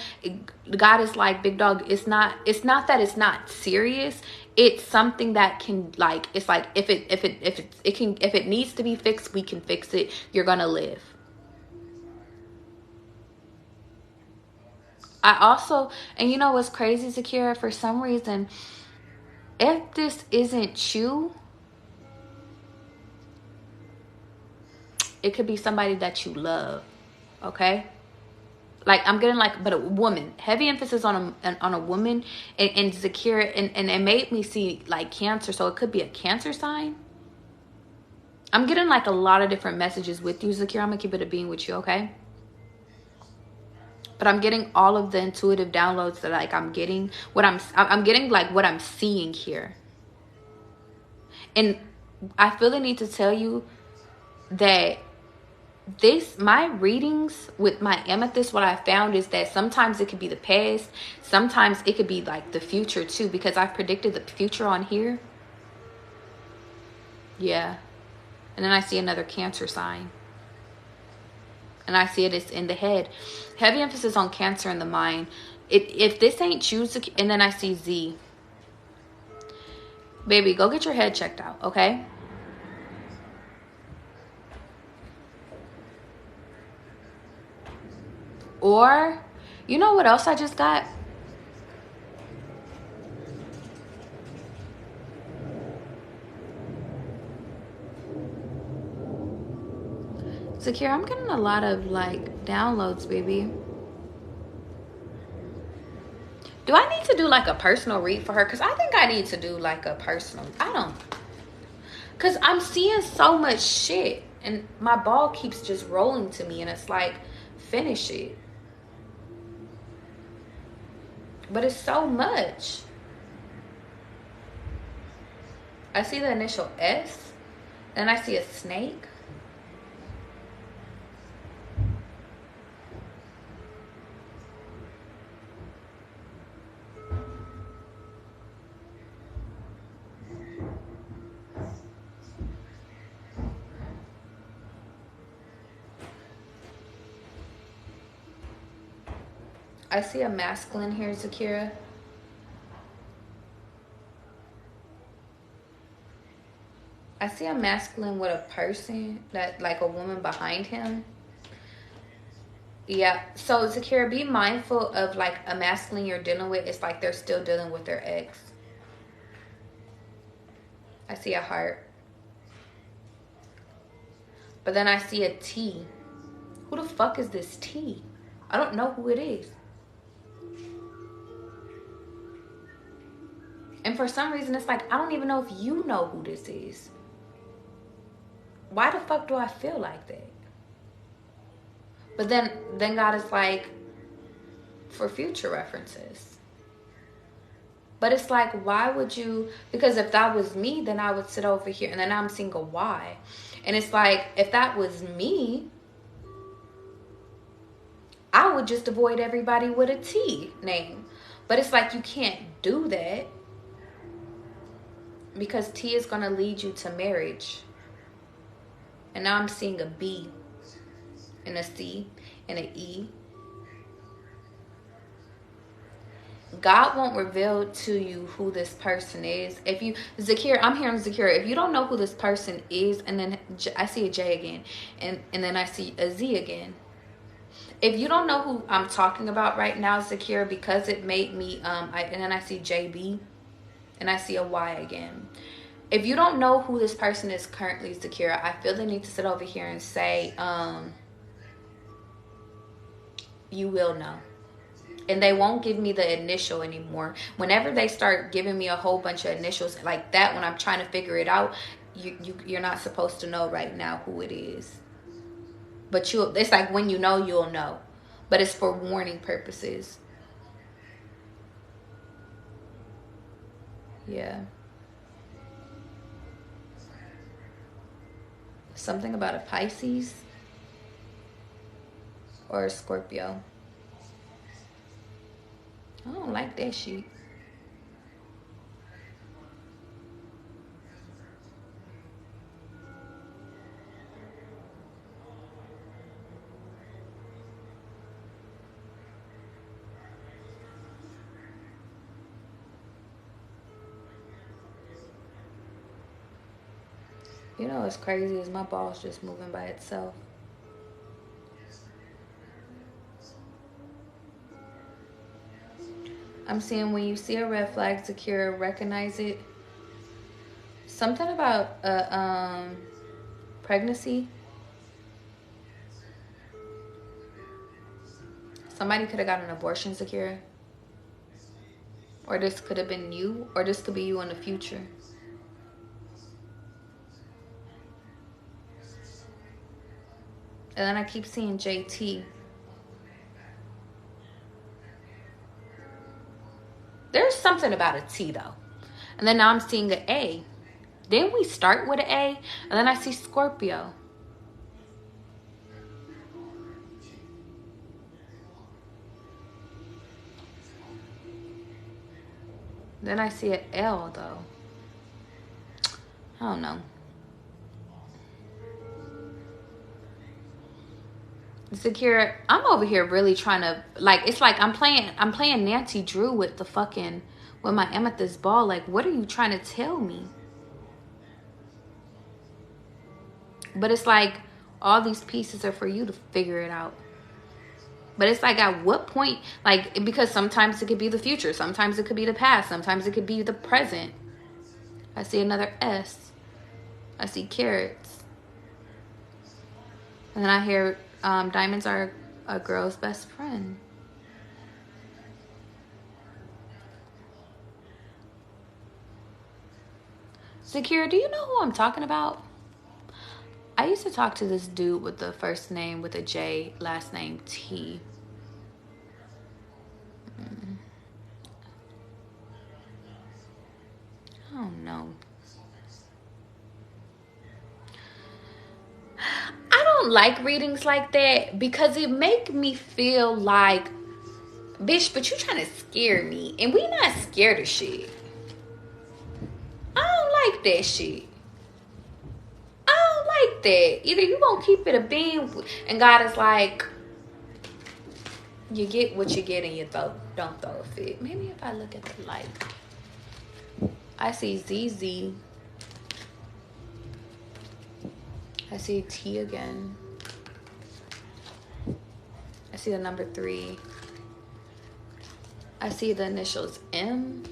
God is like, big dog, it's not that it's not serious. It's something that can, like, it's like if it needs to be fixed, we can fix it. You're gonna live. I also, and you know what's crazy, Zakira, for some reason, if this isn't you, it could be somebody that you love. Okay? Like I'm getting like, but a woman, heavy emphasis on a woman, and Zakira, and it made me see like Cancer, so it could be a Cancer sign. I'm getting like a lot of different messages with you, Zakira. I'm gonna keep it a being with you, okay? But I'm getting all of the intuitive downloads that like I'm getting, what I'm getting like what I'm seeing here. And I feel the need to tell you that my readings with my amethyst, what I found is that sometimes it could be the past, sometimes it could be like the future too, because I've predicted the future on here. Yeah. And then I see another Cancer sign, and I see it's in the head. Heavy emphasis on Cancer in the mind. If this ain't you, and then I see Z. Baby, go get your head checked out, okay? Or, you know what else I just got? Zakira, I'm getting a lot of like downloads, baby. Do I need to do like a personal read for her? Because I think I need to do like a personal, I don't. Because I'm seeing so much shit and my ball keeps just rolling to me, and it's like, finish it. But it's so much. I see the initial S, Then I see a snake. I see a masculine here, Zakira. I see a masculine with a person, that like a woman behind him. Yeah. So Zakira, be mindful of like a masculine you're dealing with. It's like they're still dealing with their ex. I see a heart. But then I see a T. Who the fuck is this T? I don't know who it is. And for some reason, it's like, I don't even know if you know who this is. Why the fuck do I feel like that? But then God is like, for future references. But it's like, why would you? Because if that was me, then I would sit over here. And then I'm seeing a Y. And it's like, if that was me, I would just avoid everybody with a T name. But it's like, you can't do that. Because T is going to lead you to marriage. And now I'm seeing a B and a C and an E. God won't reveal to you who this person is. If you, Zakir, I'm hearing Zakir, if you don't know who this person is, and then I see a J again, and then I see a Z again. If you don't know who I'm talking about right now, Zakir, because it made me, and then I see JB, and I see a Y again. If you don't know who this person is currently, Zakira, I feel the need to sit over here and say, you will know. And they won't give me the initial anymore. Whenever they start giving me a whole bunch of initials like that, when I'm trying to figure it out, you're not supposed to know right now who it is. But it's like when you know, you'll know. But it's for warning purposes. Yeah. Something about a Pisces or a Scorpio. I don't like that shit. You know what's crazy is my ball's just moving by itself. I'm seeing when you see a red flag, Zakira, recognize it. Something about pregnancy. Somebody could have got an abortion, Zakira. Or this could have been you. Or this could be you in the future. And then I keep seeing JT. There's something about a T though. And then now I'm seeing an A. Then we start with an A. And then I see Scorpio. Then I see an L though. I don't know. Zakira, I'm over here really trying to, like, it's like I'm playing Nancy Drew with the fucking, with my amethyst ball. Like, what are you trying to tell me? But it's like all these pieces are for you to figure it out. But it's like, at what point, like, because sometimes it could be the future, sometimes it could be the past, sometimes it could be the present. I see another S. I see carrots. And then I hear diamonds are a girl's best friend. Zakira, do you know who I'm talking about? I used to talk to this dude with the first name with a J, last name T. I don't know. don't like readings like that because it make me feel like, bitch, but you trying to scare me. And we not scared of shit. I don't like that shit. I don't like that. Either you gonna keep it a bean, and God is like, you get what you get and you don't throw a fit. Maybe if I look at the light, I see ZZ. I see T again. I see the number 3. I see the initials M.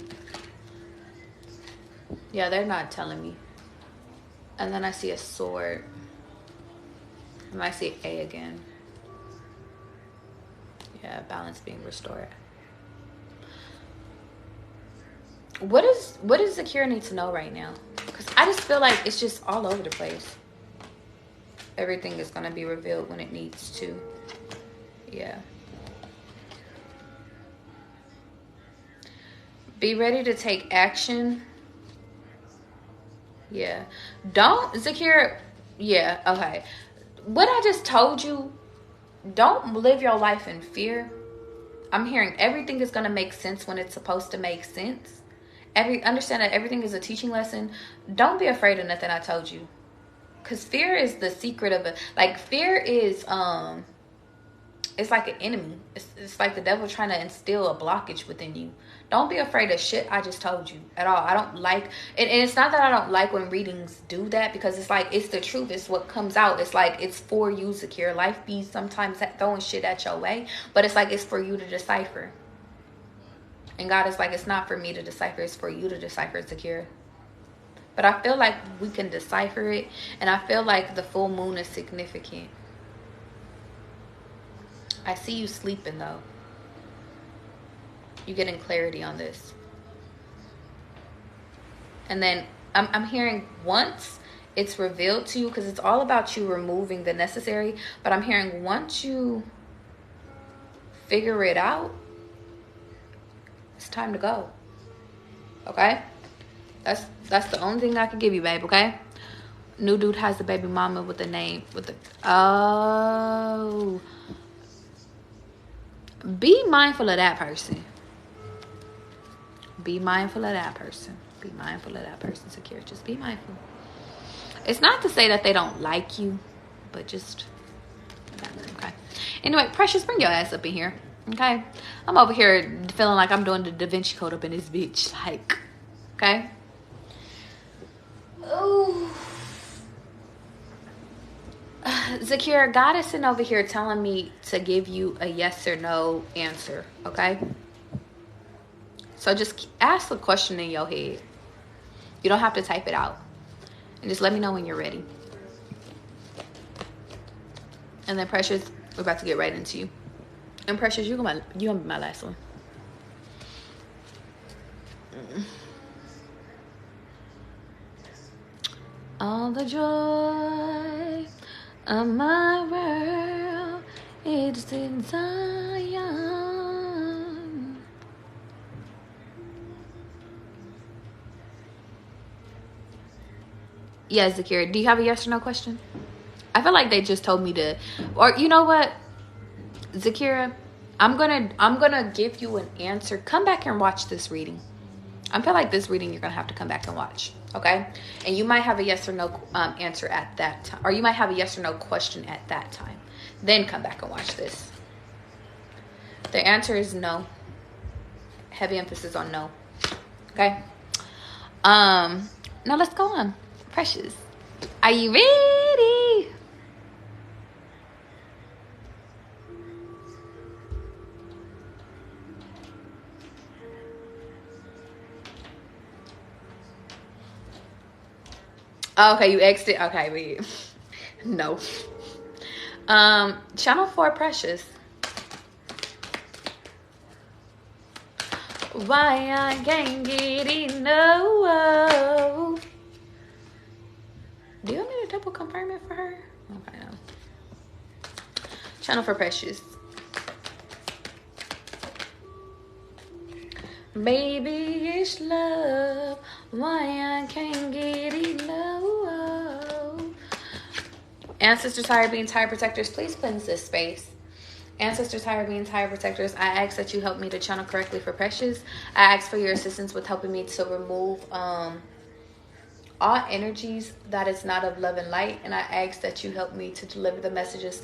Yeah, they're not telling me. And then I see a sword. And I see A again. Yeah, balance being restored. What does Zakira need to know right now? Because I just feel like it's just all over the place. Everything is going to be revealed when it needs to. Yeah. Be ready to take action. Yeah. Don't, Zakira. Yeah, okay. What I just told you, don't live your life in fear. I'm hearing everything is going to make sense when it's supposed to make sense. Understand that everything is a teaching lesson. Don't be afraid of nothing I told you. Because fear is the secret of it. Like, fear is, it's like an enemy. It's like the devil trying to instill a blockage within you. Don't be afraid of shit I just told you at all. I don't like, and it's not that I don't like when readings do that, because it's like, it's the truth. It's what comes out. It's like, it's for you, Zakira. Life be sometimes throwing shit at your way, but it's like, it's for you to decipher. And God is like, it's not for me to decipher. It's for you to decipher, Zakira. But I feel like we can decipher it. And I feel like the full moon is significant. I see you sleeping though. You getting clarity on this. And then I'm hearing once it's revealed to you, because it's all about you removing the necessary. But I'm hearing once you figure it out, it's time to go. Okay? That's the only thing I can give you, babe, okay? New dude has a baby mama with a name. Oh. Be mindful of that person. Be mindful of that person. Be mindful of that person, Secure. Just be mindful. It's not to say that they don't like you, but just, okay. Anyway, Precious, bring your ass up in here, okay? I'm over here feeling like I'm doing the Da Vinci Code up in this bitch, like, okay? Oh, Zakira, God is sitting over here telling me to give you a yes or no answer, okay? So just ask the question in your head. You don't have to type it out. And just let me know when you're ready. And then Precious, we're about to get right into you. And Precious, you're gonna be my last one. All the joy of my world, it's in Zion. Yes, Zakira, do you have a yes or no question? I feel like they just told me to, or you know what, Zakira, I'm gonna give you an answer. Come back and watch this reading. I feel like this reading you're gonna have to come back and watch, okay? And you might have a yes or no answer at that time, or you might have a yes or no question at that time. Then come back and watch this. The answer is no. Heavy emphasis on no. Okay. Now let's go on. Precious, are you ready? Okay, you exited. Okay, wait. No. Channel 4, Precious. Why I can't get enough. Do you want me to double confirm it for her? Okay, no. Channel 4, Precious. Baby, it's love. Why I can't get enough. Ancestors, higher beings, higher protectors, please cleanse this space. Ancestors, higher beings, higher protectors, I ask that you help me to channel correctly for Precious. I ask for your assistance with helping me to remove all energies that is not of love and light. And I ask that you help me to deliver the messages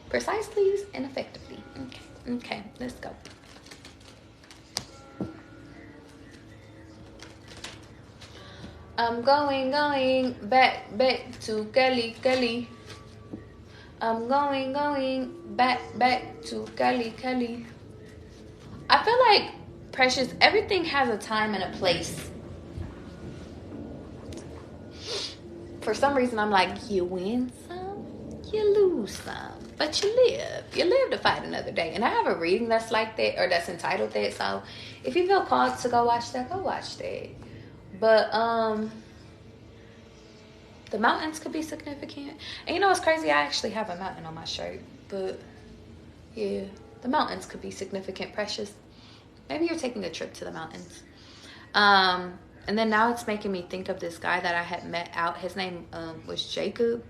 precisely and effectively. Okay, let's go. I'm going back to Cali. I'm going back to Cali. I feel like, Precious, everything has a time and a place. For some reason, I'm like, you win some, you lose some, but you live. You live to fight another day. And I have a reading that's like that, or that's entitled that. So if you feel called to go watch that, go watch that. But the mountains could be significant. And you know what's crazy? I actually have a mountain on my shirt. But yeah, the mountains could be significant, Precious. Maybe you're taking a trip to the mountains. And then now it's making me think of this guy that I had met out. His name was Jacob.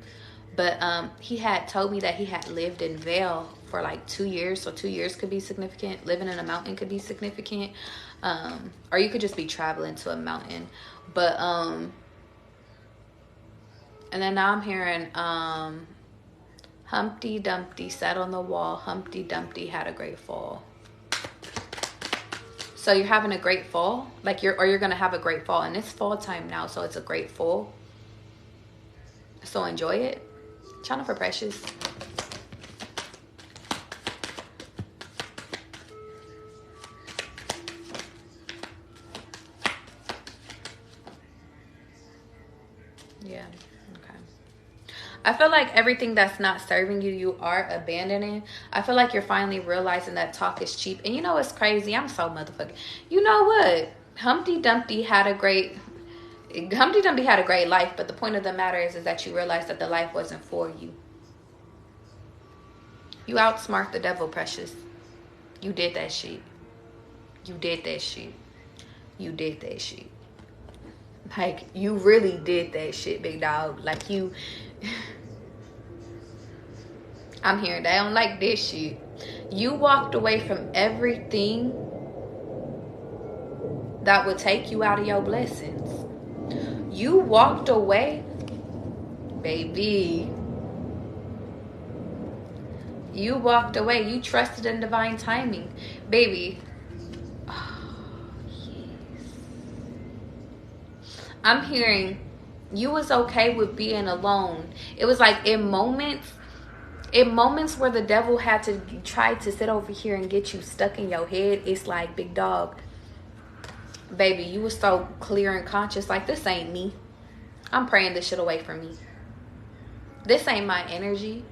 But he had told me that he had lived in Vail for like 2 years. So 2 years could be significant. Living in a mountain could be significant. Or you could just be traveling to a mountain. But and then now I'm hearing Humpty Dumpty sat on the wall. Humpty Dumpty had a great fall. So you're having a great fall, like you're gonna have a great fall, and it's fall time now, so it's a great fall. So enjoy it. Channel for Precious. Yeah. Okay. I feel like everything that's not serving you, you are abandoning. I feel like you're finally realizing that talk is cheap. And you know what's crazy? I'm so motherfucking... You know what? Humpty Dumpty had a great life, but the point of the matter is that you realize that the life wasn't for you. You outsmart the devil, Precious. You did that shit. You did that shit. You did that shit. Like, you really did that shit, big dog. Like, you... I'm hearing they don't like this shit. You walked away from everything that would take you out of your blessings. You walked away, baby. You walked away. You trusted in divine timing, baby. Oh, yes. I'm hearing you was okay with being alone. It was like in moments where the devil had to try to sit over here and get you stuck in your head, it's like, big dog, baby, you was so clear and conscious, like, this ain't me. I'm praying this shit away from me. This ain't my energy.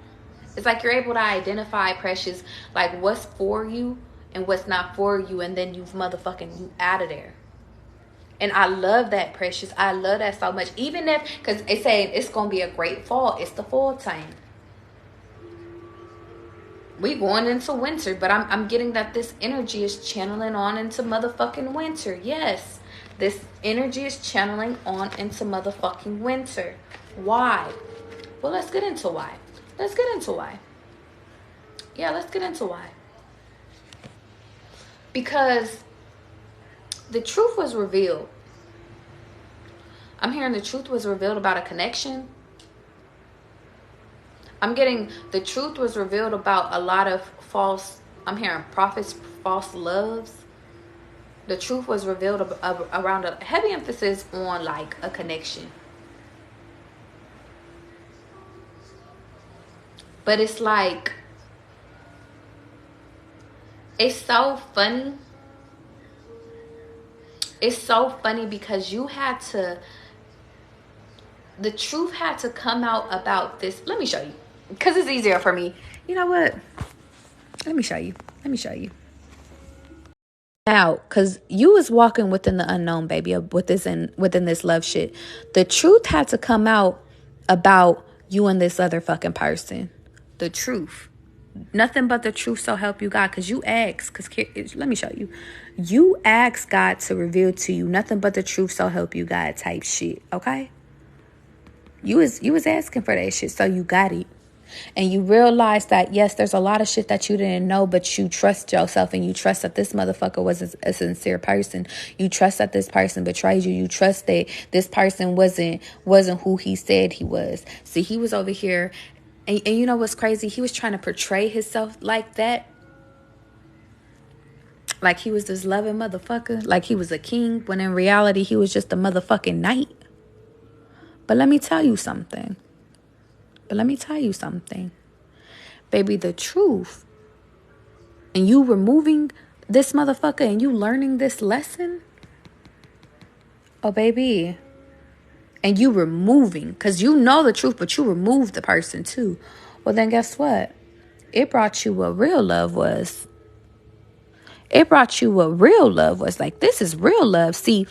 It's like you're able to identify, Precious, like what's for you and what's not for you, and then you've motherfucking you out of there. And I love that, Precious. I love that so much. Even if, because it's saying it's going to be a great fall. It's the fall time. We going into winter, but I'm getting that this energy is channeling on into motherfucking winter. Yes, this energy is channeling on into motherfucking winter. Why? Well, let's get into why. Let's get into why. Yeah, let's get into why. Because the truth was revealed. I'm hearing the truth was revealed about a connection. I'm getting the truth was revealed about a lot of false, I'm hearing prophets, false loves. The truth was revealed around a heavy emphasis on like a connection. But it's like, it's so funny. It's so funny because you had to, the truth had to come out about this. Let me show you. Because it's easier for me. You know what? Let me show you. Now, because you was walking within the unknown, baby, within this love shit. The truth had to come out about you and this other fucking person. The truth. Nothing but the truth, so help you God. Because you asked, let me show you. You asked God to reveal to you nothing but the truth, so help you God type shit, okay? You was asking for that shit, so you got it. And you realize that, yes, there's a lot of shit that you didn't know, but you trust yourself and you trust that this motherfucker was a sincere person. You trust that this person betrayed you. You trust that this person wasn't who he said he was. See, he was over here, and you know what's crazy? He was trying to portray himself like that. Like he was this loving motherfucker. Like he was a king, when in reality, he was just a motherfucking knight. But let me tell you something. Baby, the truth, and you removing this motherfucker and you learning this lesson, oh baby, and you removing, because you know the truth, but you remove the person too. Well, then guess what? It brought you what real love was. Like, this is real love. See,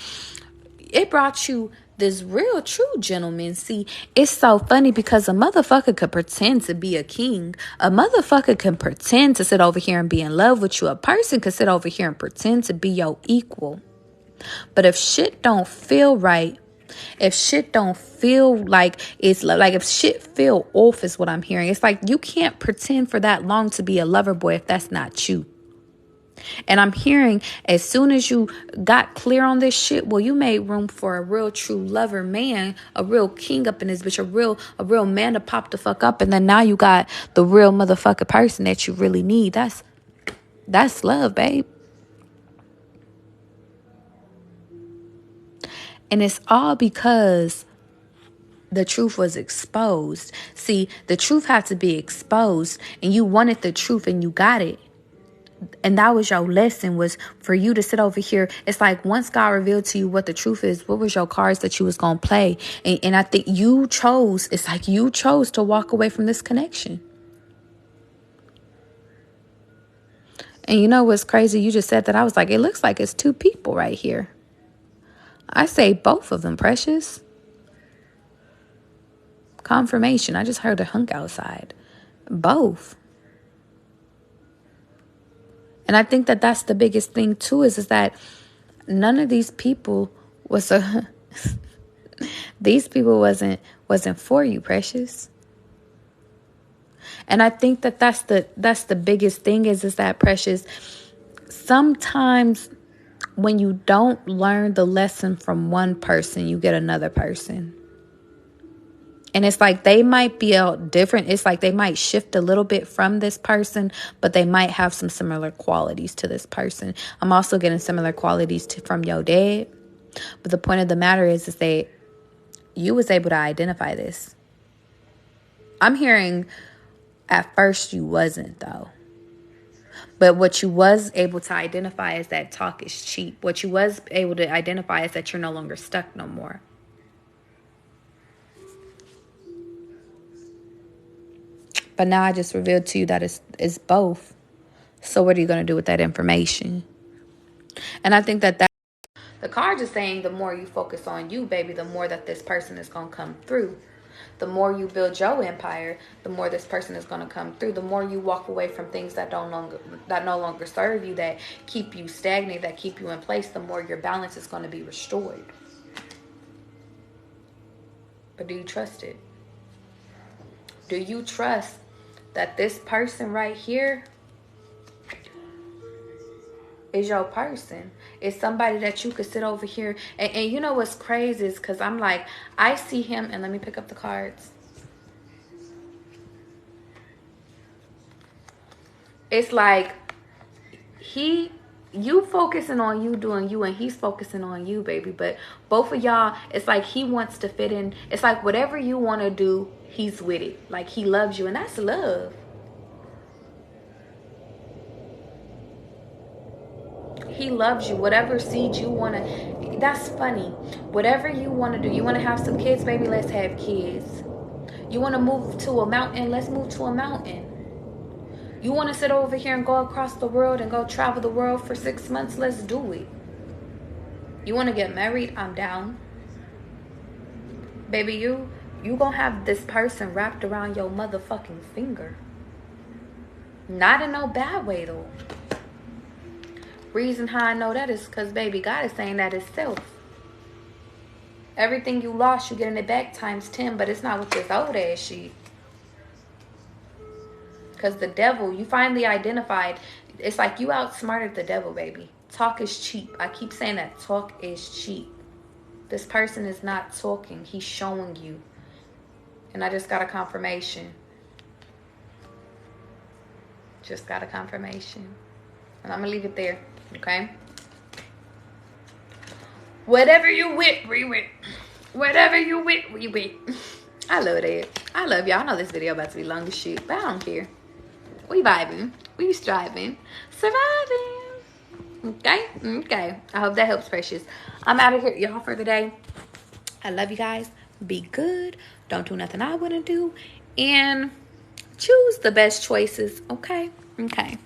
it brought you this real true gentleman. See, it's so funny because a motherfucker could pretend to be a king. A motherfucker can pretend to sit over here and be in love with you. A person could sit over here and pretend to be your equal. But if shit don't feel right, if shit don't feel like it's like, if shit feel off is what I'm hearing. It's like you can't pretend for that long to be a lover boy if that's not you. And I'm hearing, as soon as you got clear on this shit, well, you made room for a real true lover man, a real king up in this bitch, a real man to pop the fuck up. And then now you got the real motherfucking person that you really need. That's love, babe. And it's all because the truth was exposed. See, the truth had to be exposed, and you wanted the truth and you got it. And that was your lesson, was for you to sit over here. It's like once God revealed to you what the truth is, what was your cards that you was going to play? And I think you chose, it's like you chose to walk away from this connection. And you know what's crazy? You just said that. I was like, it looks like it's two people right here. I say both of them, precious. Confirmation. I just heard a hunk outside. Both. And I think that that's the biggest thing too, is that none of these people these people wasn't for you, precious. And I think that that's the biggest thing is that, precious, sometimes when you don't learn the lesson from one person, you get another person. And it's like they might be different. It's like they might shift a little bit from this person, but they might have some similar qualities to this person. I'm also getting similar qualities from your dad. But the point of the matter is that you was able to identify this. I'm hearing at first you wasn't, though. But what you was able to identify is that talk is cheap. What you was able to identify is that you're no longer stuck no more. But now I just revealed to you that it's both. So what are you going to do with that information? And I think that the card is saying the more you focus on you, baby, the more that this person is going to come through. The more you build your empire, the more this person is going to come through. The more you walk away from things that no longer serve you, that keep you stagnant, that keep you in place, the more your balance is going to be restored. But do you trust it? Do you trust that this person right here is your person? It's somebody that you could sit over here. And you know what's crazy is because I'm like, I see him. And let me pick up the cards. It's like you focusing on you doing you, and he's focusing on you, baby. But both of y'all, it's like he wants to fit in. It's like whatever you want to do, he's with it. Like he loves you, and that's love. He loves you. Whatever seed you want to, that's funny. Whatever you want to do. You want to have some kids, baby? Let's have kids. You want to move to a mountain? Let's move to a mountain. You want to sit over here and go across the world and go travel the world for 6 months? Let's do it. You want to get married? I'm down. Baby, you gonna have this person wrapped around your motherfucking finger. Not in no bad way, though. Reason how I know that is because, baby, God is saying that itself. Everything you lost, you getting it back times 10, but it's not with this old ass shit. Because the devil, you finally identified. It's like you outsmarted the devil, baby. Talk is cheap. I keep saying that. Talk is cheap. This person is not talking. He's showing you. And I just got a confirmation. Just got a confirmation. And I'm going to leave it there. Okay? Whatever you with, we with. Whatever you with, we with. I love that. I love y'all. I know this video about to be long as shit, but I don't care. We vibing. We striving. Surviving. Okay? Okay. I hope that helps, Precious. I'm out of here, y'all, for the day. I love you guys. Be good. Don't do nothing I wouldn't do. And choose the best choices. Okay? Okay.